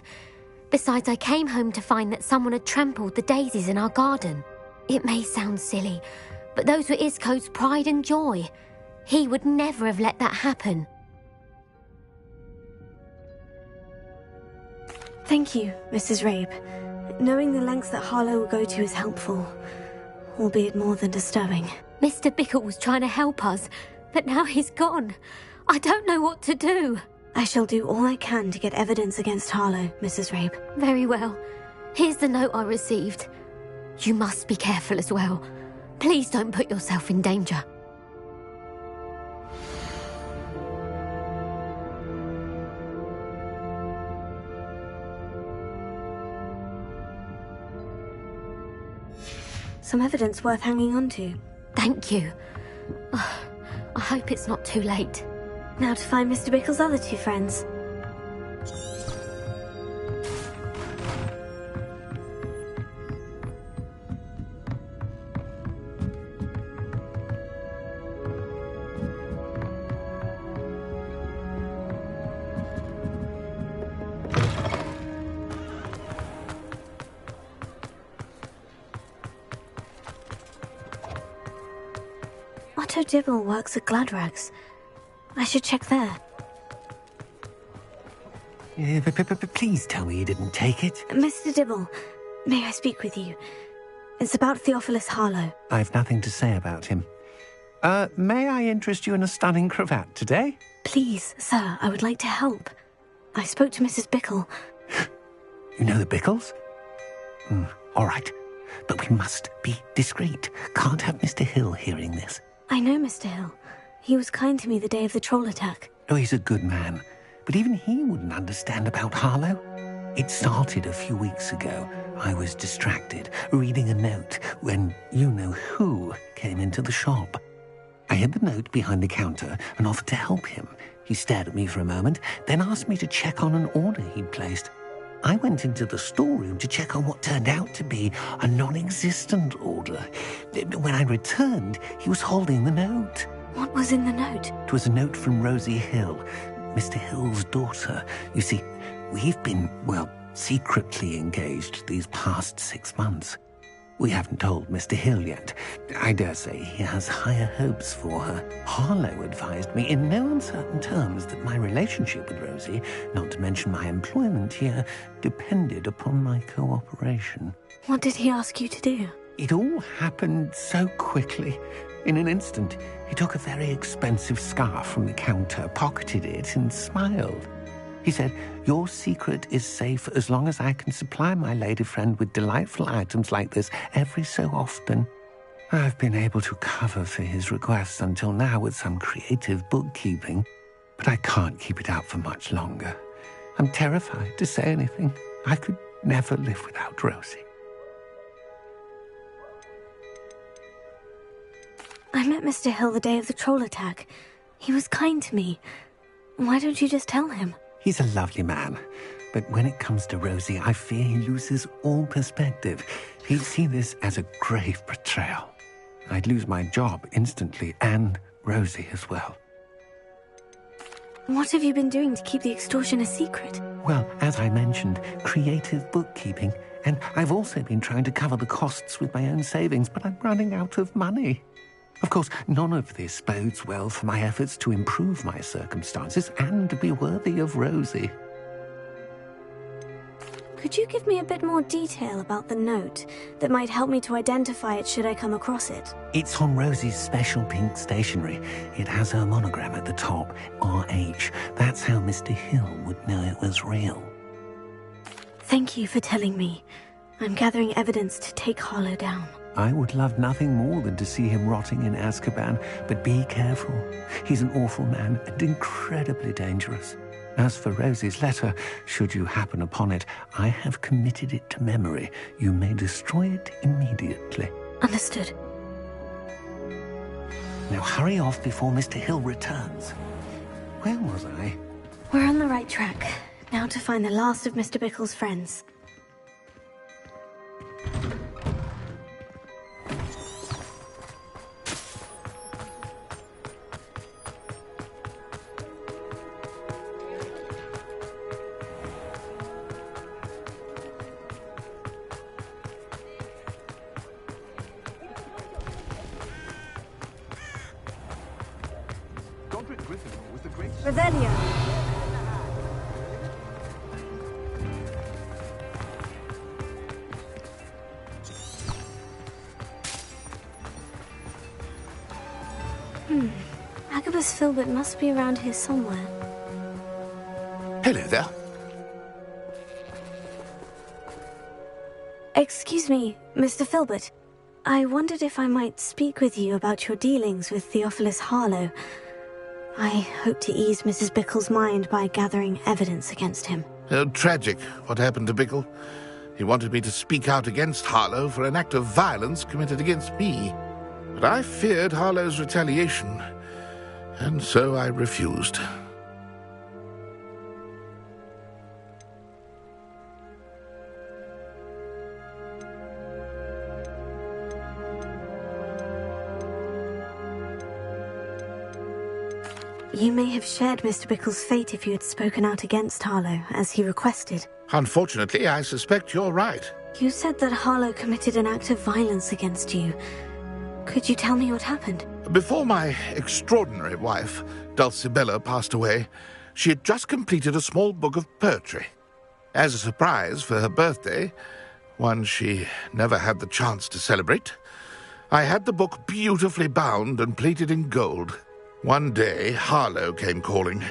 Besides, I came home to find that someone had trampled the daisies in our garden. It may sound silly, but those were Isco's pride and joy. He would never have let that happen. Thank you, Mrs. Rabe. Knowing the lengths that Harlow will go to is helpful, albeit more than disturbing. Mr. Bickle was trying to help us, but now he's gone. I don't know what to do. I shall do all I can to get evidence against Harlow, Mrs. Rabe. Very well. Here's the note I received. You must be careful as well. Please don't put yourself in danger. Some evidence worth hanging on to. Thank you. I hope it's not too late. Now to find Mr. Bickle's other two friends. Otto Dibble works at Gladrags. I should check there. Please tell me you didn't take it. Mr. Dibble, may I speak with you? It's about Theophilus Harlow. I've nothing to say about him. May I interest you in a stunning cravat today? Please, sir, I would like to help. I spoke to Mrs. Bickle. You know the Bickles? All right, but we must be discreet. Can't have Mr. Hill hearing this. I know Mr. Hill. He was kind to me the day of the troll attack. Oh, he's a good man. But even he wouldn't understand about Harlow. It started a few weeks ago. I was distracted, reading a note, when you-know-who came into the shop. I hid the note behind the counter and offered to help him. He stared at me for a moment, then asked me to check on an order he'd placed. I went into the storeroom to check on what turned out to be a non-existent order. When I returned, he was holding the note. What was in the note? It was a note from Rosie Hill, Mr. Hill's daughter. You see, we've been, secretly engaged these past 6 months. We haven't told Mr. Hill yet. I dare say he has higher hopes for her. Harlow advised me in no uncertain terms that my relationship with Rosie, not to mention my employment here, depended upon my cooperation. What did he ask you to do? It all happened so quickly. In an instant, he took a very expensive scarf from the counter, pocketed it, and smiled. He said, "Your secret is safe as long as I can supply my lady friend with delightful items like this every so often." I've been able to cover for his requests until now with some creative bookkeeping, but I can't keep it out for much longer. I'm terrified to say anything. I could never live without Rosie. I met Mr. Hill the day of the troll attack. He was kind to me. Why don't you just tell him? He's a lovely man, but when it comes to Rosie, I fear he loses all perspective. He'd see this as a grave betrayal. I'd lose my job instantly, and Rosie as well. What have you been doing to keep the extortion a secret? Well, as I mentioned, creative bookkeeping, and I've also been trying to cover the costs with my own savings, but I'm running out of money. Of course, none of this bodes well for my efforts to improve my circumstances and to be worthy of Rosie. Could you give me a bit more detail about the note that might help me to identify it should I come across it? It's on Rosie's special pink stationery. It has her monogram at the top, RH. That's how Mr. Hill would know it was real. Thank you for telling me. I'm gathering evidence to take Harlow down. I would love nothing more than to see him rotting in Azkaban, but be careful. He's an awful man and incredibly dangerous. As for Rosie's letter, should you happen upon it, I have committed it to memory. You may destroy it immediately. Understood. Now hurry off before Mr. Hill returns. Where was I? We're on the right track. Now to find the last of Mr. Bickle's friends. Revelio. Agabus Filbert must be around here somewhere. Hello there. Excuse me, Mr. Filbert. I wondered if I might speak with you about your dealings with Theophilus Harlow. I hope to ease Mrs. Bickle's mind by gathering evidence against him. Tragic, what happened to Bickle. He wanted me to speak out against Harlow for an act of violence committed against me. But I feared Harlow's retaliation, and so I refused. You may have shared Mr. Bickle's fate if you had spoken out against Harlow, as he requested. Unfortunately, I suspect you're right. You said that Harlow committed an act of violence against you. Could you tell me what happened? Before my extraordinary wife, Dulcibella, passed away, she had just completed a small book of poetry. As a surprise for her birthday, one she never had the chance to celebrate, I had the book beautifully bound and plated in gold. One day, Harlow came calling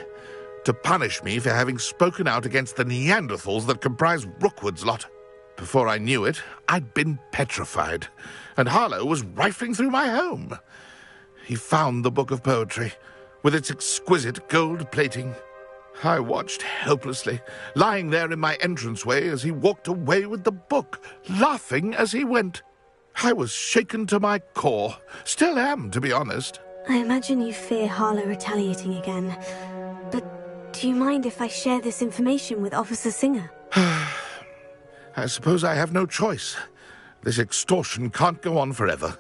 to punish me for having spoken out against the Neanderthals that comprise Rookwood's lot. Before I knew it, I'd been petrified, and Harlow was rifling through my home. He found the book of poetry, with its exquisite gold plating. I watched helplessly, lying there in my entranceway as he walked away with the book, laughing as he went. I was shaken to my core. Still am, to be honest. I imagine you fear Harlow retaliating again. But do you mind if I share this information with Officer Singer? I suppose I have no choice. This extortion can't go on forever.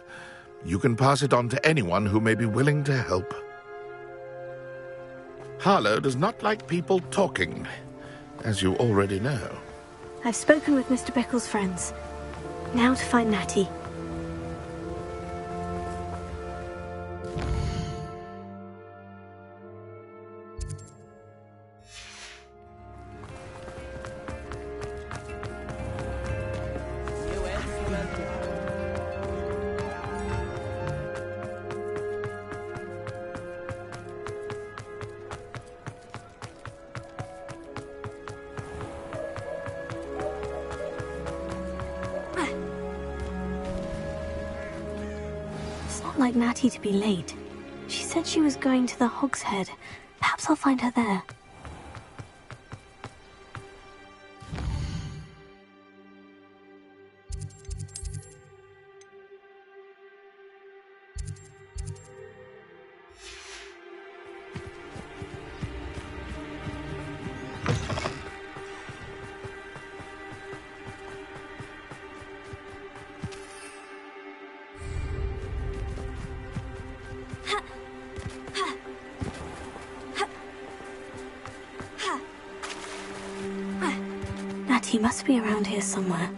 You can pass it on to anyone who may be willing to help. Harlow does not like people talking, as you already know. I've spoken with Mr. Bickle's friends. Now to find Natty. Like Natty to be late. She said she was going to the Hog's Head. Perhaps I'll find her there. He must be around here somewhere.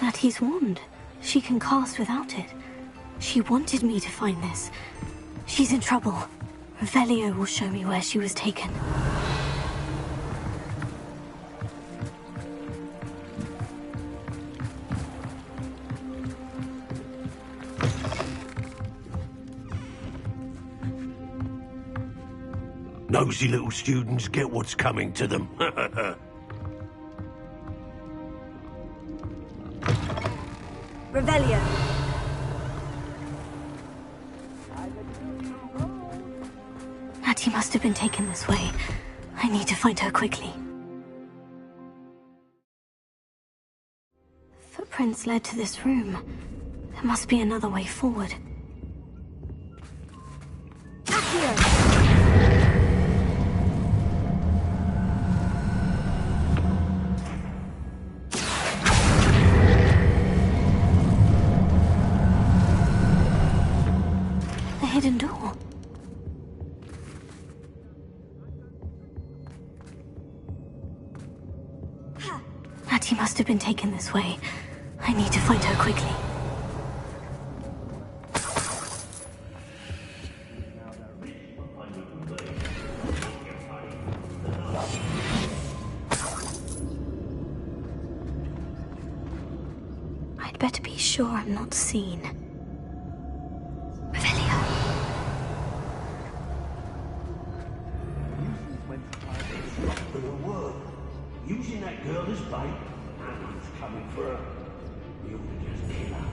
Natty's wand. She can cast without it. She wanted me to find this. She's in trouble. Revelio will show me where she was taken. Nosy little students get what's coming to them. Revelio. Natty must have been taken this way. I need to find her quickly. Footprints led to this room. There must be another way forward. The hidden door. Natty must have been taken this way. I need to find her quickly. I'd better be sure I'm not seen. Revelio. Using that girl as bait, no one's coming for her. We ought to just kill her.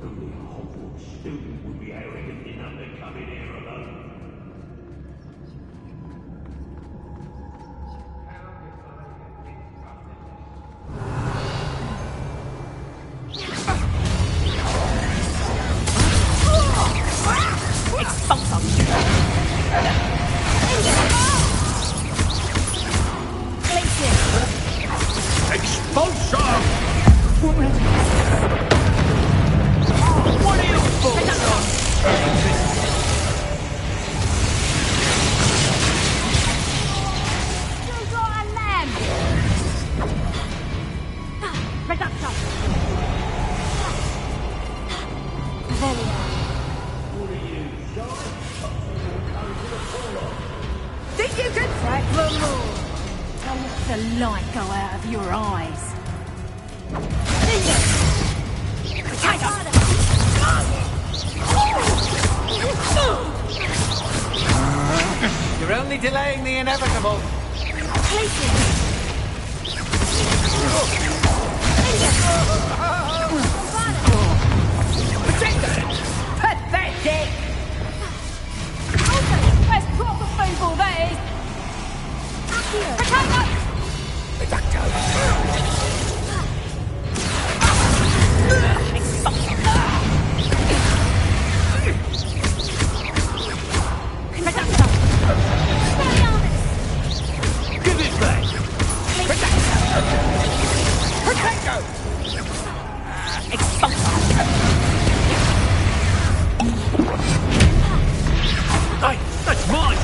Only a Hogwarts student would be arrogant enough to come in here alone. Think you can crack them all? Don't let the light go out of your eyes. You're only delaying the inevitable. Pathetic! That's proper football, that is! Give it back! Hey, that's mine!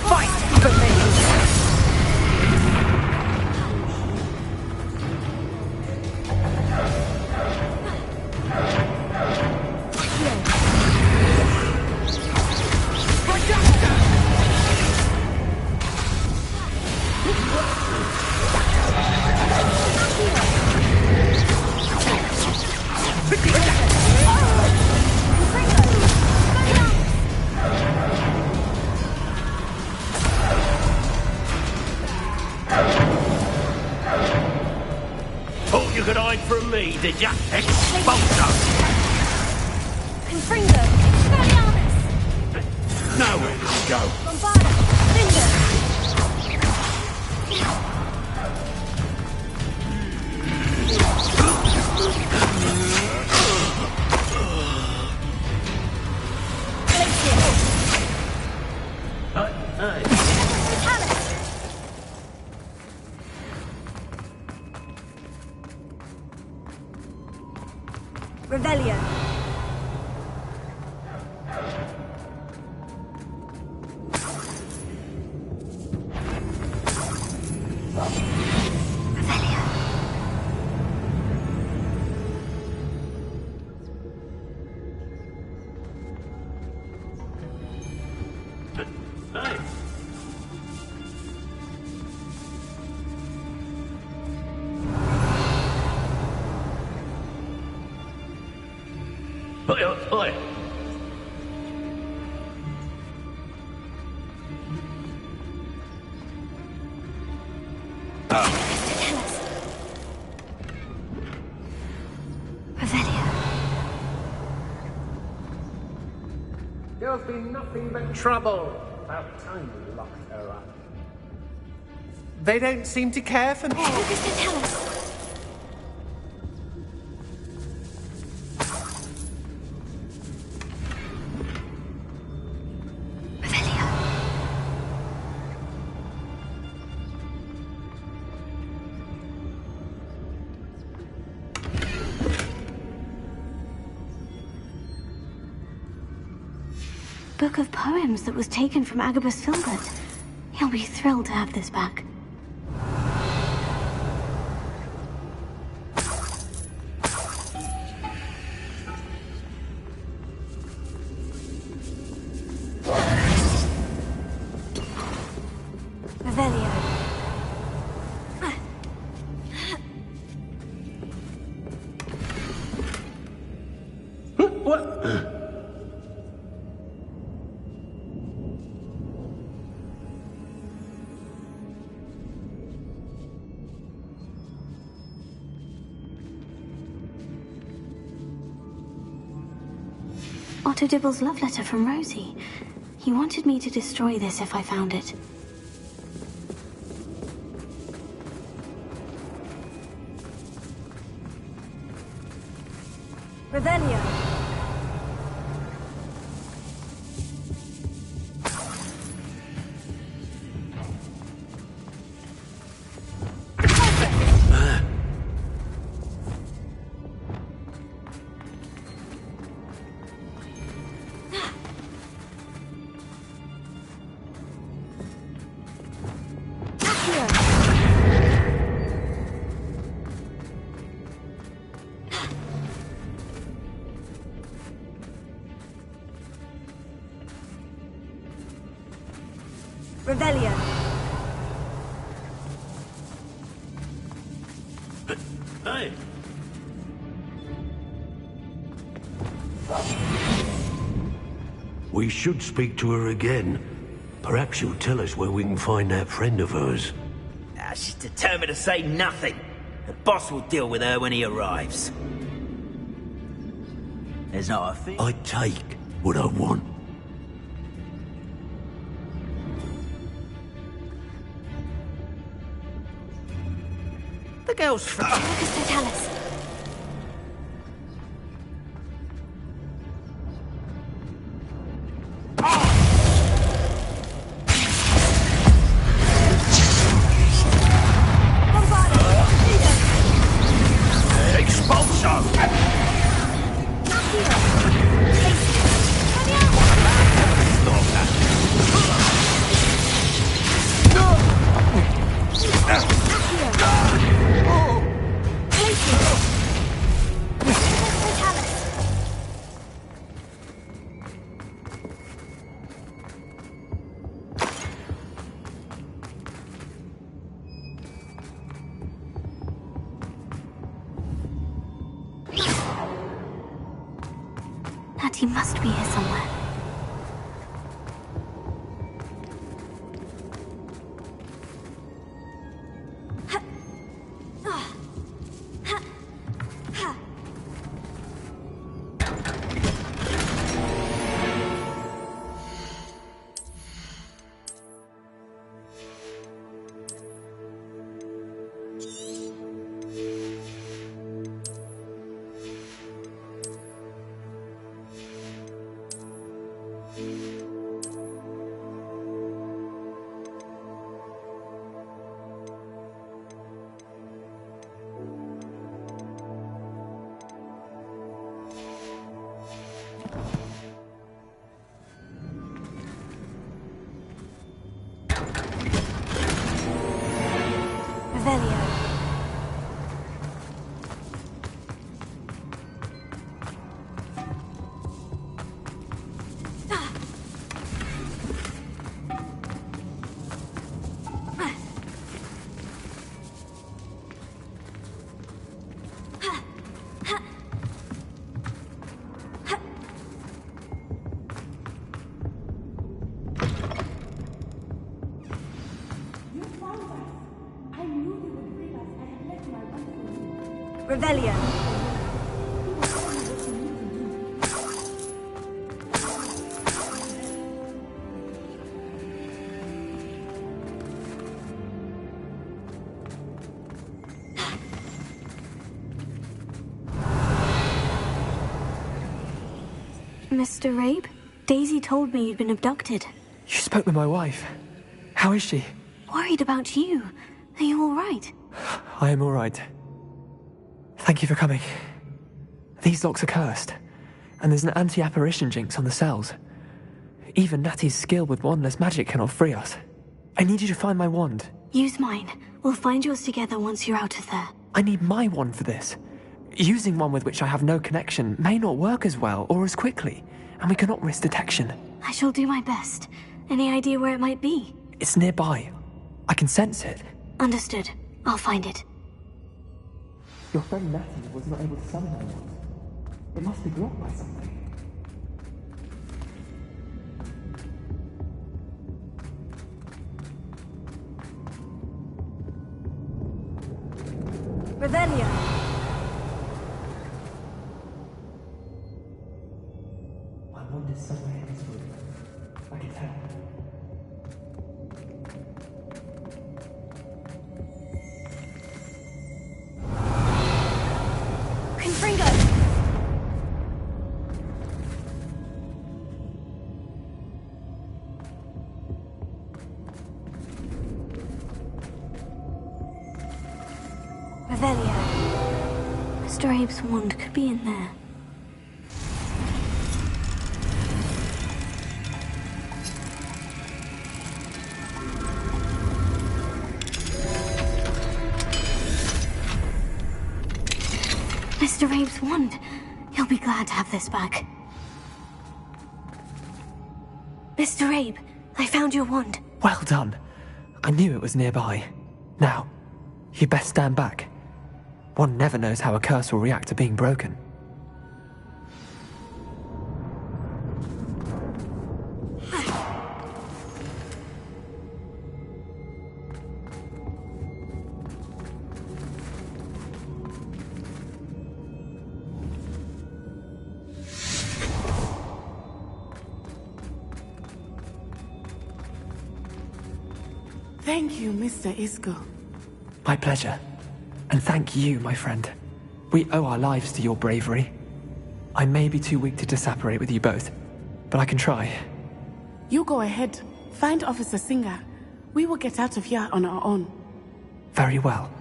Fight for me! Thought you could hide from me, did ya? Exposure! Confringo! Nowhere to go. Bombarda! Finger! Revelio. Revelio. There's been nothing but trouble. About time we locked her up. They don't seem to care for me. Tell us. Book of poems that was taken from Agabus Filbert. He'll be thrilled to have this back. Otto Dibble's love letter from Rosie. He wanted me to destroy this if I found it. Revelio. Rebellion. Hey. We should speak to her again. Perhaps she'll tell us where we can find that friend of hers. She's determined to say nothing. The boss will deal with her when he arrives. There's not a thing. I take what I want. The girl's from... Tell us. He must be here somewhere. Revelio. Mr. Rabe, Daisy told me you'd been abducted. You spoke with my wife. How is she? Worried about you. Are you all right? I am all right. Thank you for coming. These locks are cursed, and there's an anti-apparition jinx on the cells. Even Natty's skill with wandless magic cannot free us. I need you to find my wand. Use mine. We'll find yours together once you're out of there. I need my wand for this. Using one with which I have no connection may not work as well or as quickly, and we cannot risk detection. I shall do my best. Any idea where it might be? It's nearby. I can sense it. Understood. I'll find it. Your friend Natty was not able to summon my wand. It must be blocked by something. Revelio. My wand is somewhere in this room. I can tell. Mr. Abe's wand could be in there. Mr. Abe's wand. He'll be glad to have this back. Mr. Abe, I found your wand. Well done. I knew it was nearby. Now, you best stand back. One never knows how a curse will react to being broken. Thank you, Mr. Isco. My pleasure. And thank you, my friend. We owe our lives to your bravery. I may be too weak to disapparate with you both, but I can try. You go ahead. Find Officer Singer. We will get out of here on our own. Very well.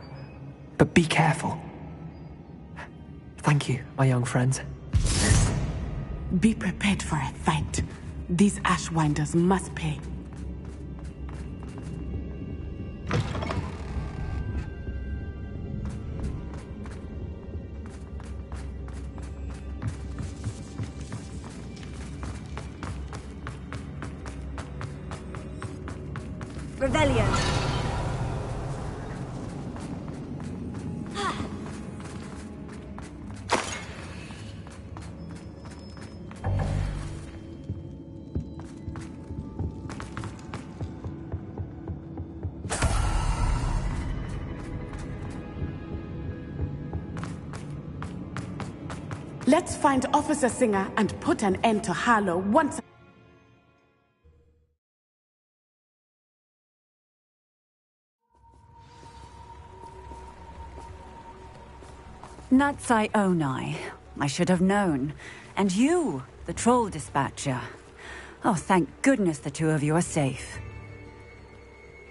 But be careful. Thank you, my young friends. Be prepared for a fight. These Ashwinders must pay. Revelio. Let's find Officer Singer and put an end to Harlow once. Natsai Onai. I should have known. And you, the troll dispatcher. Oh, thank goodness the two of you are safe.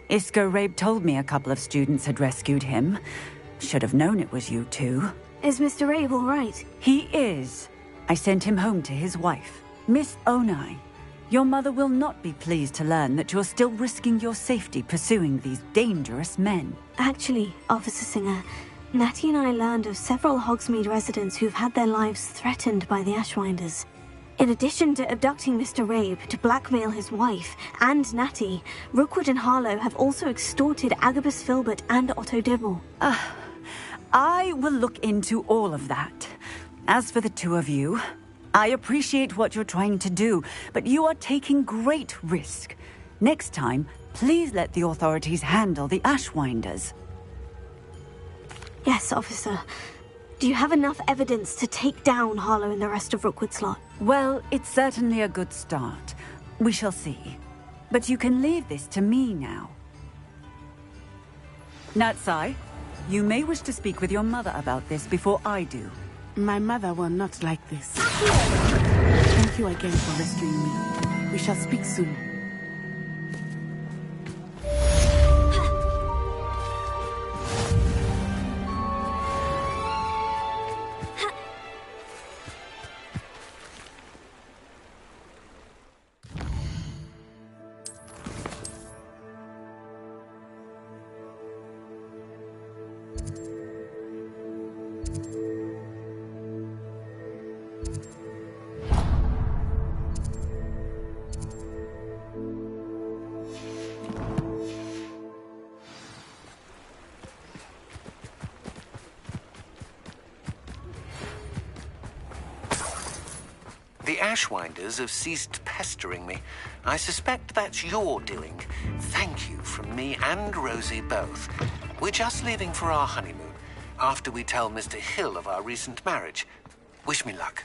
Isco Rabe told me a couple of students had rescued him. Should have known it was you two. Is Mr. Rabe all right? He is. I sent him home to his wife. Miss Onai, your mother will not be pleased to learn that you're still risking your safety pursuing these dangerous men. Actually, Officer Singer, Natty and I learned of several Hogsmeade residents who've had their lives threatened by the Ashwinders. In addition to abducting Mr. Rabe to blackmail his wife and Natty, Rookwood and Harlow have also extorted Agabus Filbert and Otto Dibble. I will look into all of that. As for the two of you, I appreciate what you're trying to do, but you are taking great risk. Next time, please let the authorities handle the Ashwinders. Yes, officer. Do you have enough evidence to take down Harlow and the rest of Rookwood's lot? Well, it's certainly a good start. We shall see. But you can leave this to me now. Natsai, you may wish to speak with your mother about this before I do. My mother will not like this. Thank you again for rescuing me. We shall speak soon. The Ashwinders have ceased pestering me. I suspect that's your doing. Thank you from me and Rosie both. We're just leaving for our honeymoon, after we tell Mr. Hill of our recent marriage. Wish me luck.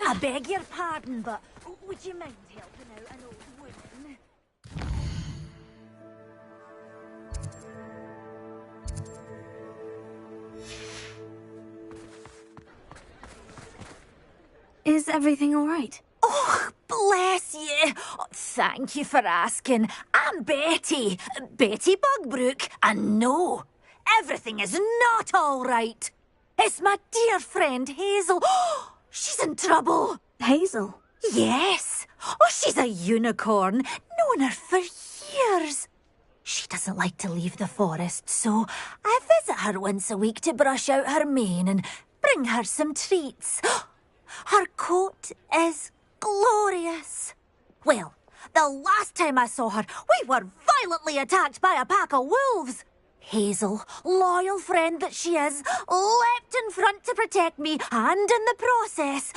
I beg your pardon, but would you mind helping out an old woman? Is everything all right? Oh, bless you. Oh, thank you for asking. I'm Betty. Betty Bugbrook. And no, everything is not all right. It's my dear friend Hazel. She's in trouble. Hazel? Yes. Oh, she's a unicorn. Known her for years. She doesn't like to leave the forest, so I visit her once a week to brush out her mane and bring her some treats. Her coat is glorious. Well, the last time I saw her, we were violently attacked by a pack of wolves. Hazel, loyal friend that she is, leapt in front to protect me, and in the process,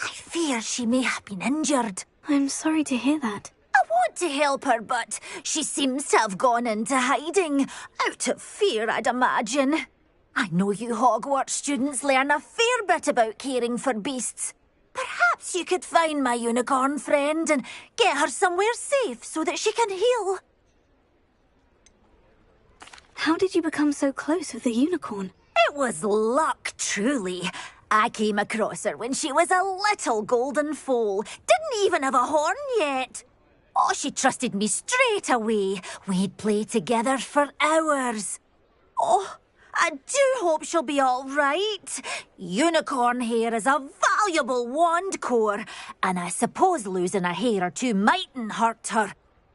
I fear she may have been injured. I'm sorry to hear that. I want to help her, but she seems to have gone into hiding. Out of fear, I'd imagine. I know you Hogwarts students learn a fair bit about caring for beasts. Perhaps you could find my unicorn friend and get her somewhere safe so that she can heal. How did you become so close with the unicorn? It was luck, truly. I came across her when she was a little golden foal. Didn't even have a horn yet. Oh, she trusted me straight away. We'd play together for hours. Oh, I do hope she'll be all right. Unicorn hair is a valuable wand core, and I suppose losing a hair or two mightn't hurt her.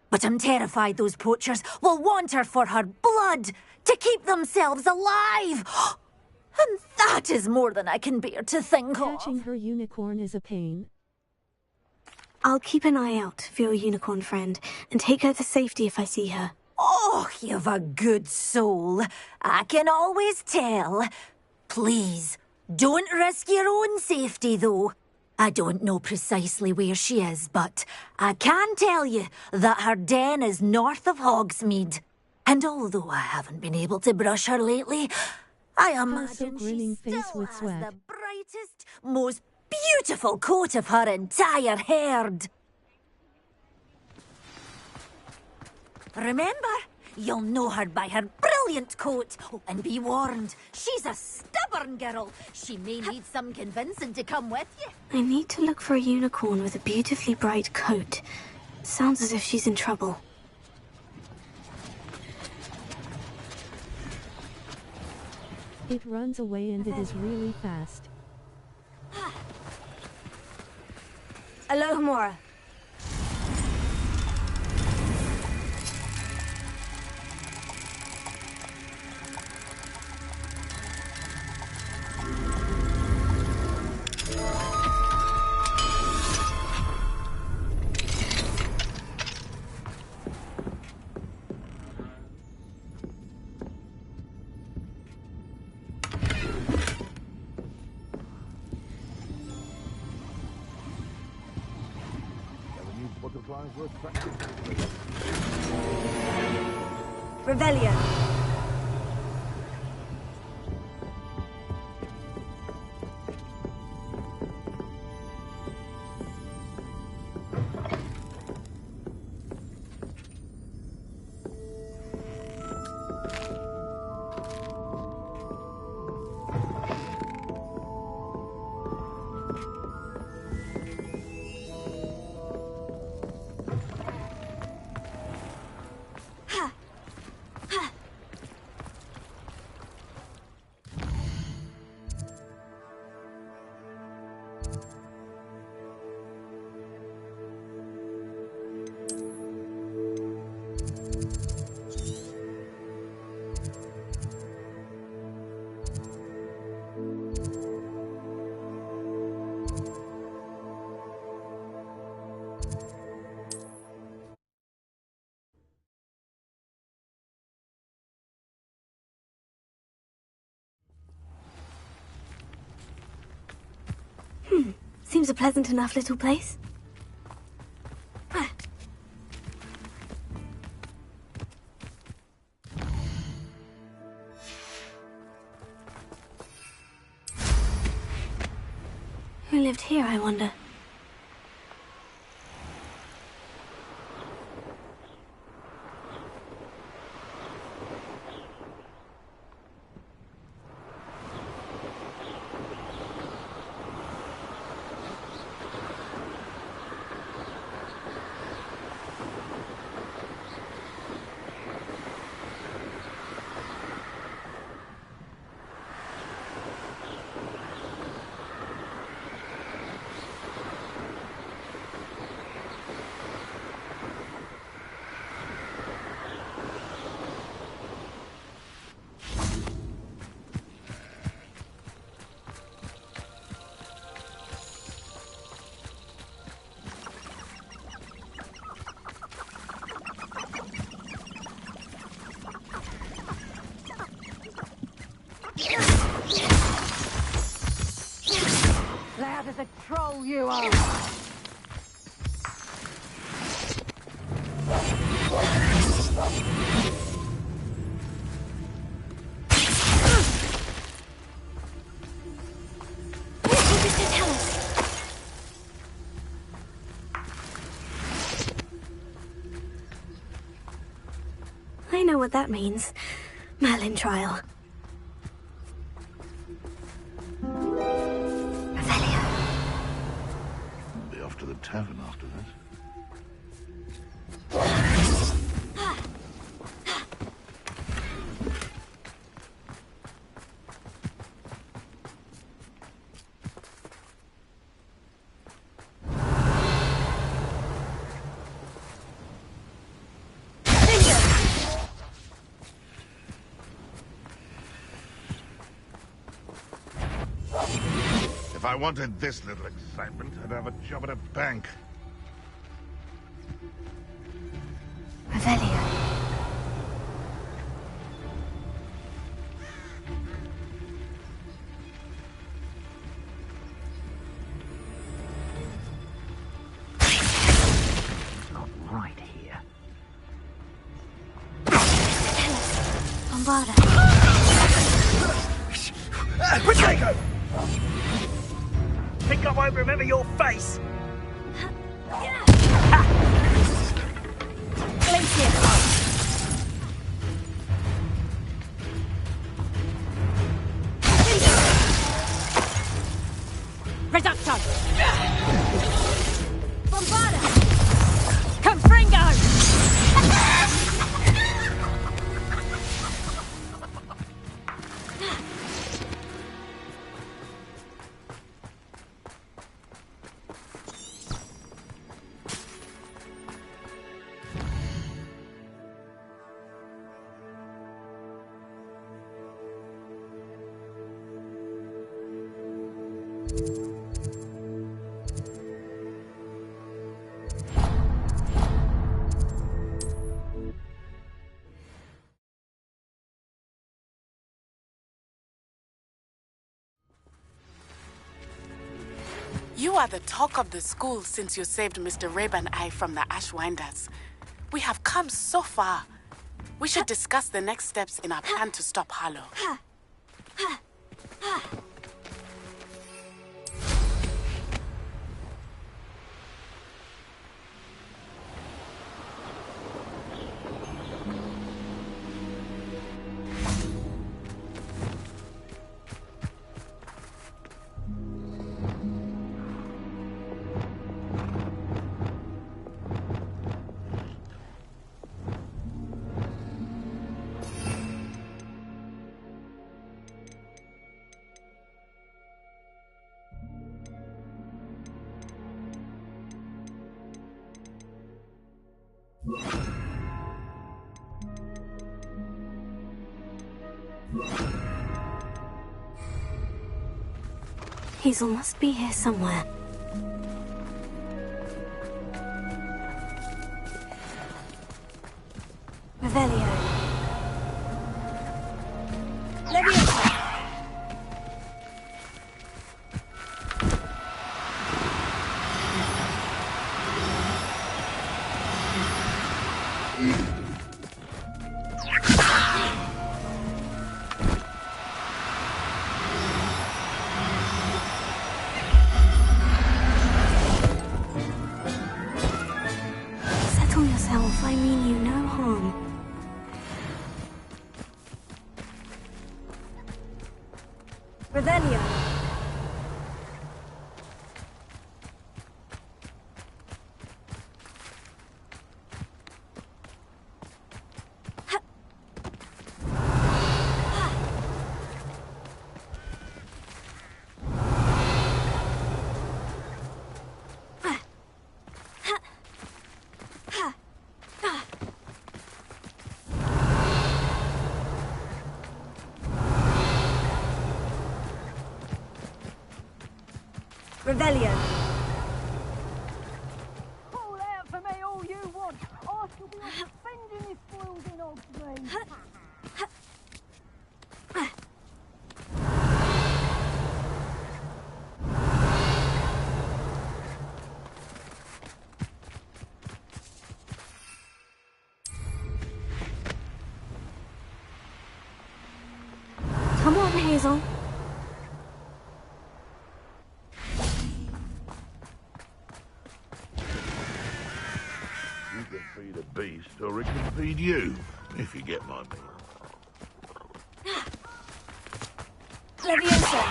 But I'm terrified those poachers will want her for her blood, to keep themselves alive. And that is more than I can bear to think of. Catching her unicorn is a pain. I'll keep an eye out for your unicorn friend and take her to safety if I see her. Oh, you've a good soul. I can always tell. Please, don't risk your own safety, though. I don't know precisely where she is, but I can tell you that her den is north of Hogsmeade. And although I haven't been able to brush her lately, I imagine she still has the brightest, most beautiful coat of her entire herd. Remember, you'll know her by her brilliant coat. Oh, and be warned, she's a stubborn girl. She may need some convincing to come with you. I need to look for a unicorn with a beautifully bright coat. Sounds as if she's in trouble. It runs away and it is really fast. Alohomora. Revelio. Seems a pleasant enough little place. Who lived here, I wonder? Loud as a troll you are! I know what that means. Merlin trial. Be off to the tavern after this. If I wanted this little excitement, I'd have a job at a bank. Revelio. It's not right here. Bombarda. Potato! Think I won't remember your face? Reducto! Bombarda! Confringo! You are the talk of the school since you saved Mr. Rabe and I from the Ashwinders. We have come so far. We should discuss the next steps in our plan to stop Harlow. Hazel must be here somewhere. Revelio. Leviosa. Settle yourself, I mean you no harm. Revelio. Revelio. Call out for me all you want. I shall be offending this foiling old me. Come on, Hazel. You can feed a beast, or it can feed you, if you get my meaning. Leviosa.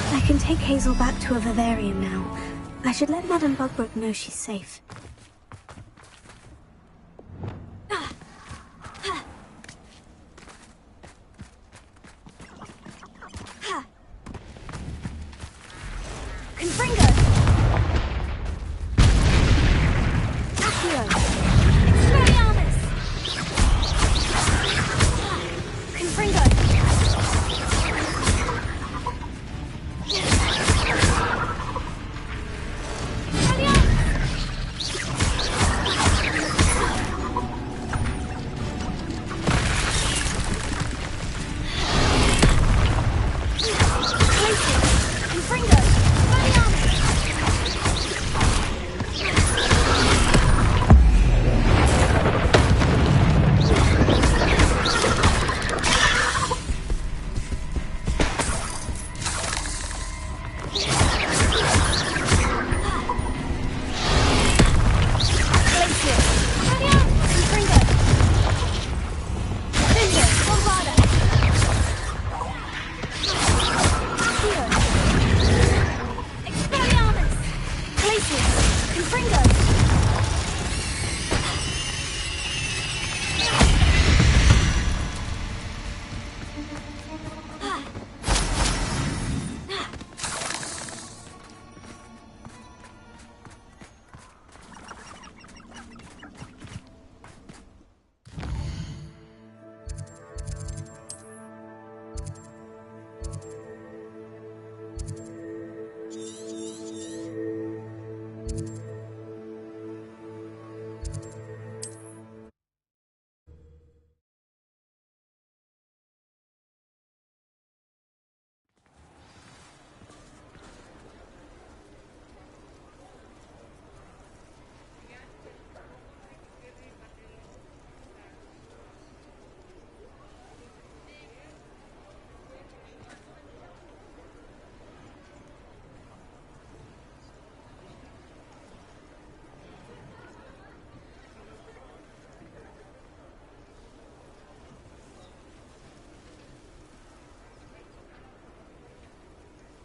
I can take Hazel back to a vivarium now. I should let Madame Bugbrook know she's safe. Confringo. Accio. Expelliarmus. Confringo. Expelliarmus.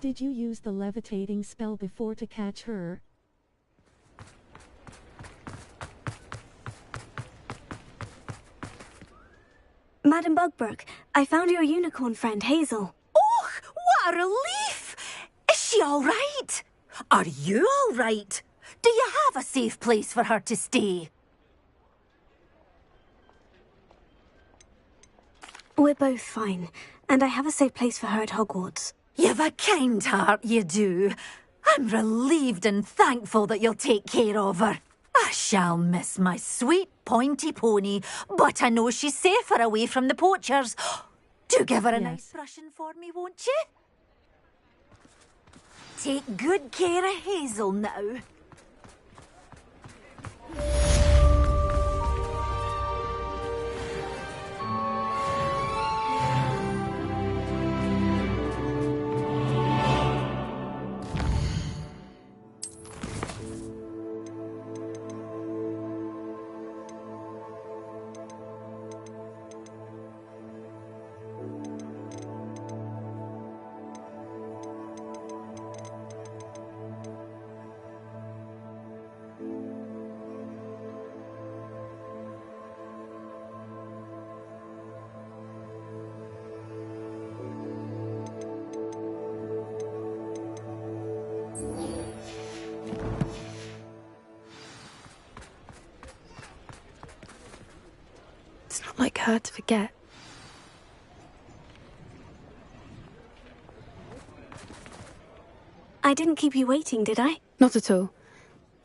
Did you use the levitating spell before to catch her? Madam Bugbrook, I found your unicorn friend, Hazel. Oh, what a relief! Is she all right? Are you all right? Do you have a safe place for her to stay? We're both fine, and I have a safe place for her at Hogwarts. You've a kind heart, you do. I'm relieved and thankful that you'll take care of her. I shall miss my sweet pointy pony, but I know she's safer away from the poachers. Do give her a nice brushing for me, won't you? Take good care of Hazel now. Like her to forget. I didn't keep you waiting, did I? Not at all.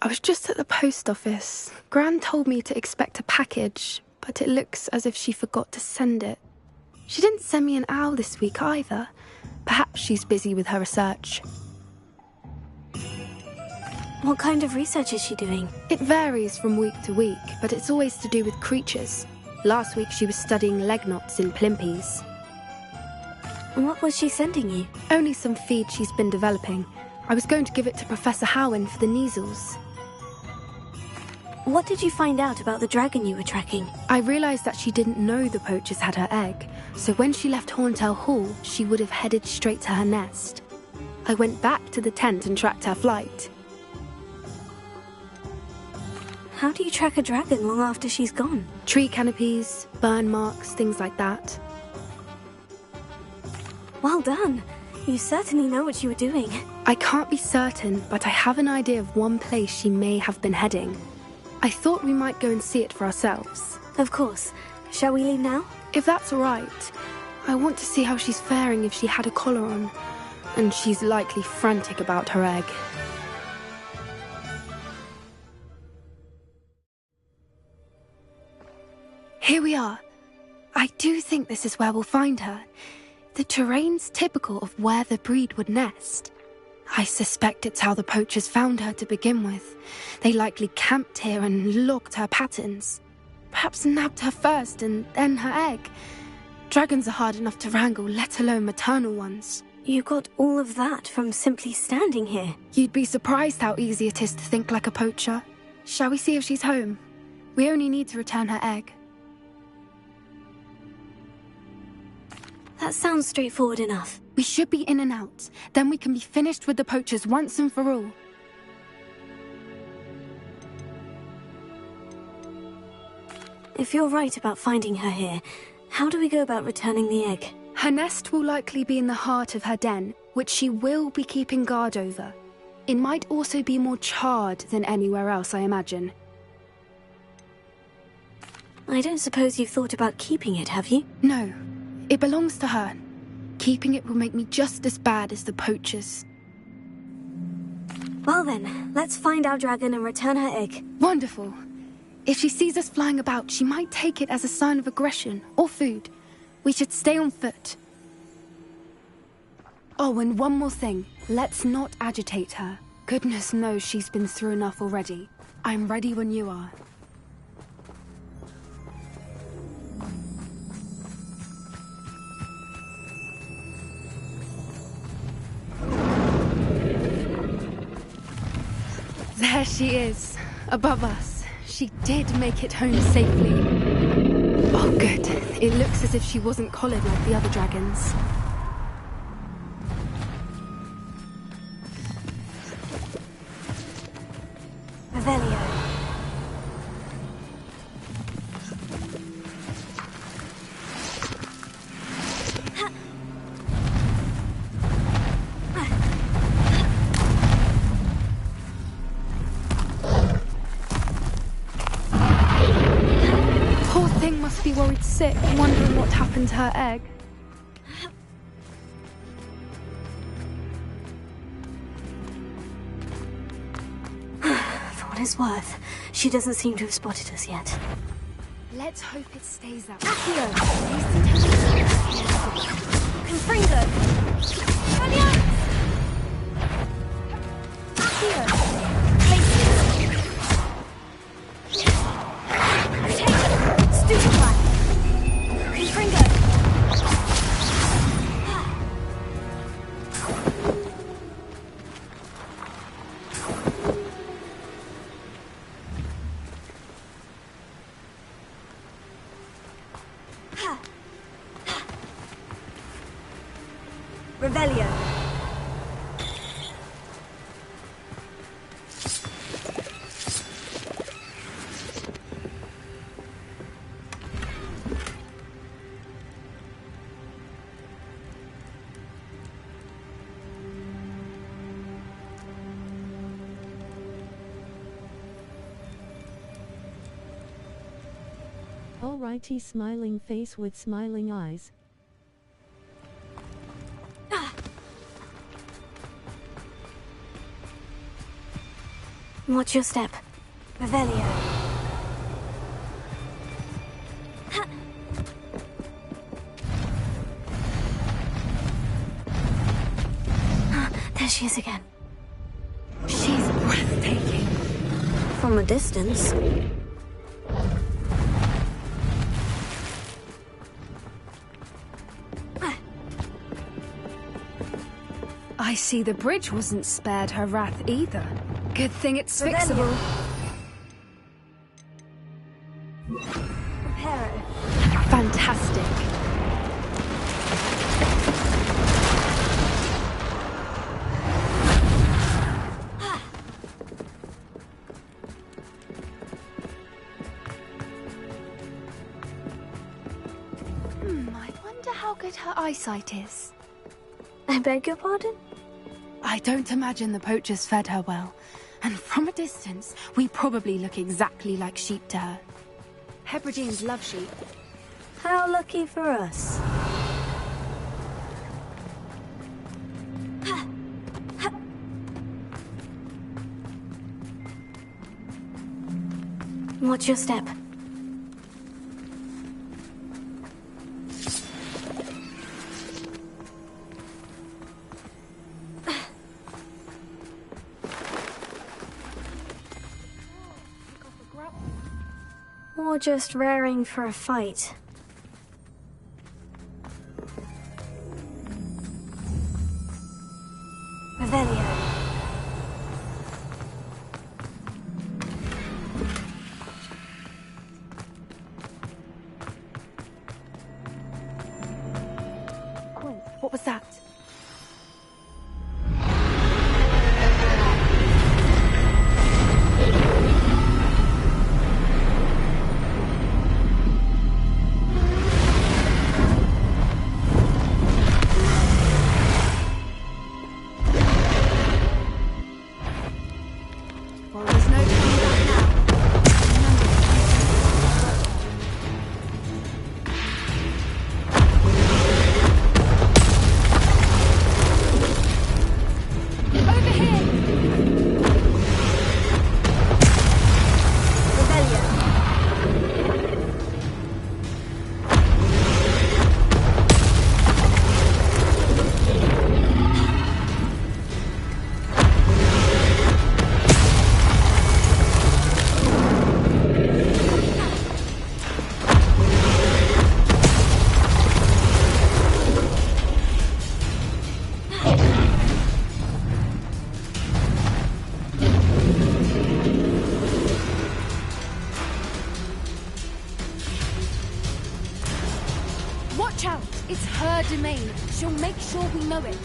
I was just at the post office. Gran told me to expect a package, but it looks as if she forgot to send it. She didn't send me an owl this week either. Perhaps she's busy with her research. What kind of research is she doing? It varies from week to week, but it's always to do with creatures. Last week she was studying leg knots in plimpies. What was she sending you? Only some feed she's been developing. I was going to give it to Professor Howen for the measles. What did you find out about the dragon you were tracking? I realised that she didn't know the poachers had her egg, so when she left Horntail Hall, she would have headed straight to her nest. I went back to the tent and tracked her flight. How do you track a dragon long after she's gone? Tree canopies, burn marks, things like that. Well done. You certainly know what you were doing. I can't be certain, but I have an idea of one place she may have been heading. I thought we might go and see it for ourselves. Of course. Shall we leave now? If that's all right. I want to see how she's faring if she had a collar on. And she's likely frantic about her egg. Here we are. I do think this is where we'll find her. The terrain's typical of where the breed would nest. I suspect it's how the poachers found her to begin with. They likely camped here and logged her patterns. Perhaps nabbed her first and then her egg. Dragons are hard enough to wrangle, let alone maternal ones. You got all of that from simply standing here. You'd be surprised how easy it is to think like a poacher. Shall we see if she's home? We only need to return her egg. That sounds straightforward enough. We should be in and out. Then we can be finished with the poachers once and for all. If you're right about finding her here, how do we go about returning the egg? Her nest will likely be in the heart of her den, which she will be keeping guard over. It might also be more charred than anywhere else, I imagine. I don't suppose you've thought about keeping it, have you? No. It belongs to her. Keeping it will make me just as bad as the poachers. Well then, let's find our dragon and return her egg. Wonderful. If she sees us flying about, she might take it as a sign of aggression or food. We should stay on foot. Oh, and one more thing. Let's not agitate her. Goodness knows she's been through enough already. I'm ready when you are. There she is, above us. She did make it home safely. Oh, good. It looks as if she wasn't collared like the other dragons. thing must be worried sick, wondering what happened to her egg. For what it's worth, she doesn't seem to have spotted us yet. Let's hope it stays that Accio! Confringo! Radiance! Accio! Stupefy! Confringo! Revelio. Alrighty, smiling face with smiling eyes. Watch your step. Revelio. There she is again. She's breathtaking. From a distance. I see the bridge wasn't spared her wrath either. Good thing it's fixable. Reparo. Fantastic. I wonder how good her eyesight is. I beg your pardon? I don't imagine the poachers fed her well. And from a distance, we probably look exactly like sheep to her. Hebrideans love sheep. How lucky for us. Watch your step. Or just raring for a fight. Revelio. What was that? She'll make sure we know it.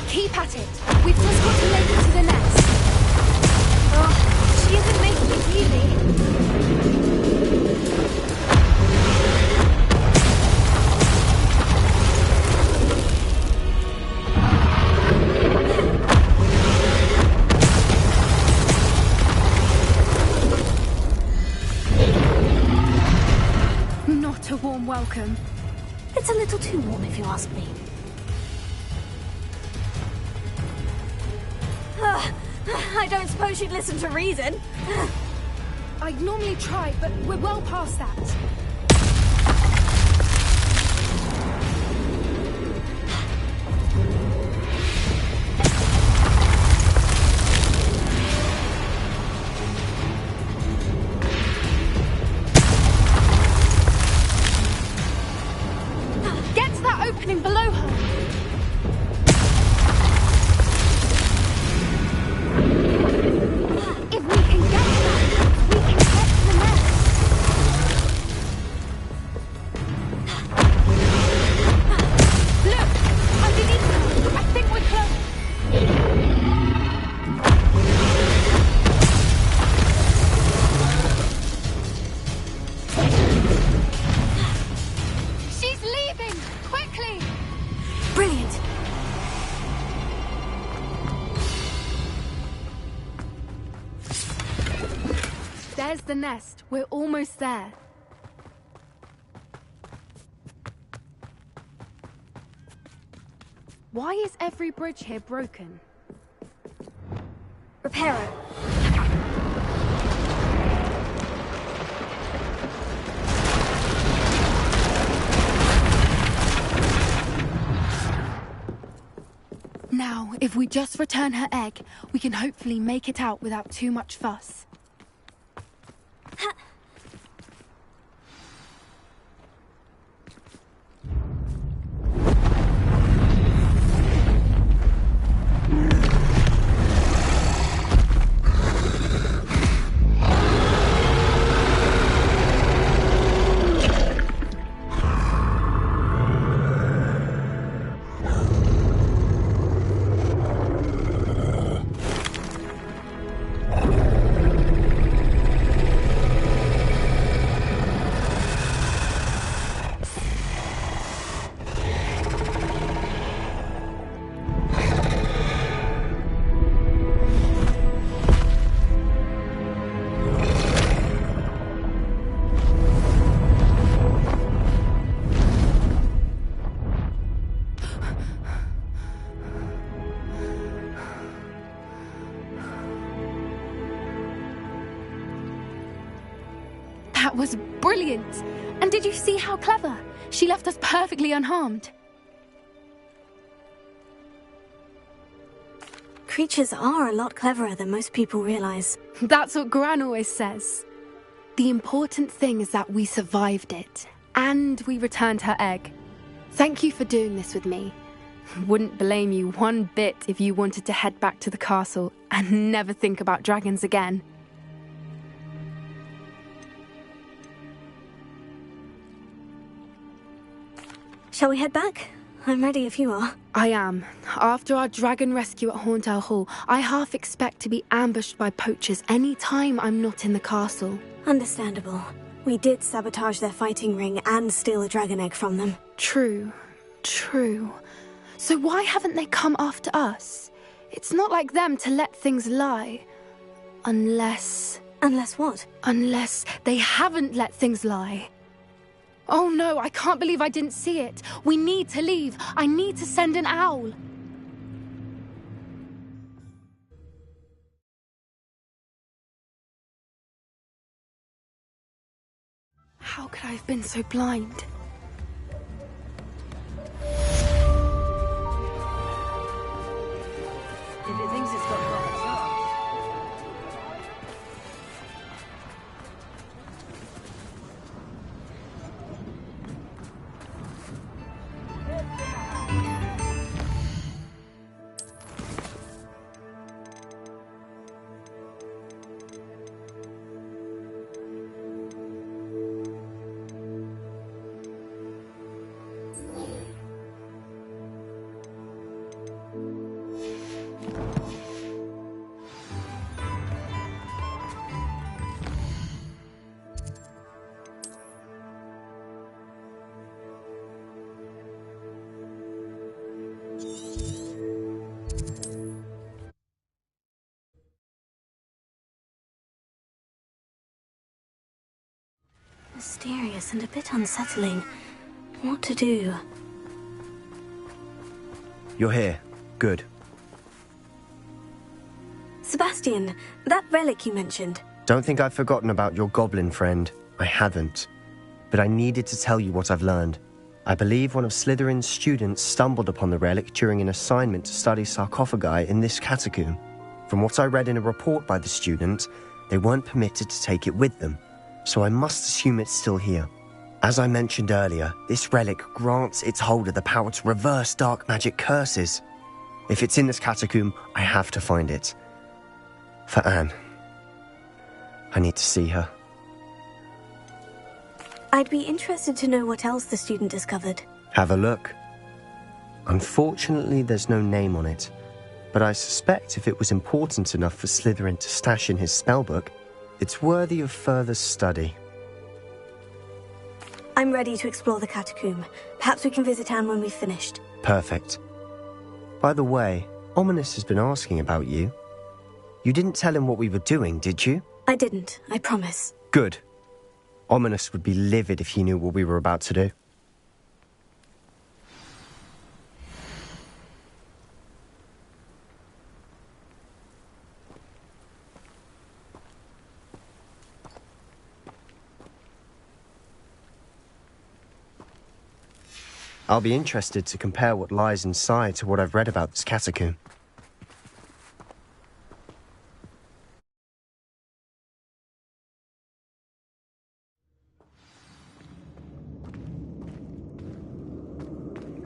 Keep at it. We've just got to make it to the nest. Oh, she isn't making it easy. than welcome. It's a little too warm if you ask me. I don't suppose you'd listen to reason. I'd normally try, but we're well past that. Get to that opening below her. There's the nest. We're almost there. Why is every bridge here broken? Repair it. Now, if we just return her egg, we can hopefully make it out without too much fuss. That was brilliant! And did you see how clever? She left us perfectly unharmed. Creatures are a lot cleverer than most people realize. That's what Gran always says. The important thing is that we survived it, and we returned her egg. Thank you for doing this with me. Wouldn't blame you one bit if you wanted to head back to the castle and never think about dragons again. Shall we head back? I'm ready if you are. I am. After our dragon rescue at Hauntel Hall, I half expect to be ambushed by poachers any time I'm not in the castle. Understandable. We did sabotage their fighting ring and steal a dragon egg from them. True. So why haven't they come after us? It's not like them to let things lie. Unless... Unless what? Unless they haven't let things lie. Oh no, I can't believe I didn't see it. We need to leave. I need to send an owl. How could I have been so blind? If it thinks it's got a chance. mysterious and a bit unsettling. What to do? You're here. Good. Sebastian, that relic you mentioned. Don't think I've forgotten about your goblin friend. I haven't. But I needed to tell you what I've learned. I believe one of Slytherin's students stumbled upon the relic during an assignment to study sarcophagi in this catacomb. From what I read in a report by the student, they weren't permitted to take it with them, so I must assume it's still here. As I mentioned earlier, this relic grants its holder the power to reverse dark magic curses. If it's in this catacomb, I have to find it. For Anne. I need to see her. I'd be interested to know what else the student discovered. Have a look. Unfortunately, there's no name on it, but I suspect if it was important enough for Slytherin to stash in his spellbook, it's worthy of further study. I'm ready to explore the catacomb. Perhaps we can visit Anne when we've finished. Perfect. By the way, Ominous has been asking about you. You didn't tell him what we were doing, did you? I didn't, I promise. Good. Ominous would be livid if he knew what we were about to do. I'll be interested to compare what lies inside to what I've read about this catacomb.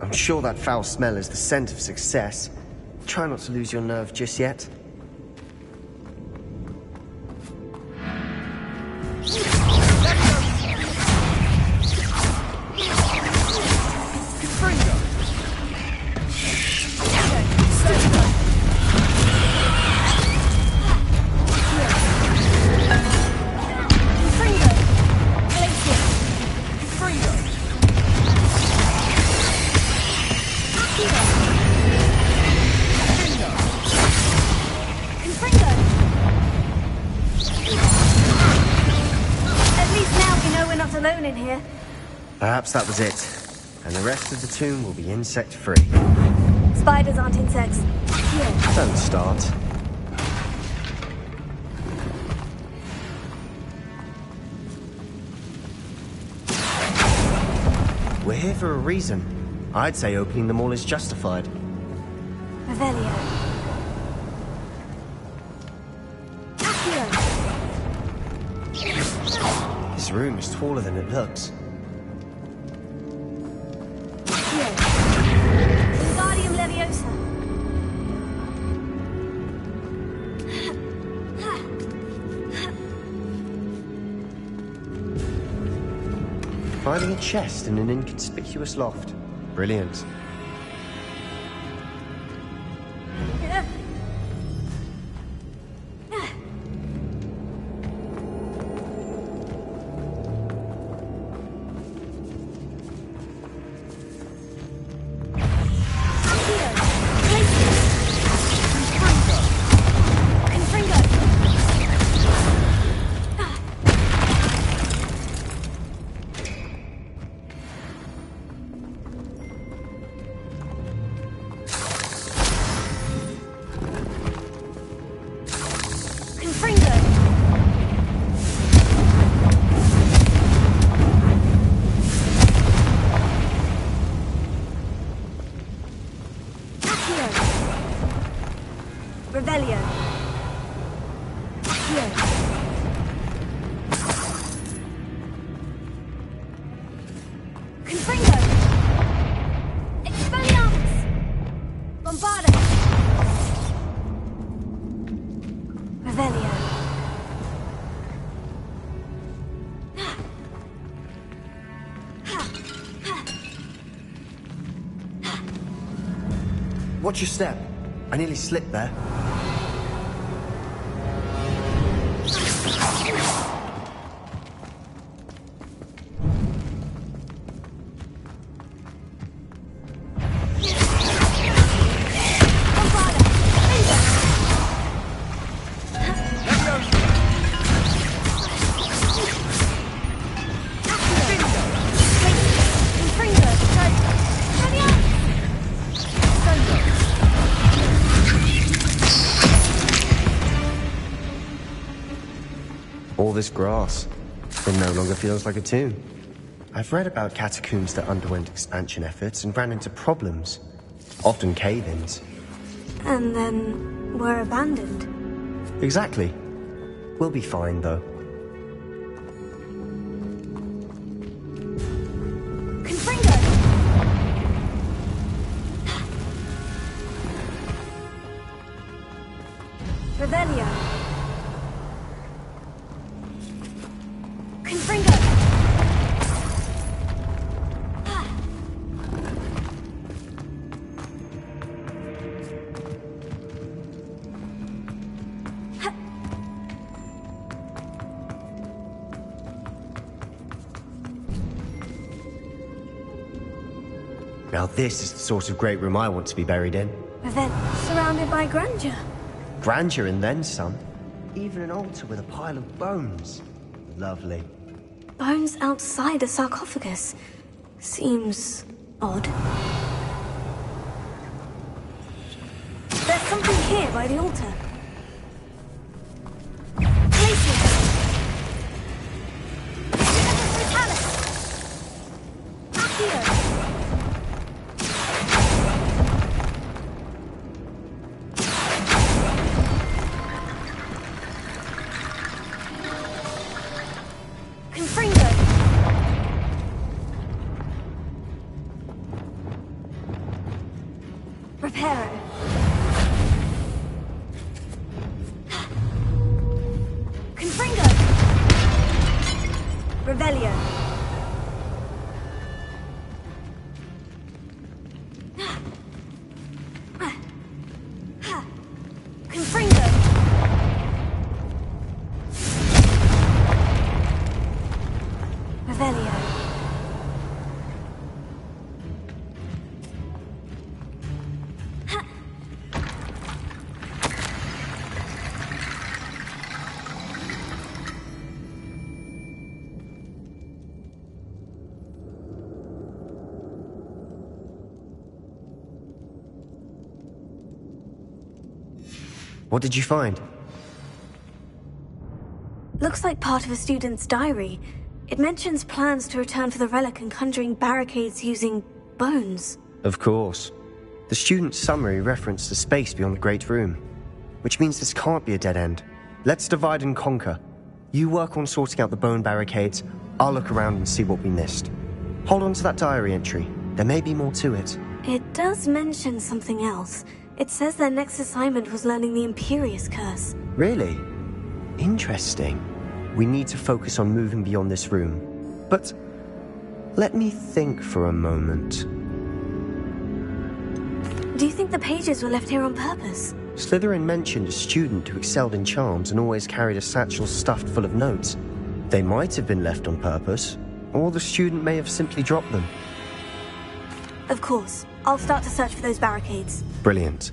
I'm sure that foul smell is the scent of success. Try not to lose your nerve just yet. Perhaps that was it, and the rest of the tomb will be insect-free. Spiders aren't insects. Here. Don't start. We're here for a reason. I'd say opening them all is justified. Revelio. This room is taller than it looks. Finding a chest in an inconspicuous loft. Brilliant. Watch your step. I nearly slipped there. this grass. It no longer feels like a tomb. I've read about catacombs that underwent expansion efforts and ran into problems, often cave-ins. And then were abandoned. Exactly. We'll be fine, though. Revelio. Confringo. Now this is the sort of great room I want to be buried in. Then surrounded by grandeur. Grandeur and then some. Even an altar with a pile of bones. Lovely. Bones outside a sarcophagus. Seems odd. There's something here by the altar. Place it. Accio. What did you find? Looks like part of a student's diary. It mentions plans to return for the relic and conjuring barricades using bones. Of course. The student's summary referenced a space beyond the Great Room, which means this can't be a dead end. Let's divide and conquer. You work on sorting out the bone barricades, I'll look around and see what we missed. Hold on to that diary entry. There may be more to it. It does mention something else. It says their next assignment was learning the Imperious Curse. Really? Interesting. We need to focus on moving beyond this room. But let me think for a moment. Do you think the pages were left here on purpose? Slytherin mentioned a student who excelled in charms and always carried a satchel stuffed full of notes. They might have been left on purpose, or the student may have simply dropped them. Of course. I'll start to search for those barricades. Brilliant.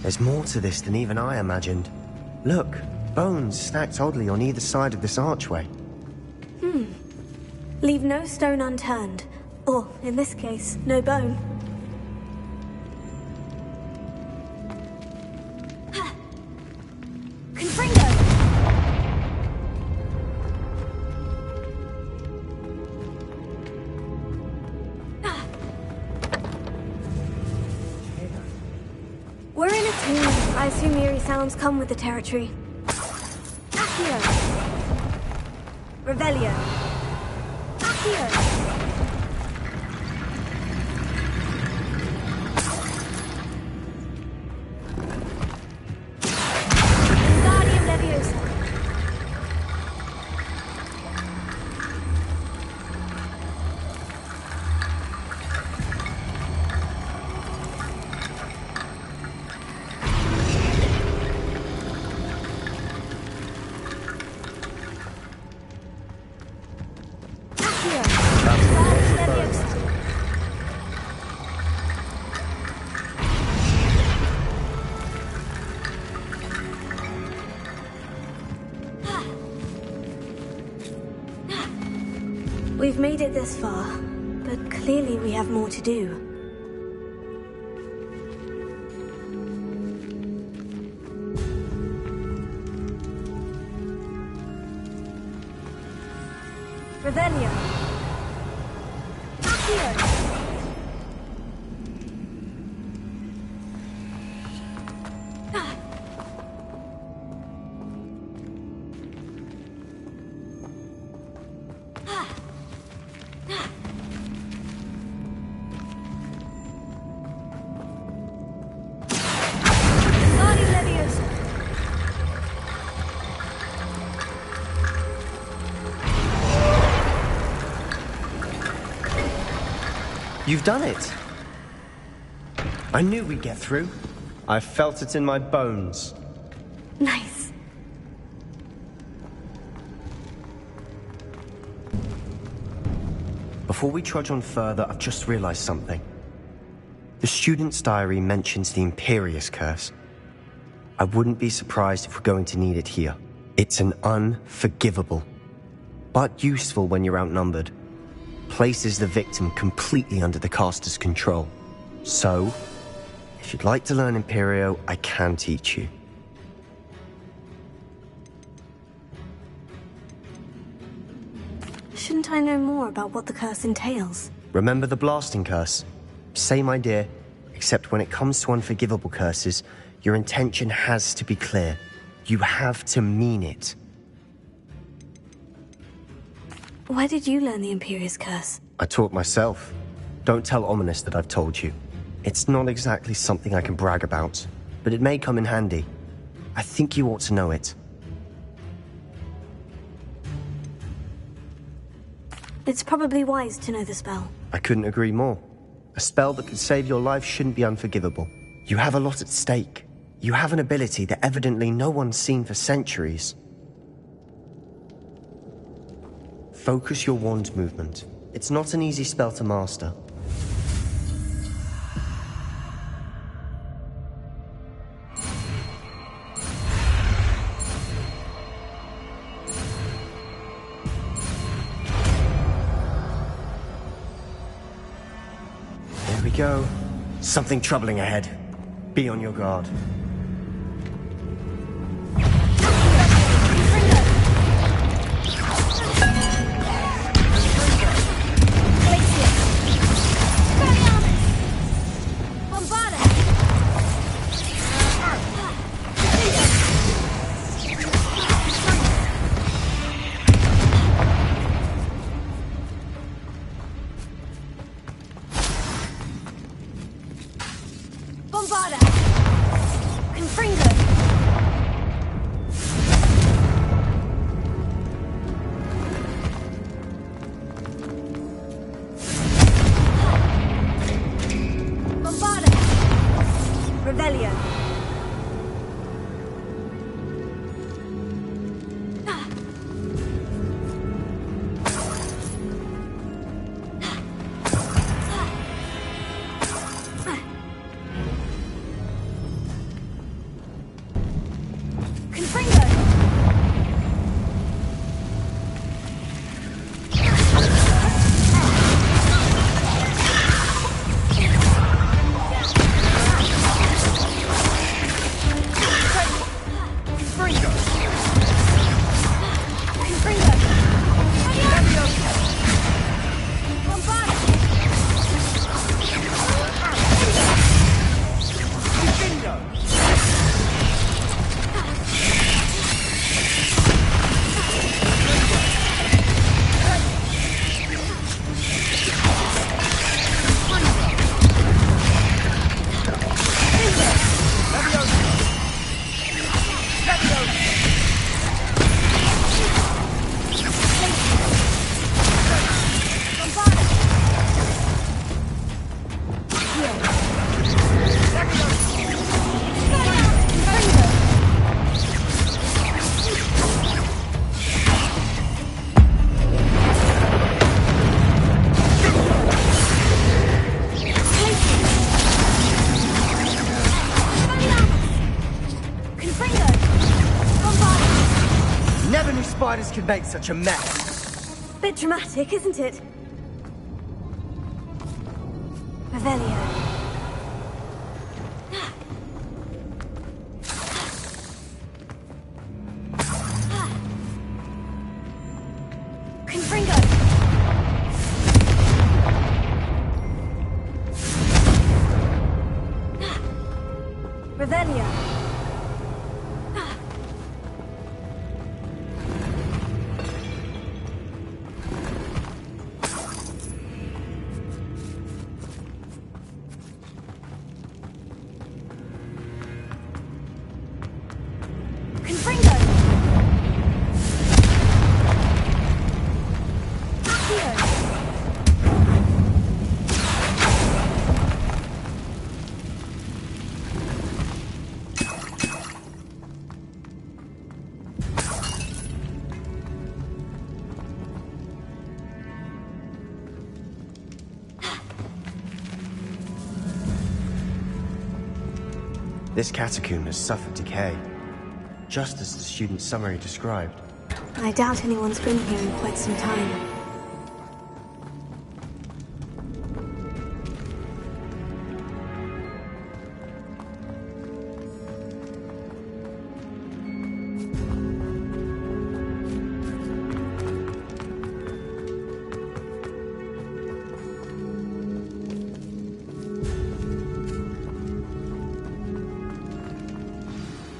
There's more to this than even I imagined. Look, bones stacked oddly on either side of this archway. Leave no stone unturned. Or, in this case, no bone. Confringo! We're in a tomb. I assume eerie sounds come with the territory. Accio. Revelio. Accio. Wingardium Leviosa. We've made it this far, but clearly we have more to do. Revelio. Accio. You've done it. I knew we'd get through. I felt it in my bones. Nice. Before we trudge on further, I've just realized something. The student's diary mentions the Imperious Curse. I wouldn't be surprised if we're going to need it here. It's an unforgivable, but useful when you're outnumbered. Places the victim completely under the caster's control. So, if you'd like to learn Imperio, I can teach you. Shouldn't I know more about what the curse entails? Remember the blasting curse? Same idea, except when it comes to unforgivable curses, your intention has to be clear. You have to mean it. Why did you learn the Imperious Curse? I taught myself. Don't tell Ominous that I've told you. It's not exactly something I can brag about, but it may come in handy. I think you ought to know it. It's probably wise to know the spell. I couldn't agree more. A spell that could save your life shouldn't be unforgivable. You have a lot at stake. You have an ability that evidently no one's seen for centuries. Focus your wand movement. It's not an easy spell to master. There we go. Something troubling ahead. Be on your guard. Spiders can make such a mess. Bit dramatic, isn't it? Revelio. Confringo! This catacomb has suffered decay, just as the student's summary described. I doubt anyone's been here in quite some time.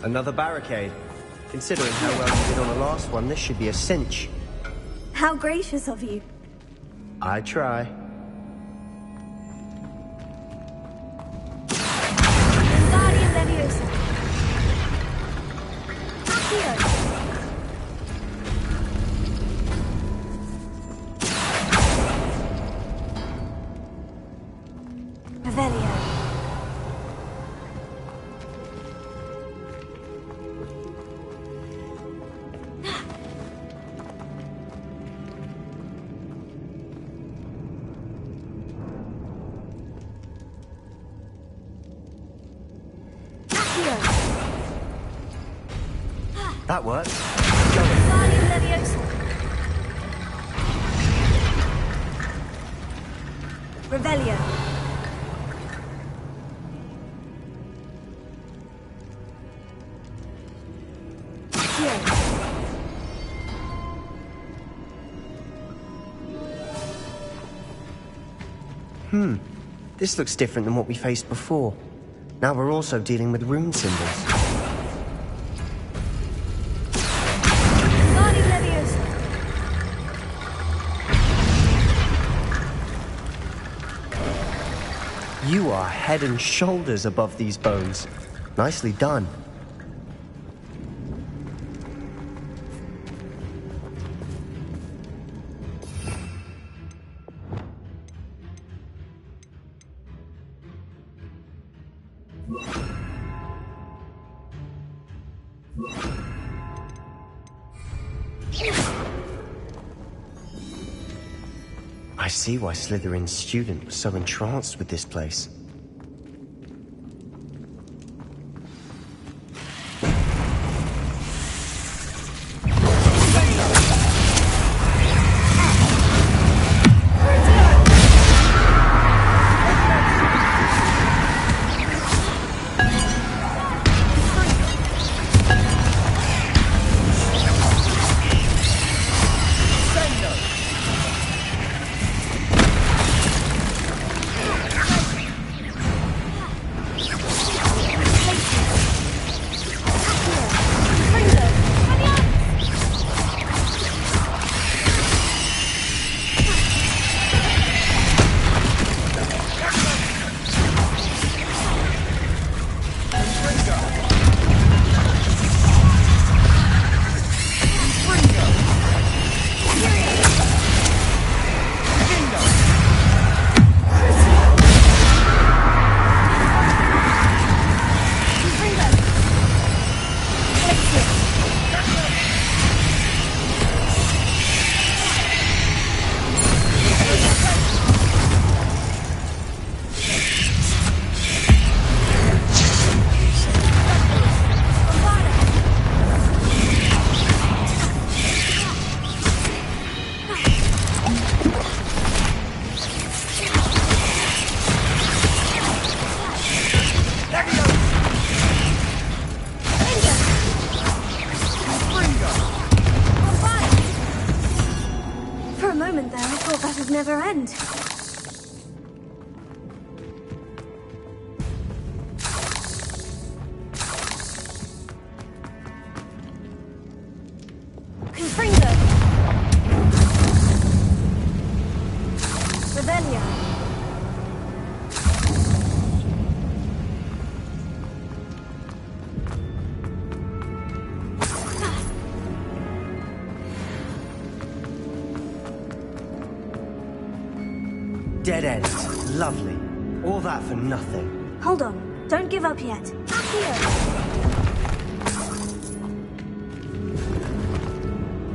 Another barricade. Considering how well you did on the last one, this should be a cinch. How gracious of you. I try. Wingardium Leviosa. Accio. Revelio. That worked. Wingardium Leviosa. Revelio. This looks different than what we faced before. Now we're also dealing with rune symbols. Wingardium Leviosa. You are head and shoulders above these bones. Nicely done. I see why Slytherin's student was so entranced with this place. never end. Confringo! Revelio! Dead end. Lovely. All that for nothing. Hold on. Don't give up yet. Here!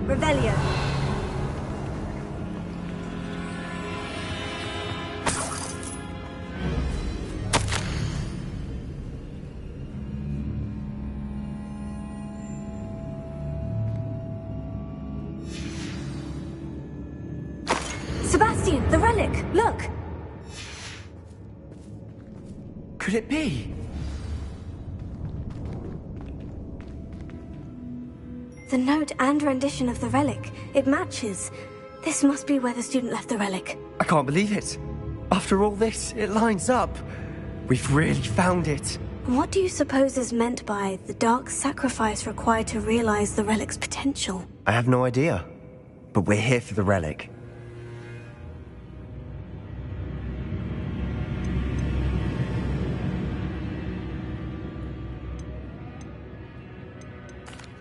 Revelio. Sebastian, the relic! Look! Could it be? The note and rendition of the relic. It matches. This must be where the student left the relic. I can't believe it. After all this, it lines up. We've really found it. What do you suppose is meant by the dark sacrifice required to realize the relic's potential? I have no idea. But we're here for the relic.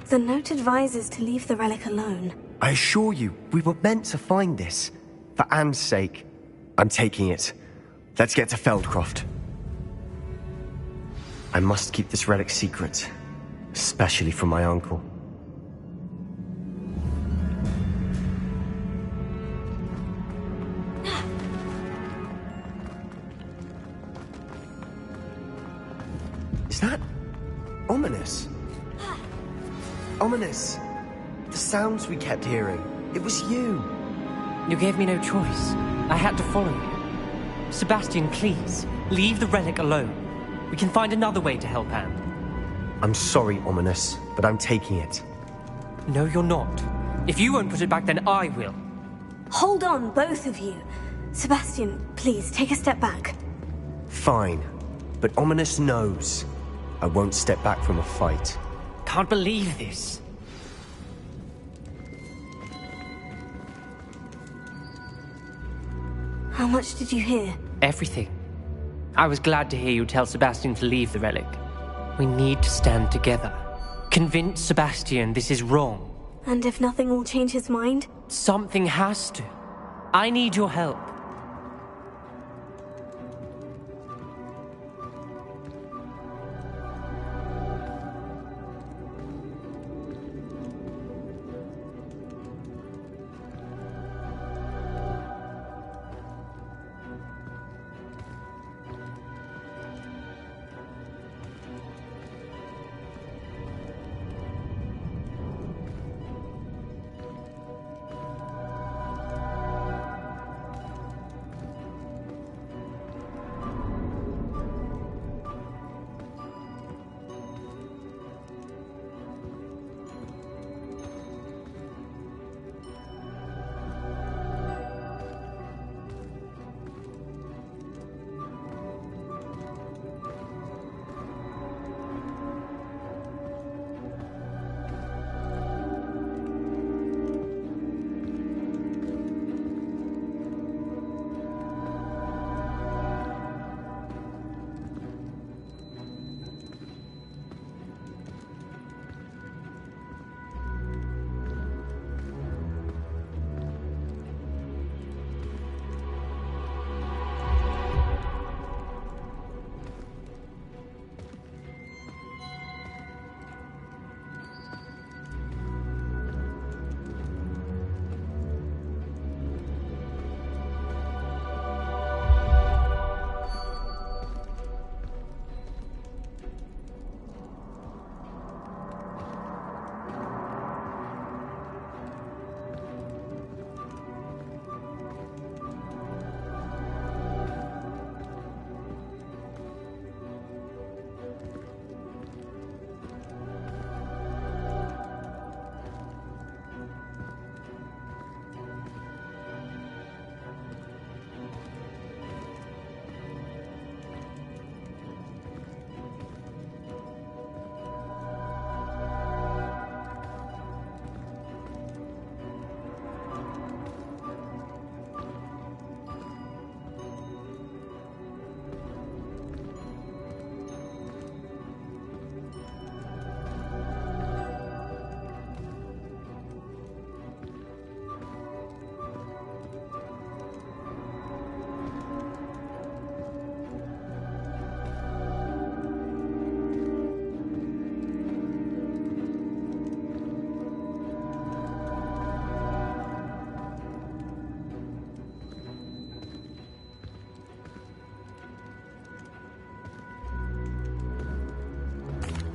The note advises to leave the relic alone. I assure you, we were meant to find this. For Anne's sake. I'm taking it. Let's get to Feldcroft. I must keep this relic secret. Especially from my uncle. Is that ominous? Ominous. The sounds we kept hearing. It was you. You gave me no choice. I had to follow you. Sebastian, please, leave the relic alone. We can find another way to help Anne. I'm sorry, Ominous, but I'm taking it. No, you're not. If you won't put it back, then I will. Hold on, both of you. Sebastian, please, take a step back. Fine. But Ominous knows. I won't step back from a fight. Can't believe this. How much did you hear? Everything. I was glad to hear you tell Sebastian to leave the relic. We need to stand together. Convince Sebastian this is wrong. And if nothing will change his mind? Something has to. I need your help.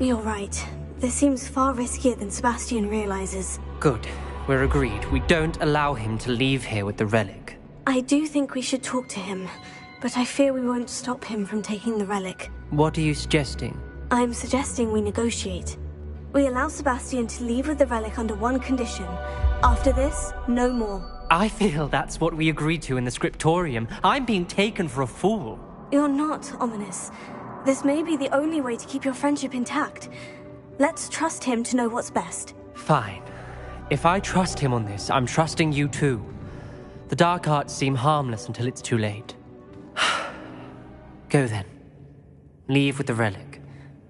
You're right. This seems far riskier than Sebastian realizes. Good. We're agreed. We don't allow him to leave here with the relic. I do think we should talk to him, but I fear we won't stop him from taking the relic. What are you suggesting? I'm suggesting we negotiate. We allow Sebastian to leave with the relic under one condition. After this, no more. I feel that's what we agreed to in the scriptorium. I'm being taken for a fool. You're not, Ominous. This may be the only way to keep your friendship intact. Let's trust him to know what's best. Fine. If I trust him on this, I'm trusting you too. The dark arts seem harmless until it's too late. Go then. Leave with the relic.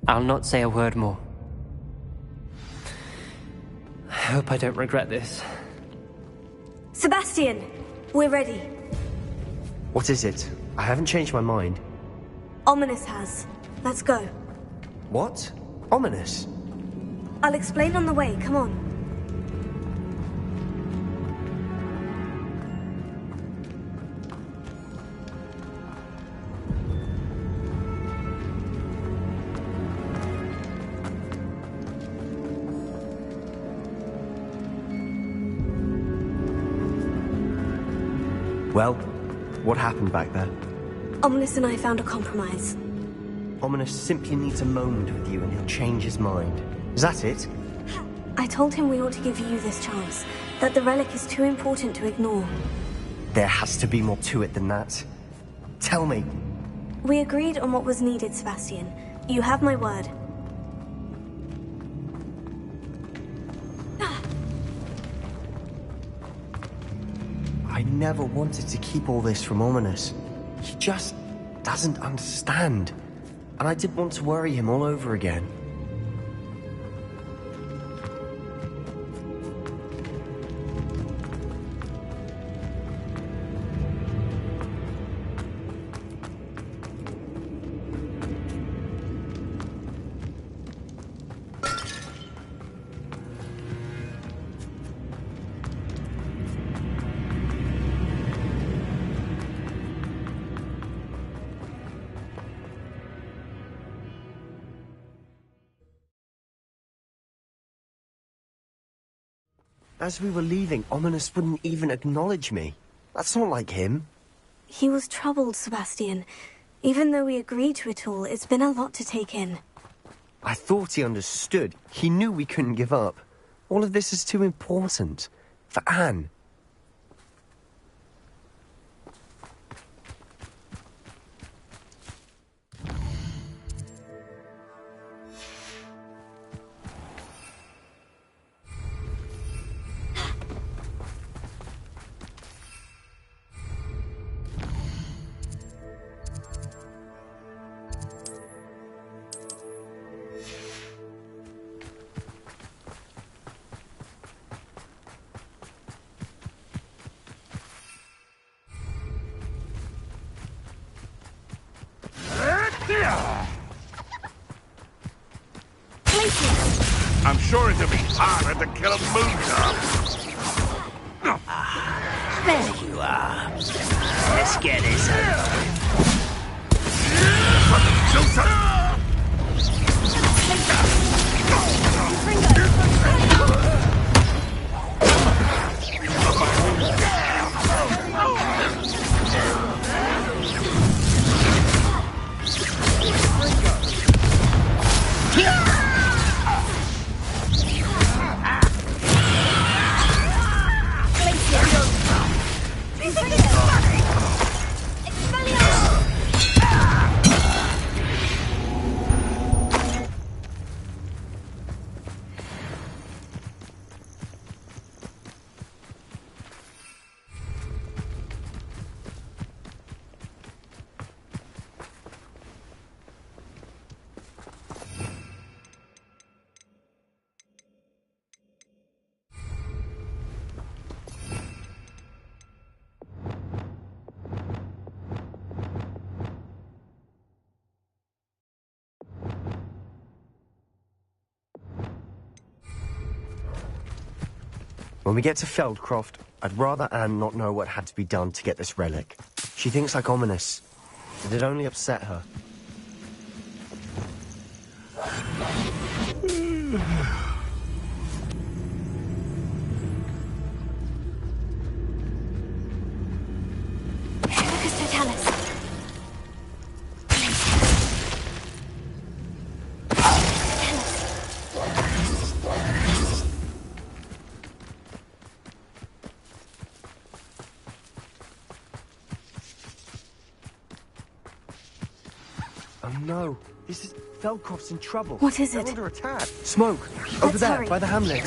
I'll not say a word more. I hope I don't regret this. Sebastian, we're ready. What is it? I haven't changed my mind. Ominous has. Let's go. What? Ominous? I'll explain on the way, come on. Well, what happened back there? Ominous and I found a compromise. Ominous simply needs a moment with you and he'll change his mind. Is that it? I told him we ought to give you this chance, that the relic is too important to ignore. There has to be more to it than that. Tell me. We agreed on what was needed, Sebastian. You have my word. I never wanted to keep all this from Ominous. He just doesn't understand. And I didn't want to worry him all over again. As we were leaving, Ominous wouldn't even acknowledge me. That's not like him. He was troubled, Sebastian. Even though we agreed to it all, it's been a lot to take in. I thought he understood. He knew we couldn't give up. All of this is too important. For Anne. I'm sure it'll be harder to kill a moonshot. There you are. Let's get this over. When we get to Feldcroft, I'd rather Anne not know what had to be done to get this relic. She thinks like Ominous. It'd only upset her. Oh no, this is... Velkrov's in trouble. What is They're it? under attack. Smoke! Over there, hurry. by the hamlet.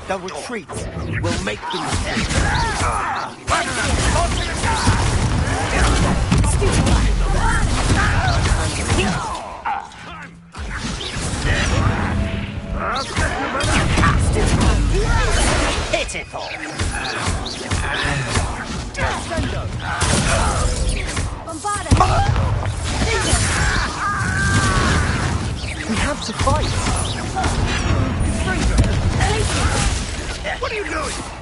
They'll retreat. We'll make them Pitiful. We have to fight. What are you doing?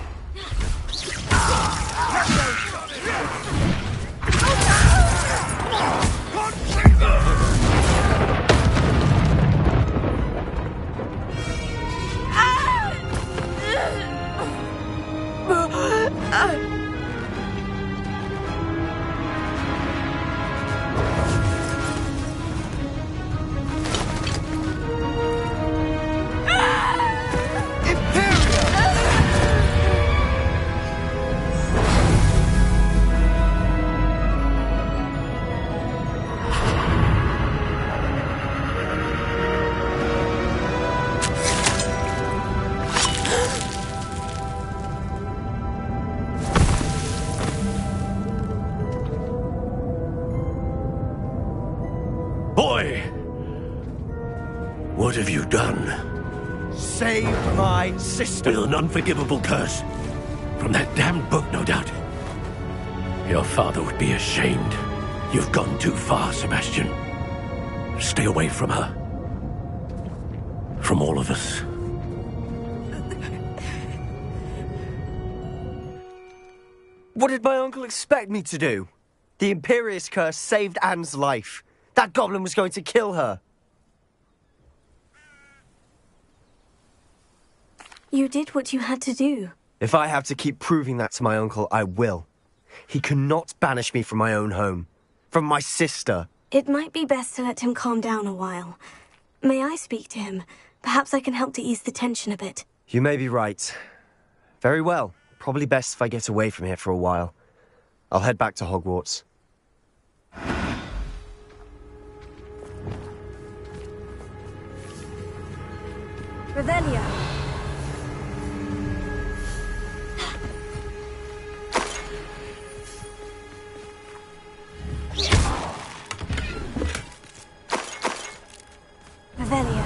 What have you done? Save my sister. With an unforgivable curse. From that damned book, no doubt. Your father would be ashamed. You've gone too far, Sebastian. Stay away from her. From all of us. What did my uncle expect me to do? The Imperious curse saved Anne's life. That goblin was going to kill her. You did what you had to do. If I have to keep proving that to my uncle, I will. He cannot banish me from my own home. From my sister. It might be best to let him calm down a while. May I speak to him? Perhaps I can help to ease the tension a bit. You may be right. Very well. Probably best if I get away from here for a while. I'll head back to Hogwarts. Revelio. Revelio.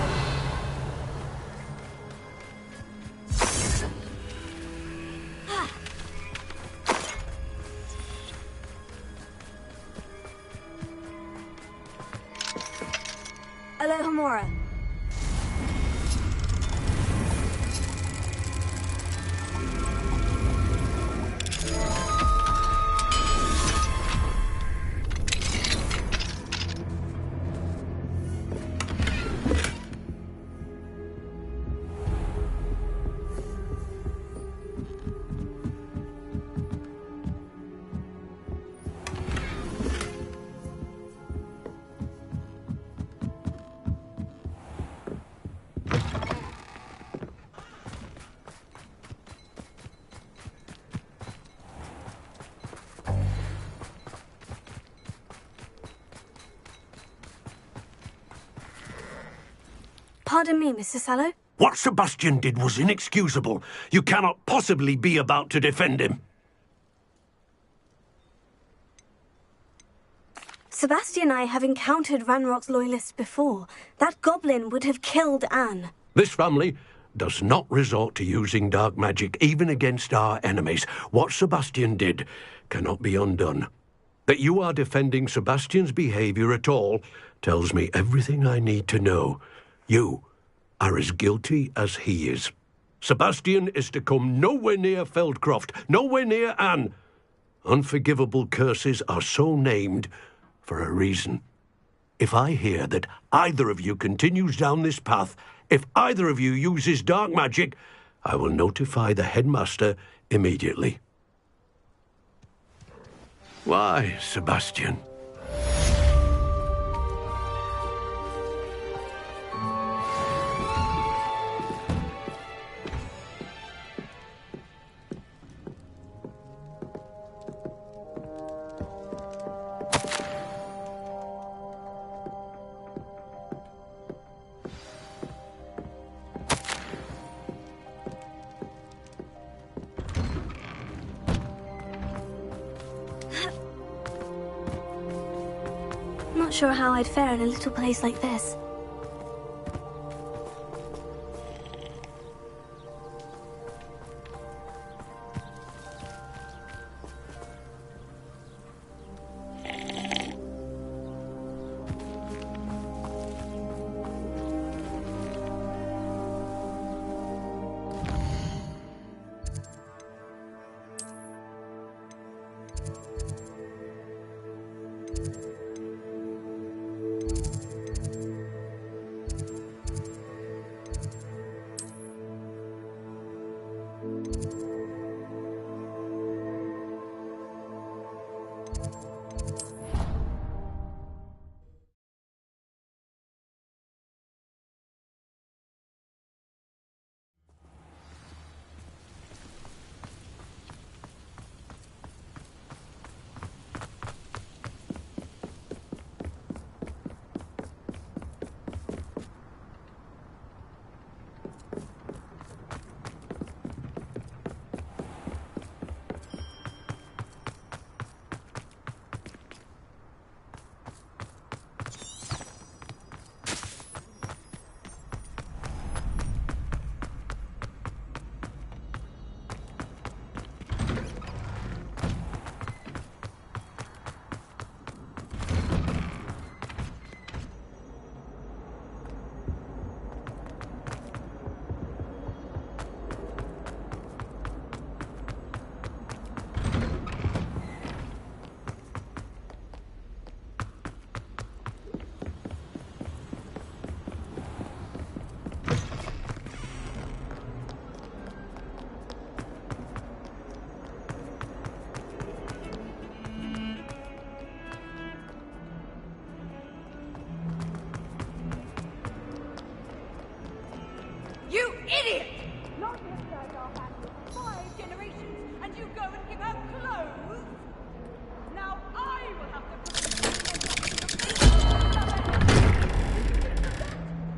Alohomora. Pardon me, Mr. Sallow. What Sebastian did was inexcusable. You cannot possibly be about to defend him. Sebastian and I have encountered Ranrock's loyalists before. That goblin would have killed Anne. This family does not resort to using dark magic even against our enemies. What Sebastian did cannot be undone. That you are defending Sebastian's behavior at all tells me everything I need to know. You are as guilty as he is. Sebastian is to come nowhere near Feldcroft, nowhere near Anne. Unforgivable curses are so named for a reason. If I hear that either of you continues down this path, if either of you uses dark magic, I will notify the headmaster immediately. Why, Sebastian? Not sure how I'd fare in a little place like this. You idiot! Not inside our family for 5 generations, and you go and give her clothes? Now I will have to put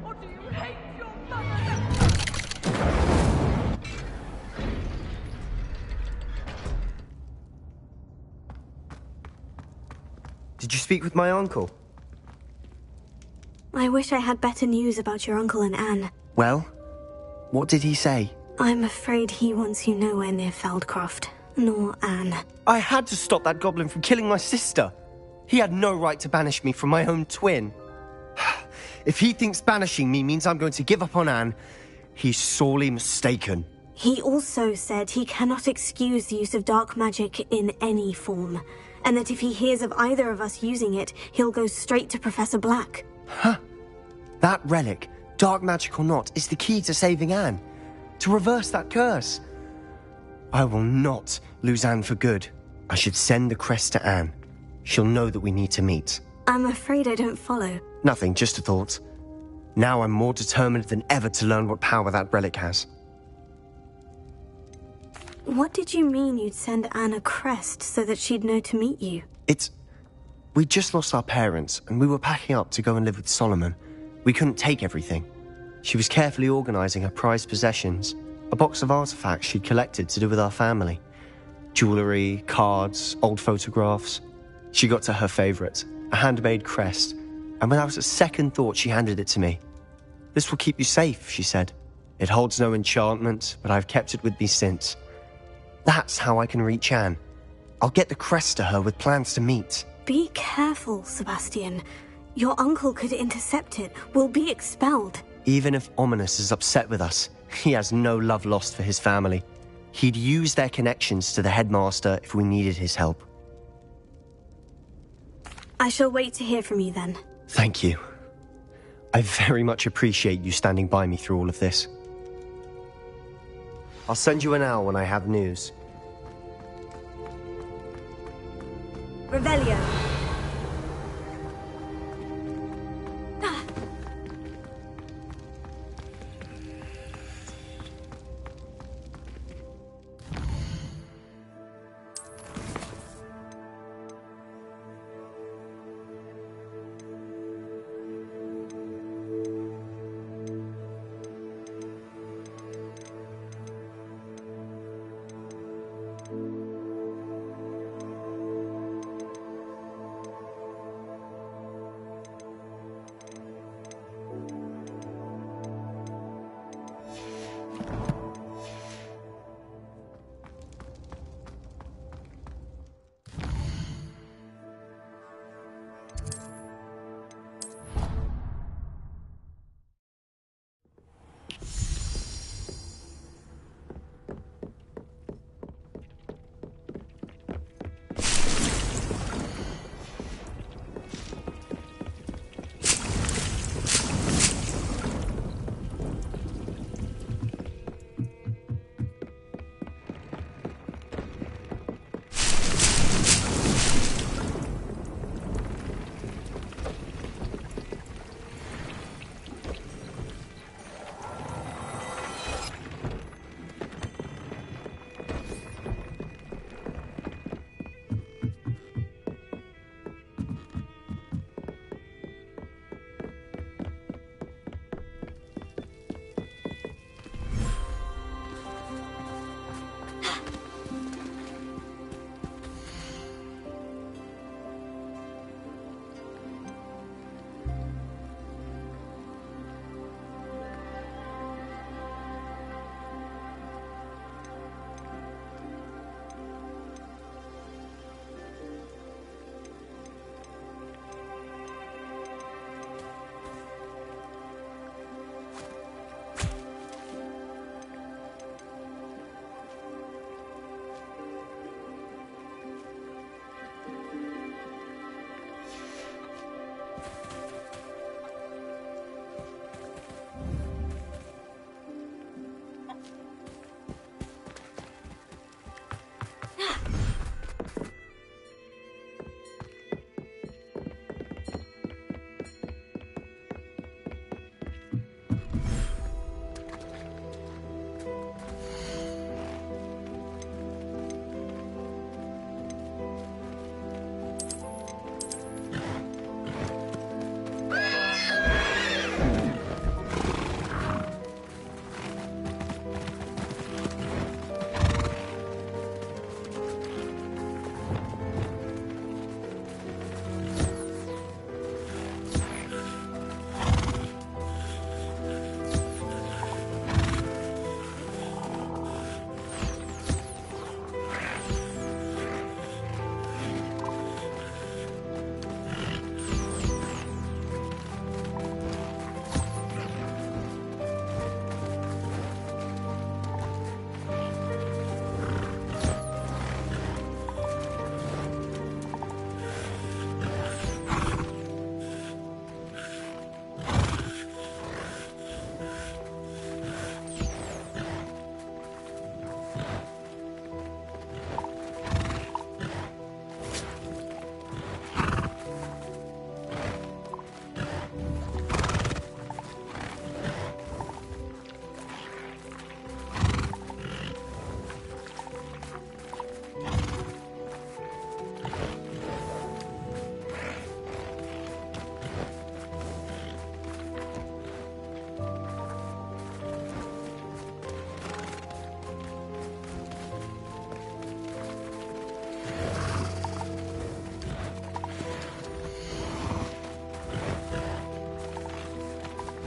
or do you hate your mother? Did you speak with my uncle? I wish I had better news about your uncle and Anne. Well, what did he say? I'm afraid he wants you nowhere near Feldcroft, nor Anne. I had to stop that goblin from killing my sister. He had no right to banish me from my own twin. If he thinks banishing me means I'm going to give up on Anne, he's sorely mistaken. He also said he cannot excuse the use of dark magic in any form, and that if he hears of either of us using it, he'll go straight to Professor Black. Huh. That relic, dark magic or not, is the key to saving Anne. To reverse that curse. I will not lose Anne for good. I should send the crest to Anne. She'll know that we need to meet. I'm afraid I don't follow. Nothing, just a thought. Now I'm more determined than ever to learn what power that relic has. What did you mean you'd send Anne a crest so that she'd know to meet you? We just lost our parents, and we were packing up to go and live with Solomon. We couldn't take everything. She was carefully organising her prized possessions, a box of artefacts she'd collected to do with our family. Jewellery, cards, old photographs. She got to her favourite, a handmade crest, and without a second thought she handed it to me. "This will keep you safe," she said. "It holds no enchantment, but I've kept it with me since. That's how I can reach Anne. I'll get the crest to her with plans to meet." Be careful, Sebastian. Your uncle could intercept it. We'll be expelled. Even if Ominous is upset with us, he has no love lost for his family. He'd use their connections to the headmaster if we needed his help. I shall wait to hear from you then. Thank you. I very much appreciate you standing by me through all of this. I'll send you an owl when I have news. Revelio.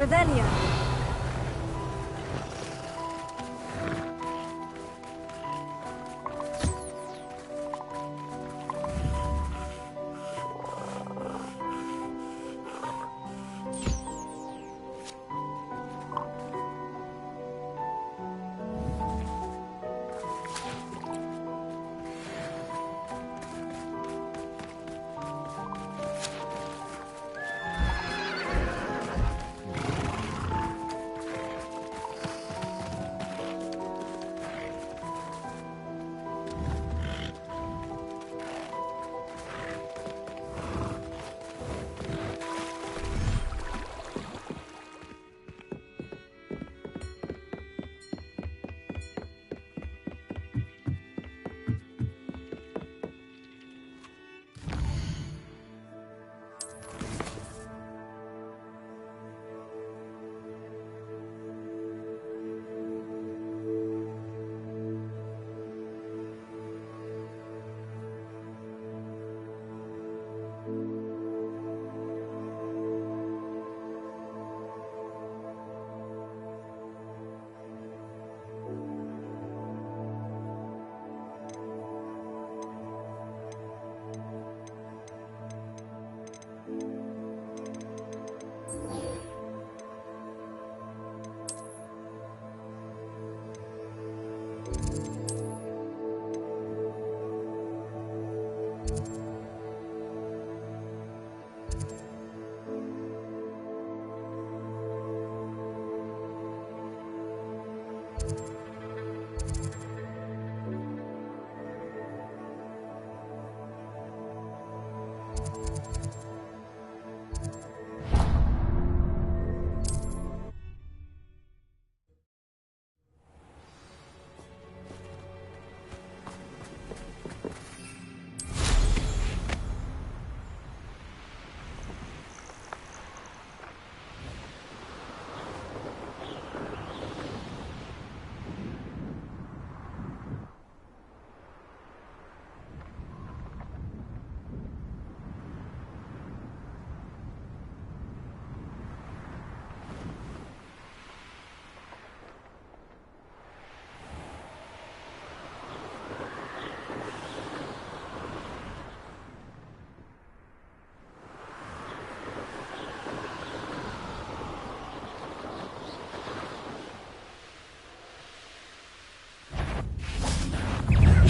Revelio.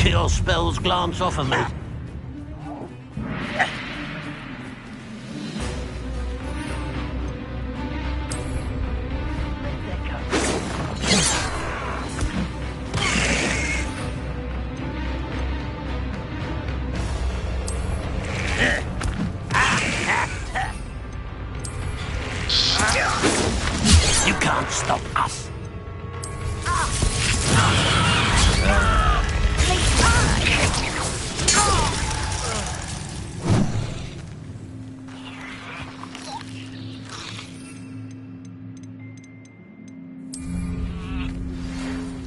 Your spells glance off of me. You can't stop us.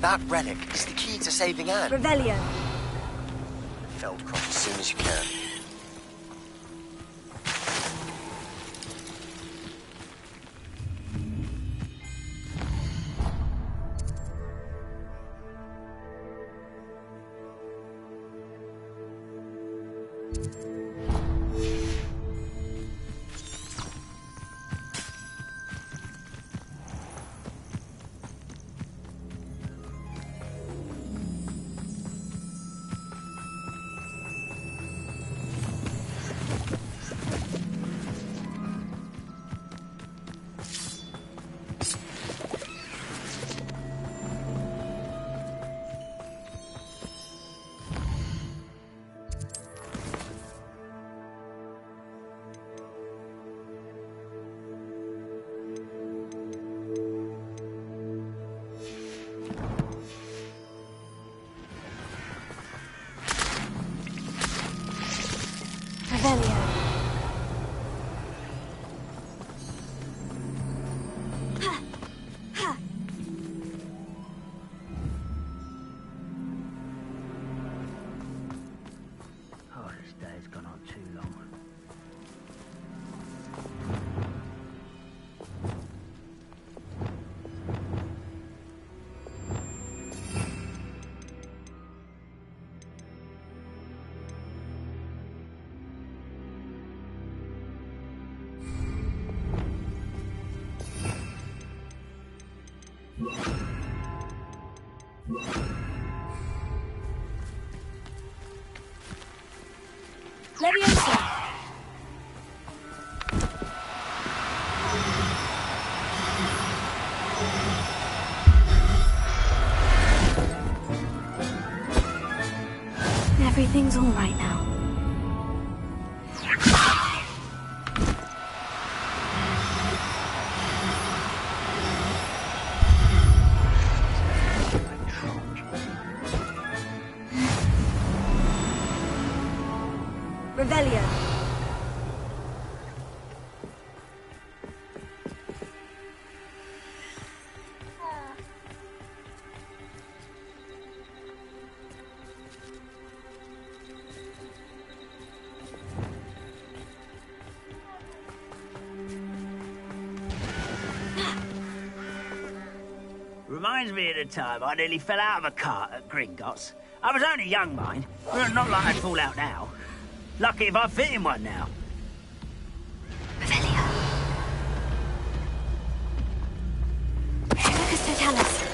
That relic is the key to saving Anne. Revelio. Feldcroft as soon as you can. everything's all right now. Revelio. Reminds me of the time I nearly fell out of a cart at Gringotts. I was only young, mind. Well, not like I'd fall out now. Lucky if I fit in one now. Lucas Totalis.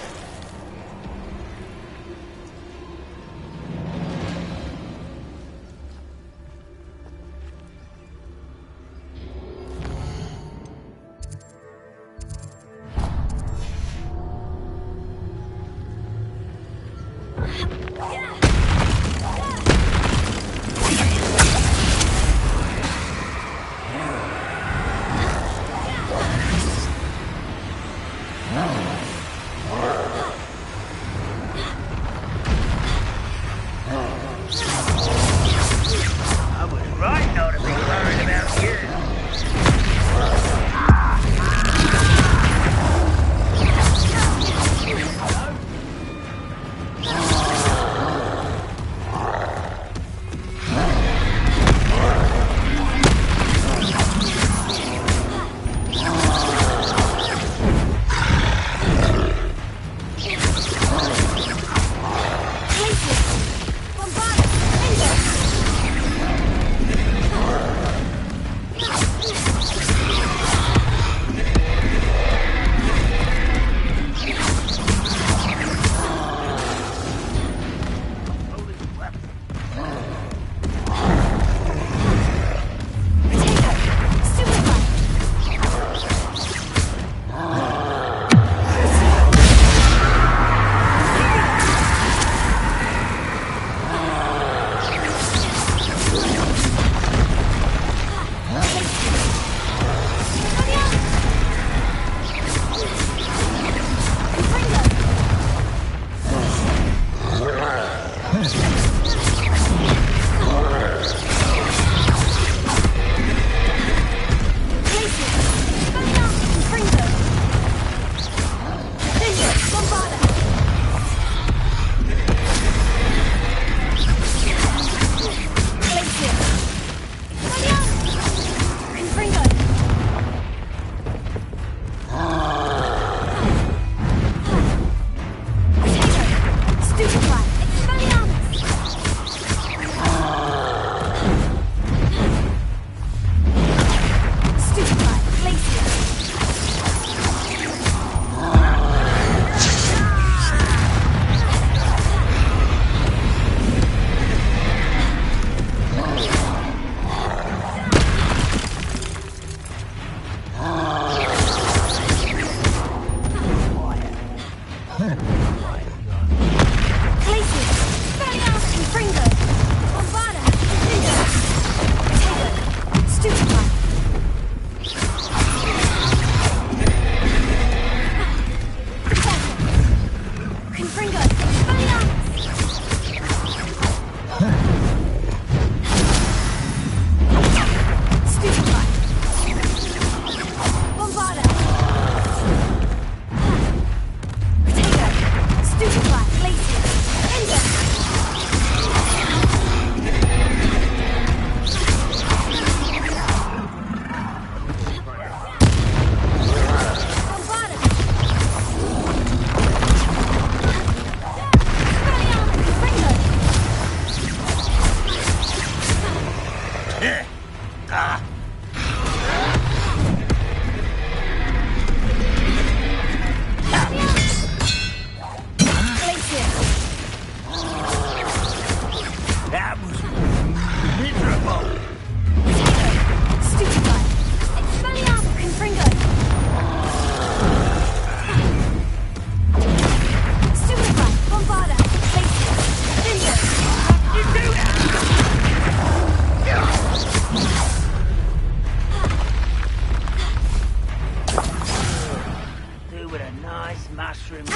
battering.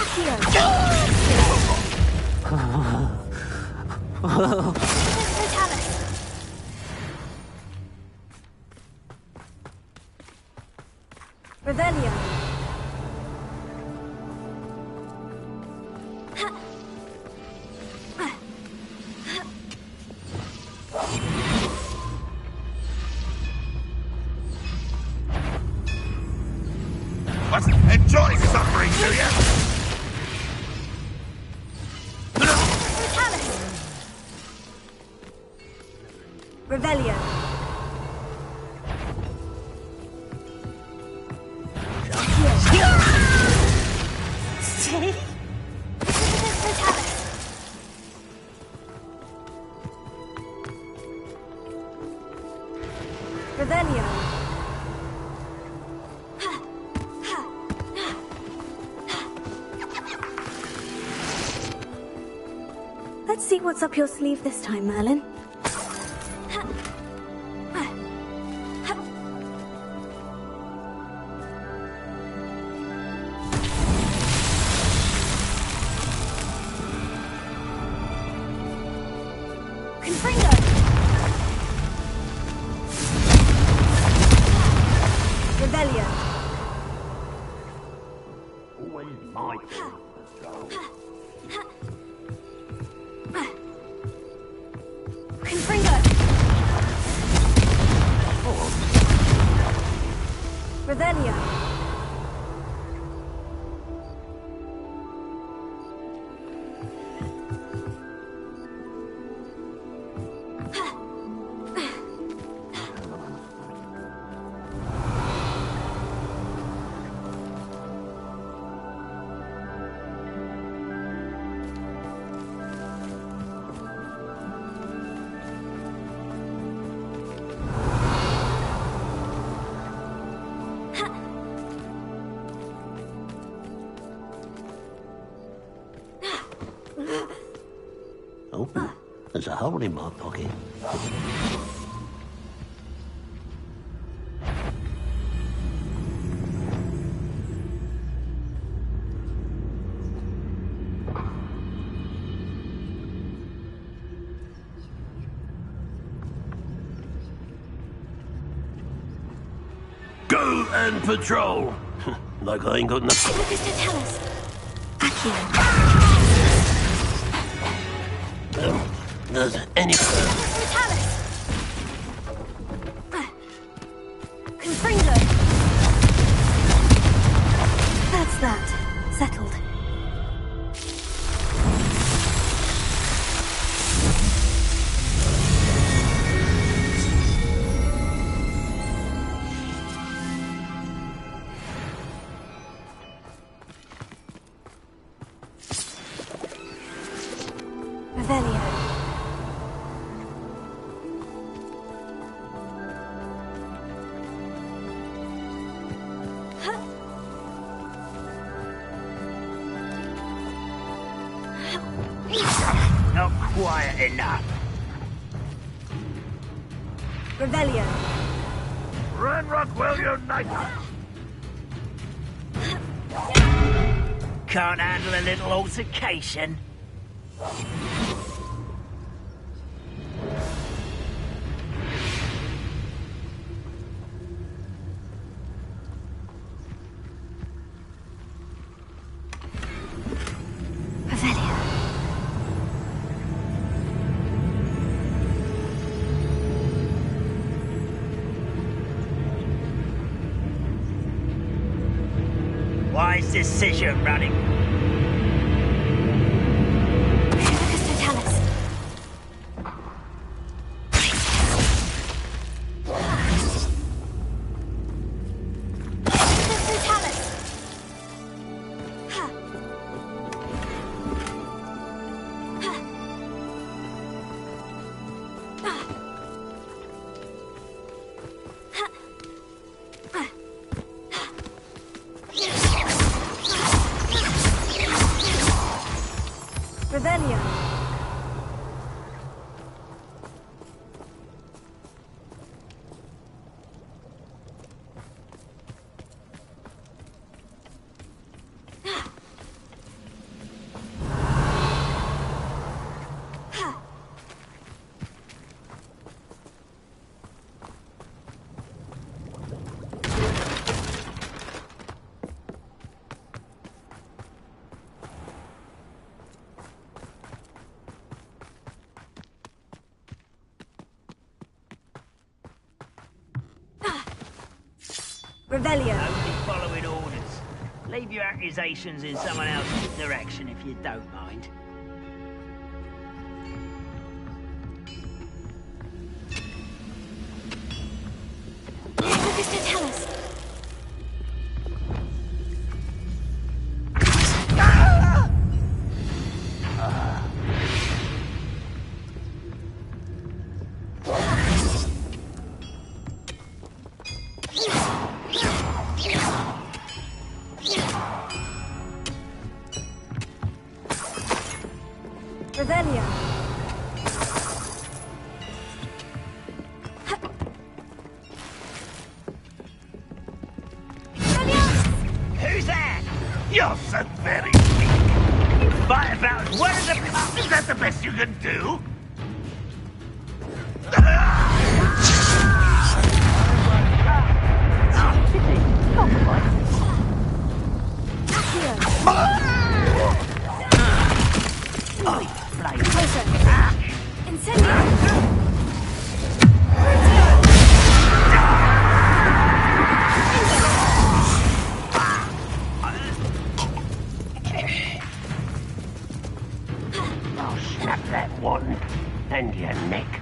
Revelio. Must enjoy suffering, do you? Revelio. Revelio. Let's see what's up your sleeve this time, Merlin. Revelio. Always my turn. Confringo. Revelio. Oh, there's a hole in my pocket. Go and patrol! Like I ain't got nothing. Does any... Confringo. That's that. Settled. Revelio. Not quiet enough. Revelio. Ranrock will unite us! Can't handle a little altercation. Wise decision running. Revelio. Revelio. Only following orders. Leave your accusations in someone else's direction if you don't mind. Mr. Tell us. Revelio. Who's that? You're so very weak. You fight about as well as a pup. Is that the best you can do? I'll snap that one and your neck.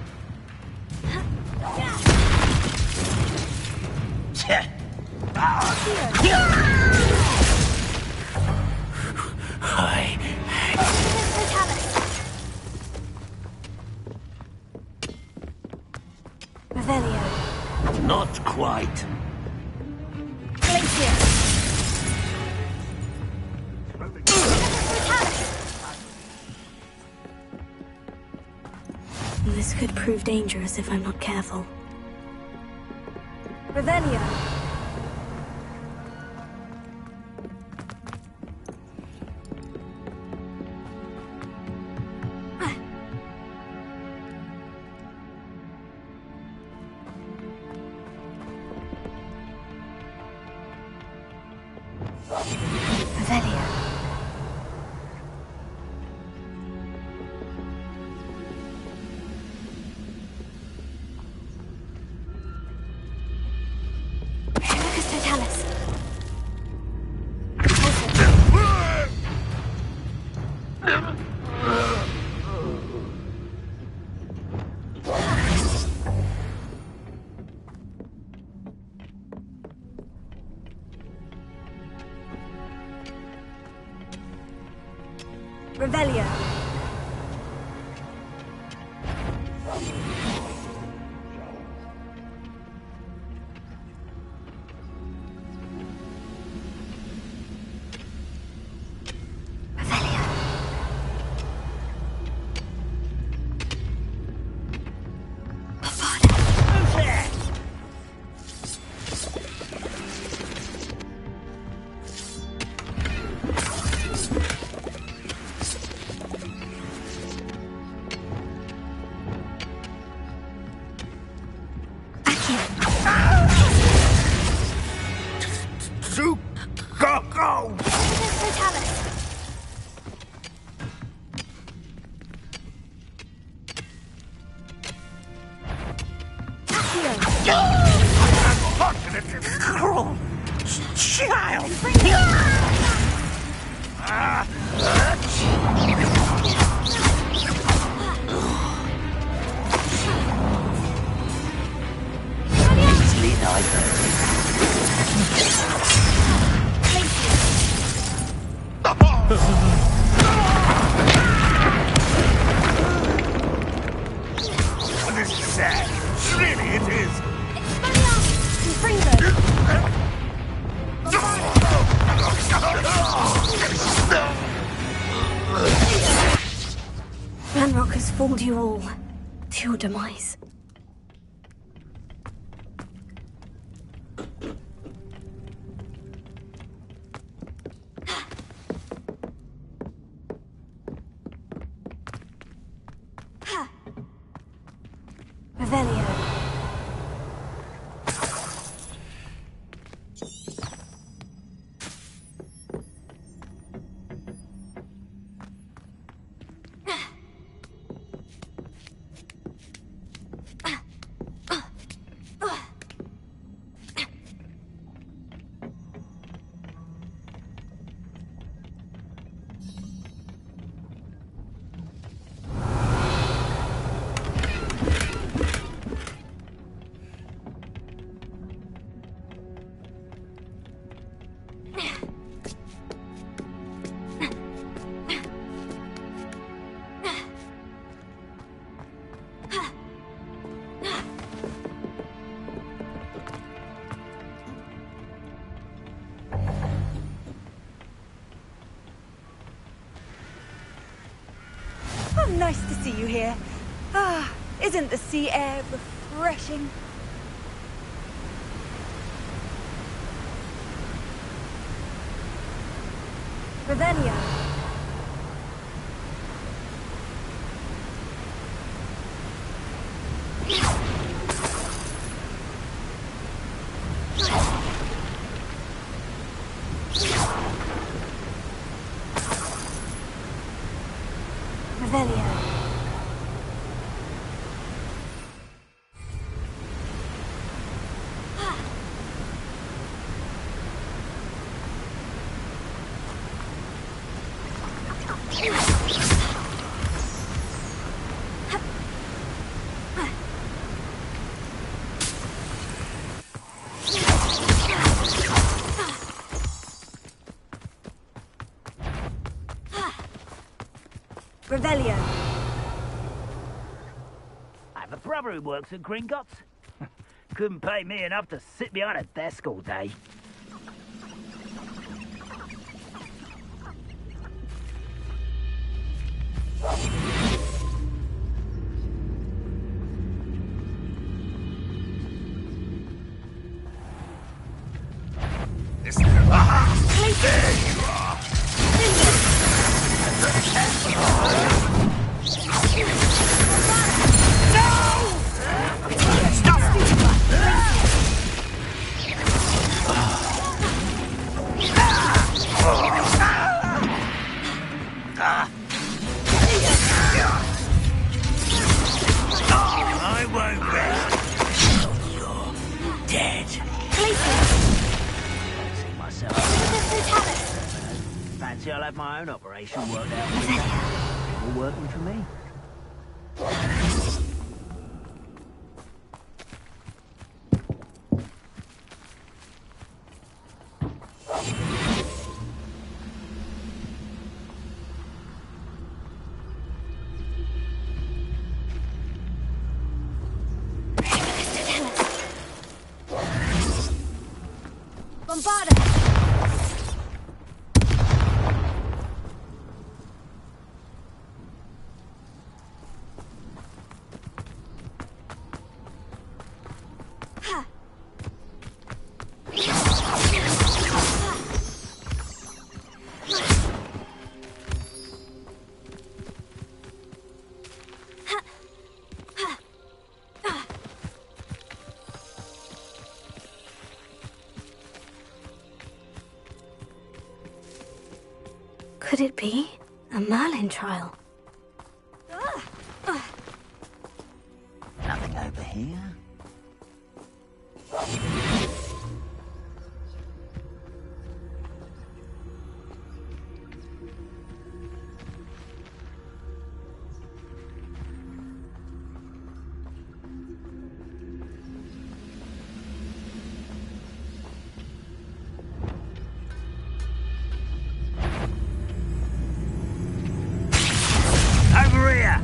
Revelio. Not quite. This could prove dangerous if I'm not careful. Revelio. Revelio. This is sad. Really, it is. Ranrock has fooled you all to your demise. Revelio. Nice to see you here. Ah, isn't the sea air refreshing? Revelio. Revelio. Revelio. I have a brother who works at Gringotts. Couldn't pay me enough to sit behind a desk all day. There you are! I won't rest until you're dead. See myself. Fancy I'll have my own operation worked out. All working for me. Could it be a Merlin trial? Nothing over here. Over here!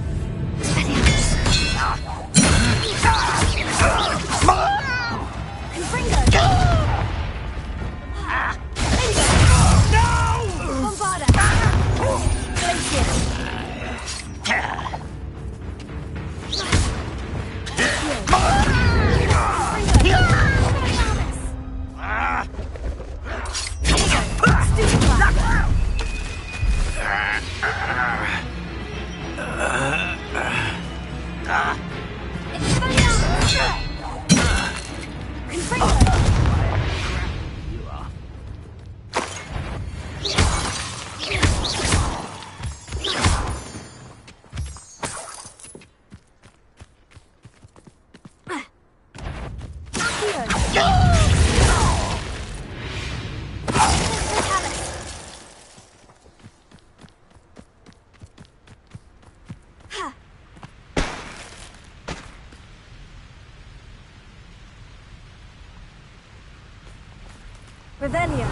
Revelio.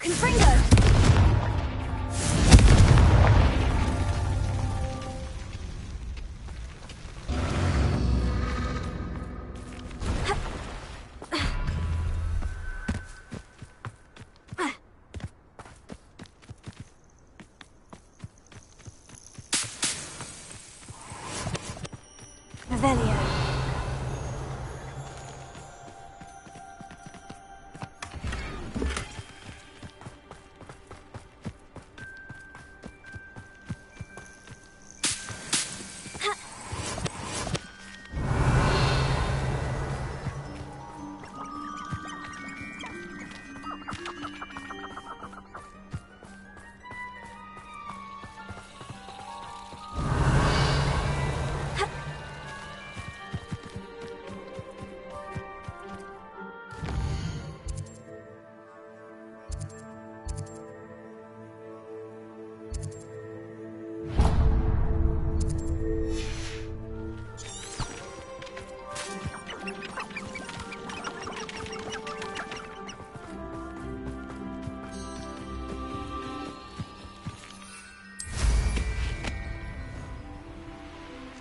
Confringo! Revelio.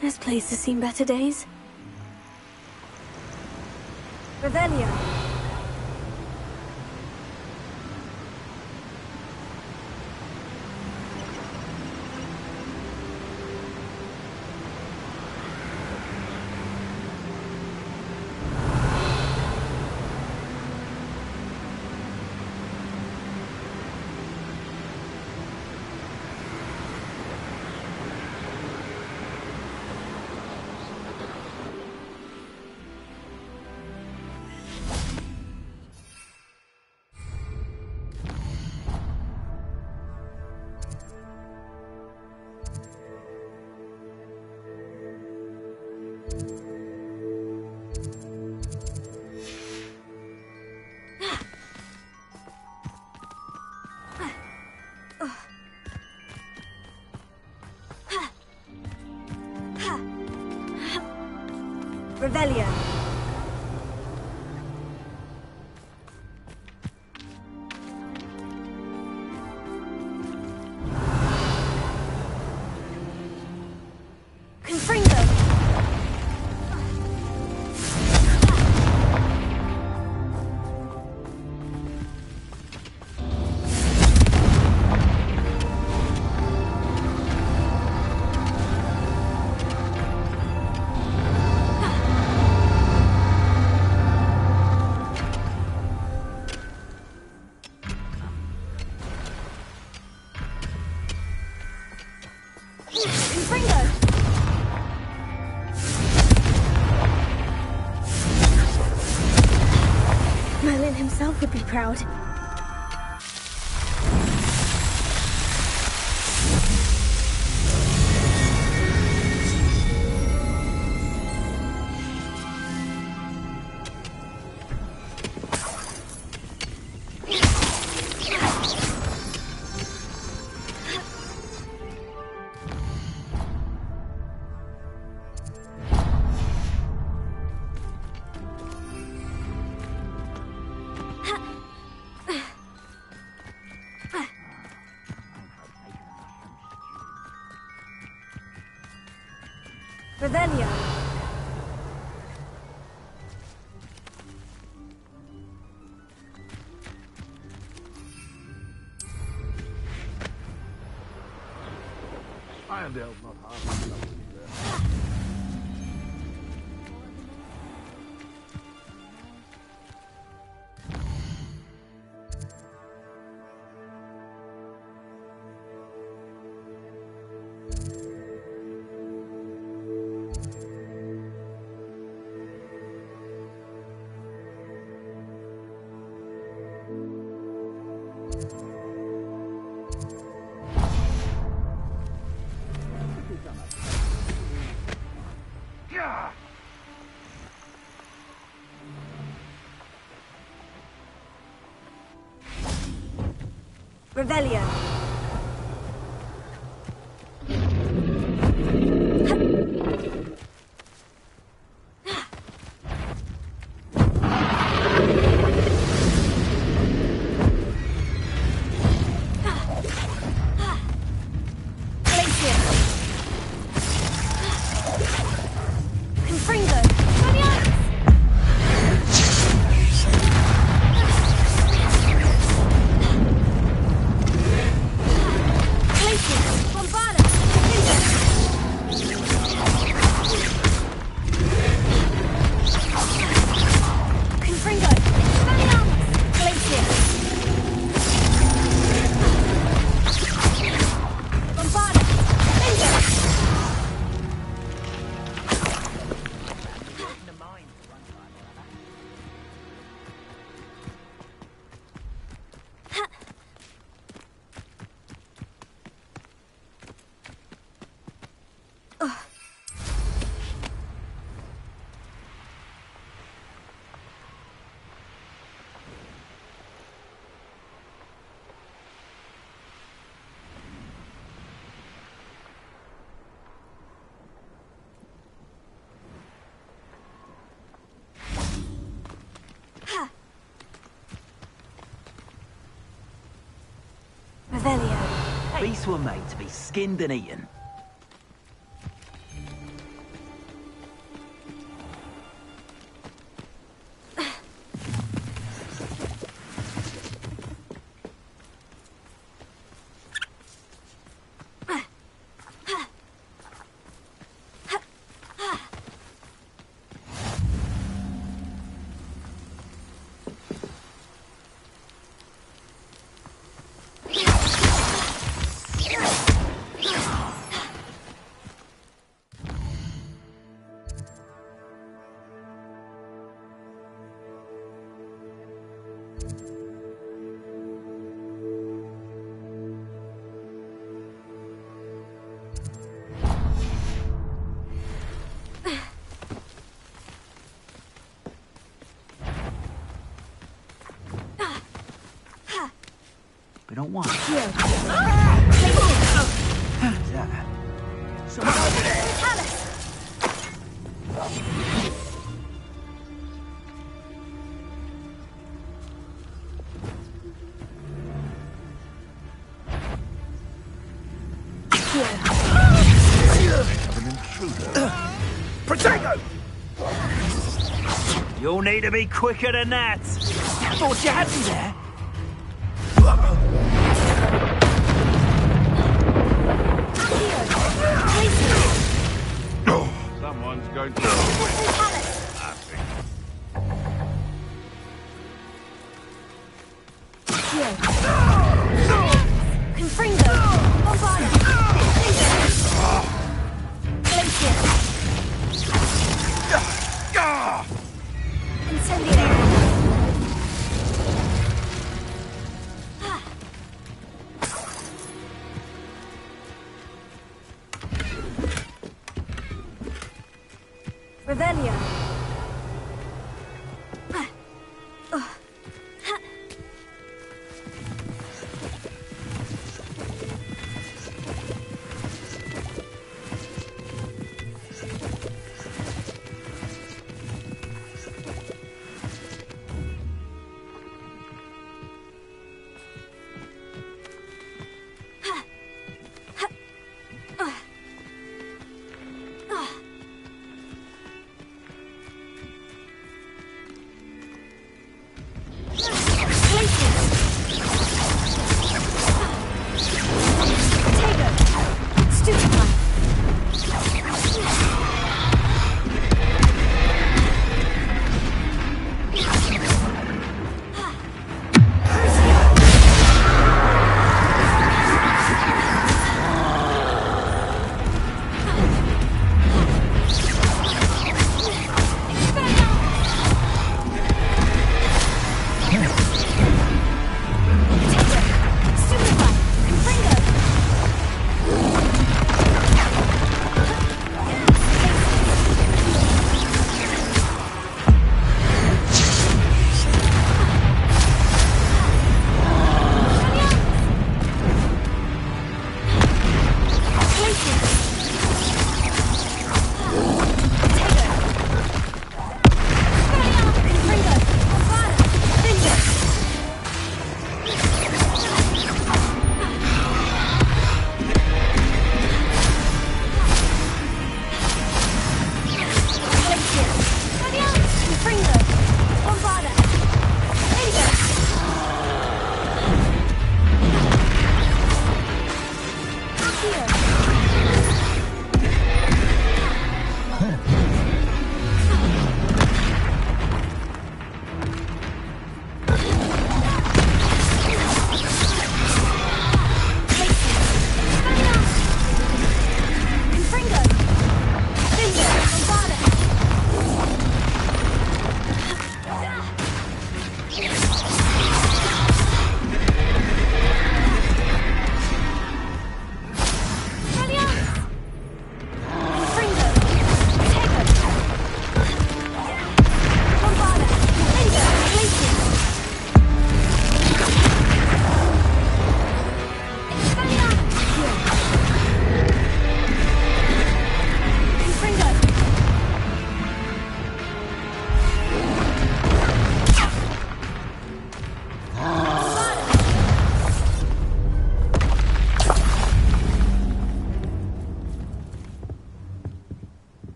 This place has seen better days. Revelio. Revelio. Confringo. Merlin himself would be proud. Revelio. Irondale's not hard enough. Revelio. Revelio. Beasts were made to be skinned and eaten. We don't want it. Someone over there! An intruder. Protego! You'll need to be quicker than that. Thought you had me there. Someone's going to... Confringo! Bombarda! Glacier! Incendiary! Revelio!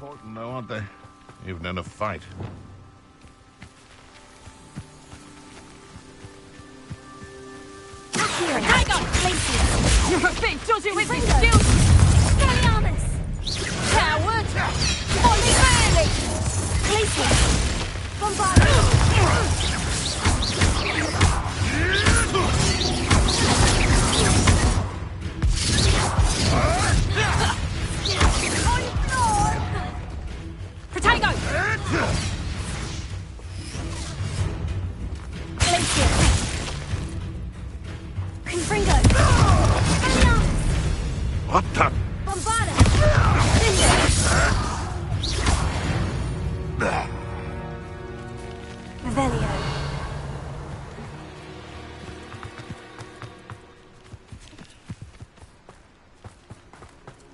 important, though, aren't they? Even in a fight. You're a bit dodgy with this skill! Coward! Molly Bailey! Potato! Confringo! What the? Bombarda! Revelio.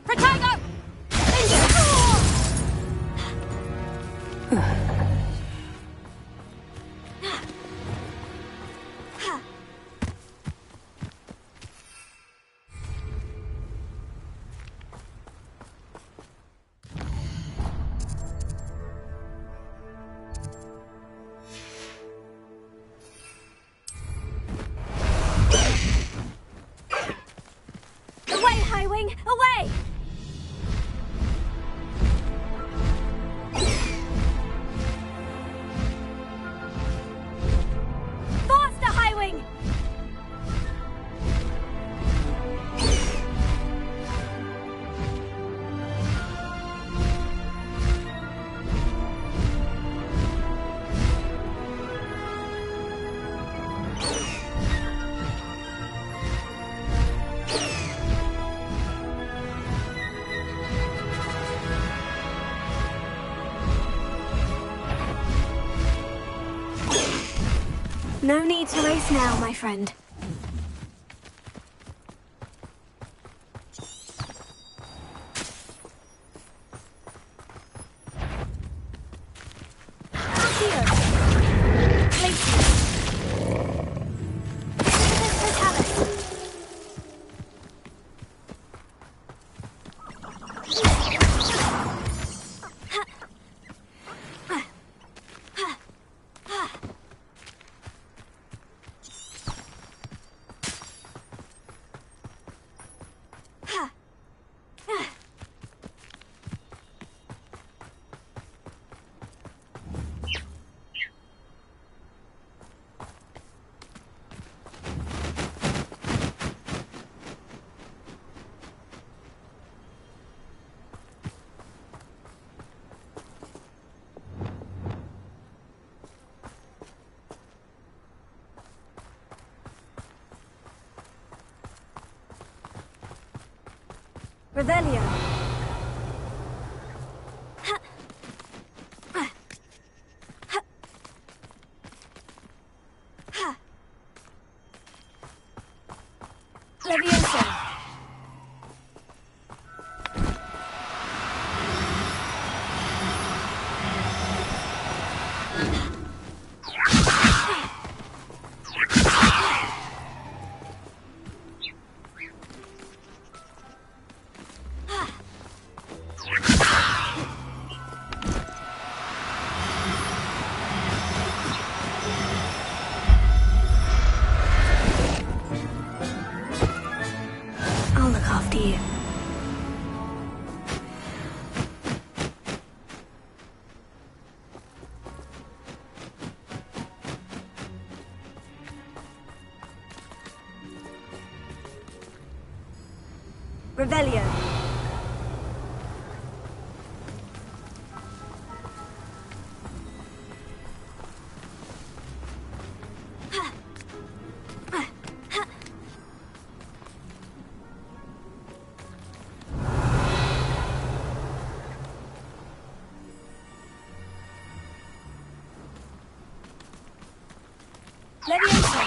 Potato! Away, Highwing! Away! Faster, Highwing! No need to race now, my friend. Revelio. Levioso. I'll look after you. Revelio. Levioso.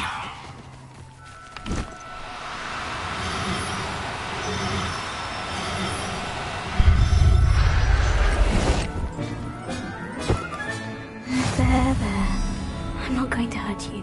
There. I'm not going to hurt you.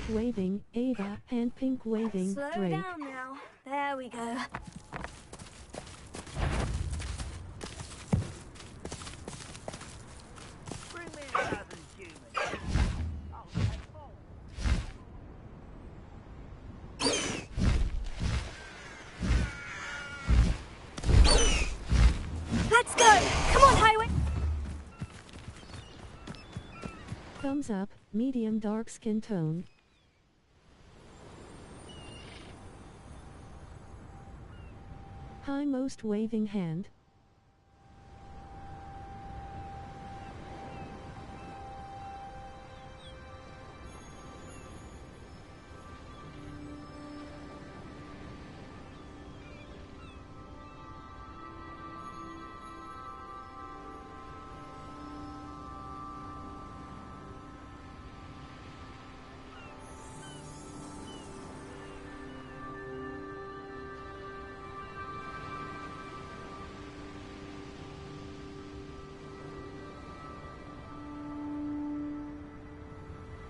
pink waving, Ava, hand pink waving, Slow Drake. down now. There we go. Bring me a dozen humans. Let's go! Come on, Highway! Thumbs up, medium dark skin tone. High most waving hand.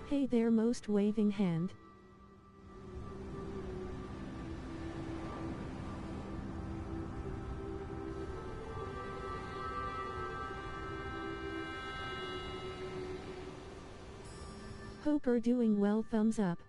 Hey there, most waving hand. Hope you're doing well, thumbs up.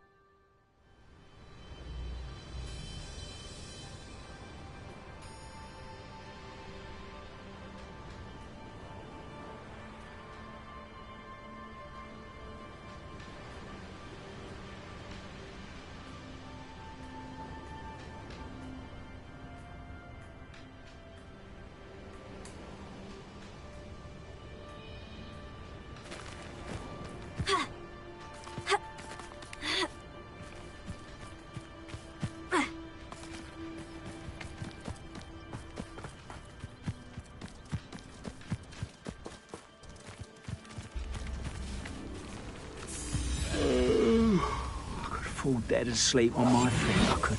Fall dead asleep on my feet, I could.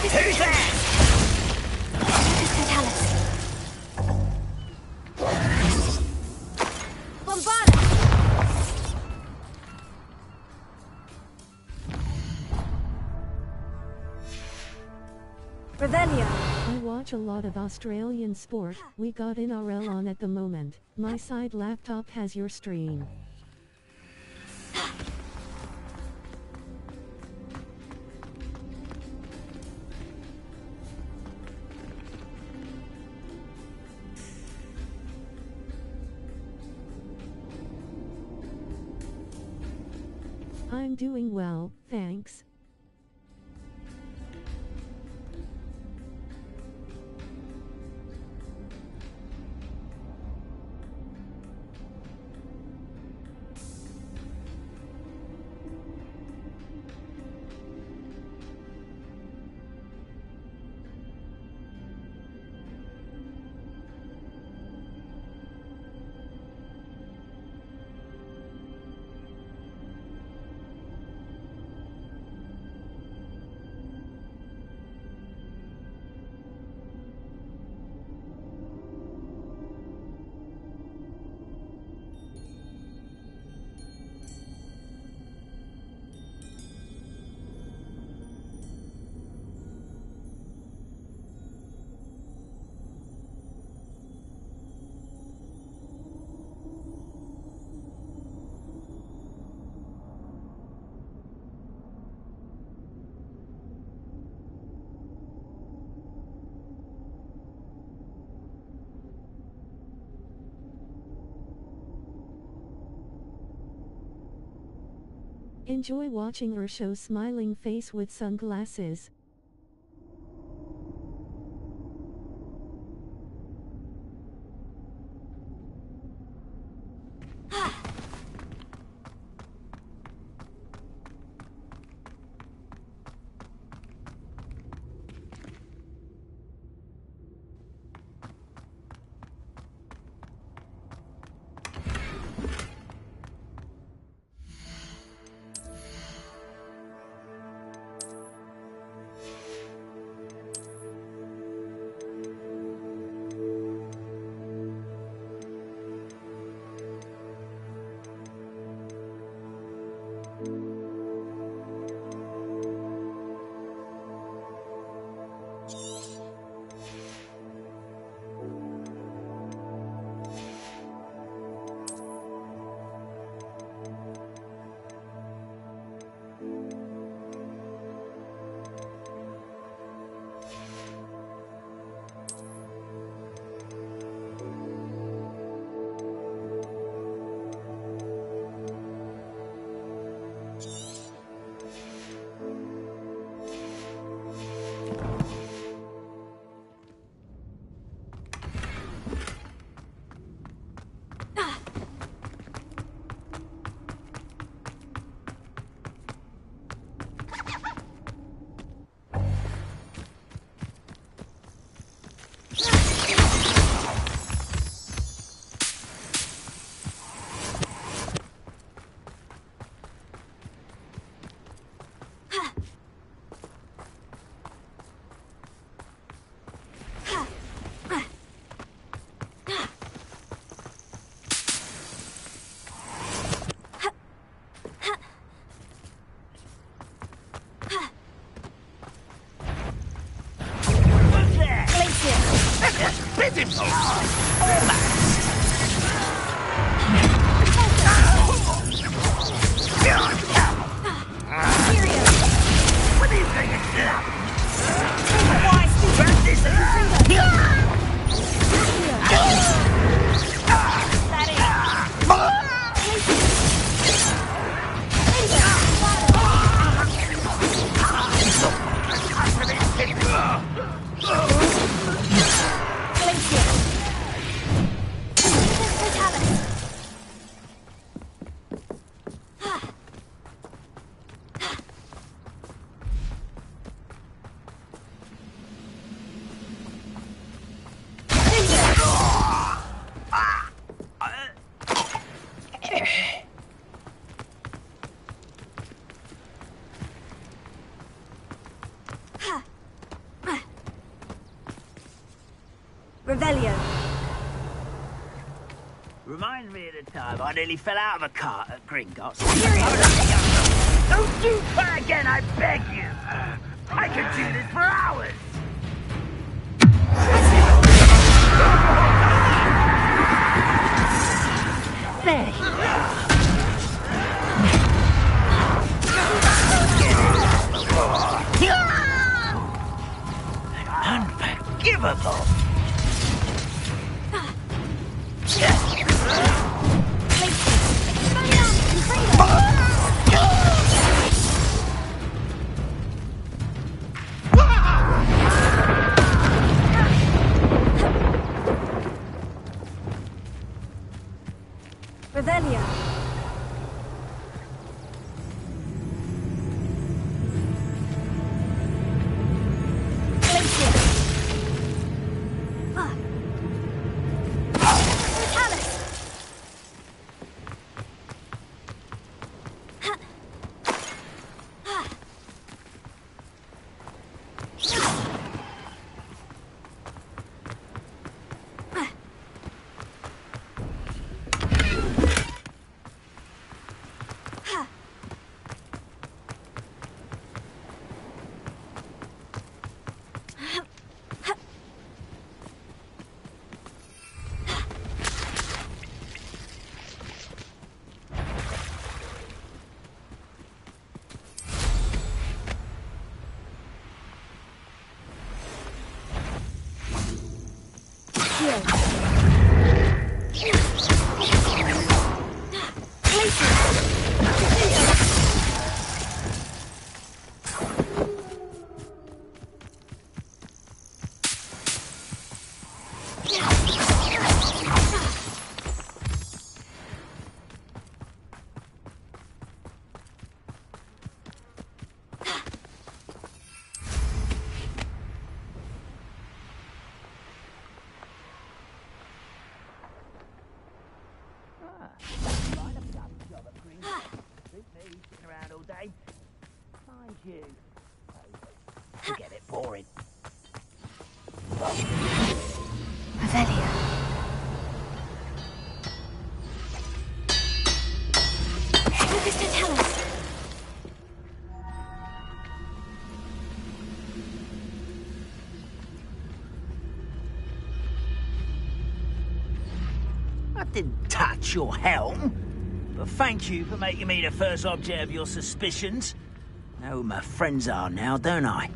Who's there? I watch a lot of Australian sport. We got NRL on at the moment. My side laptop has your stream. I'm doing well, thanks. Enjoy watching Ursho's smiling face with sunglasses. Revelio. Reminds me of the time I nearly fell out of a cart at Gringotts. Don't do that again, I beg you! I could do this for hours! There. Unforgivable! Revelio. You get it boring. Revelio. Focus to tell us. I didn't touch your helm, but thank you for making me the first object of your suspicions. Know who my friends are now, don't I?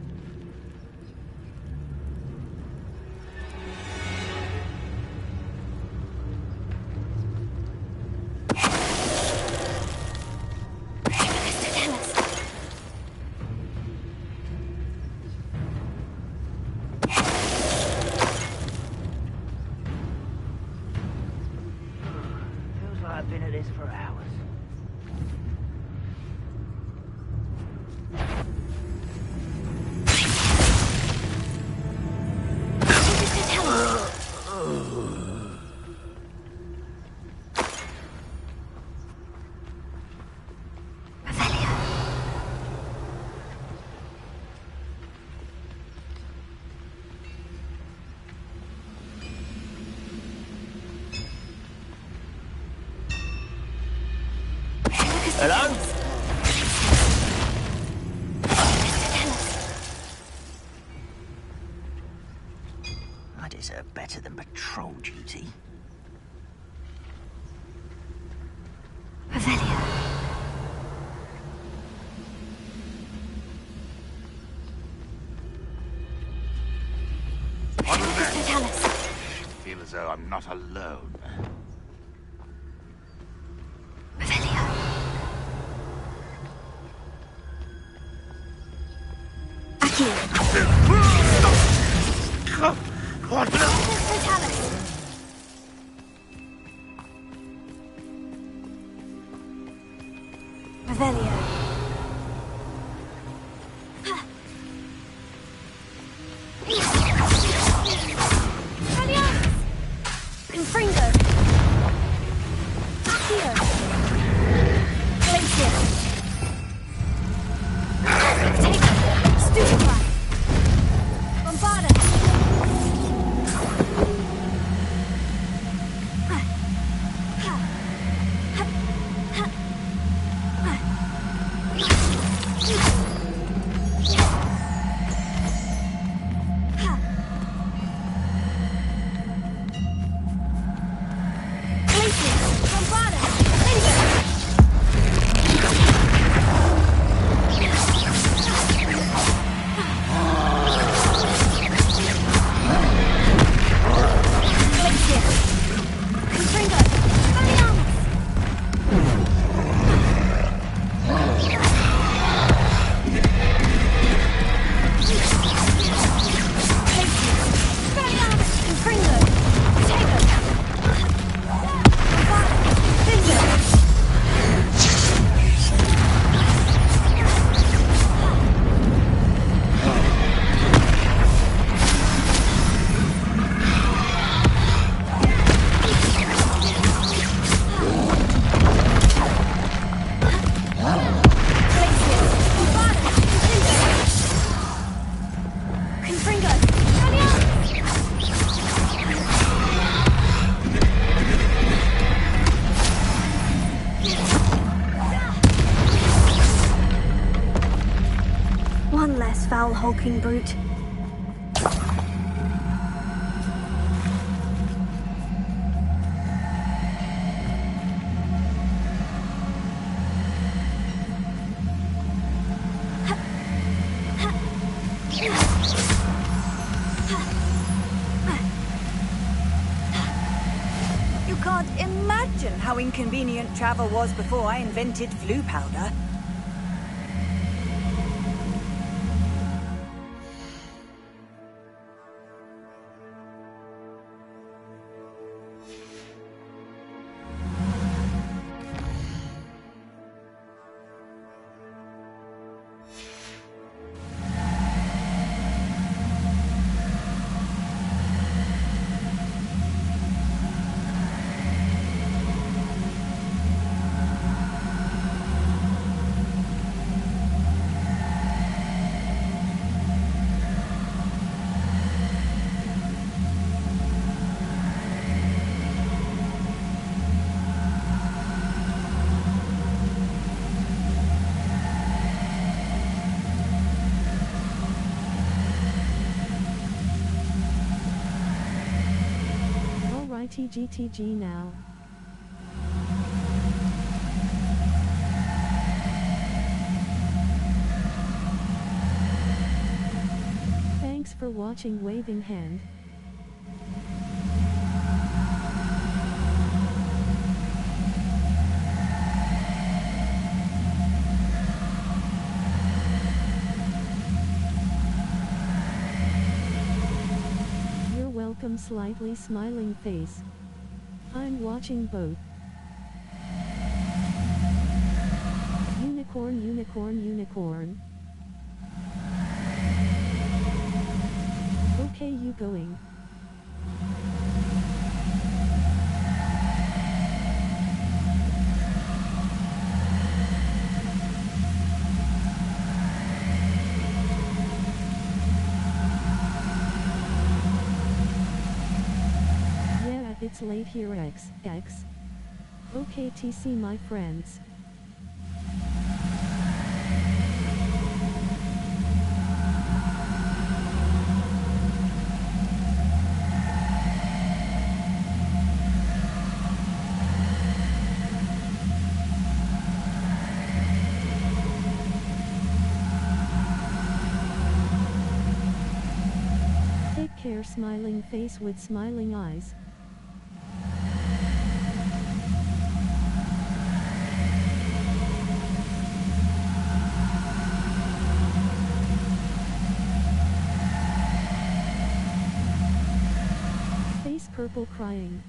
Feels like I've been at this for hours. Hello? I deserve better than patrol duty. Revelio. What was that? Tell us. I feel as though I'm not alone. What? Revelio. Confringo. Accio. Glacier. Take. Stupefy. Bombarda. less foul hulking brute. You can't imagine how inconvenient travel was before I invented flu powder. TGTG now. Thanks for watching Waving Hand. Welcome slightly smiling face. I'm watching both. Unicorn, unicorn, unicorn. Okay, you going. It's late here X. Okay TC my friends. Take care smiling face with smiling eyes. Purple crying.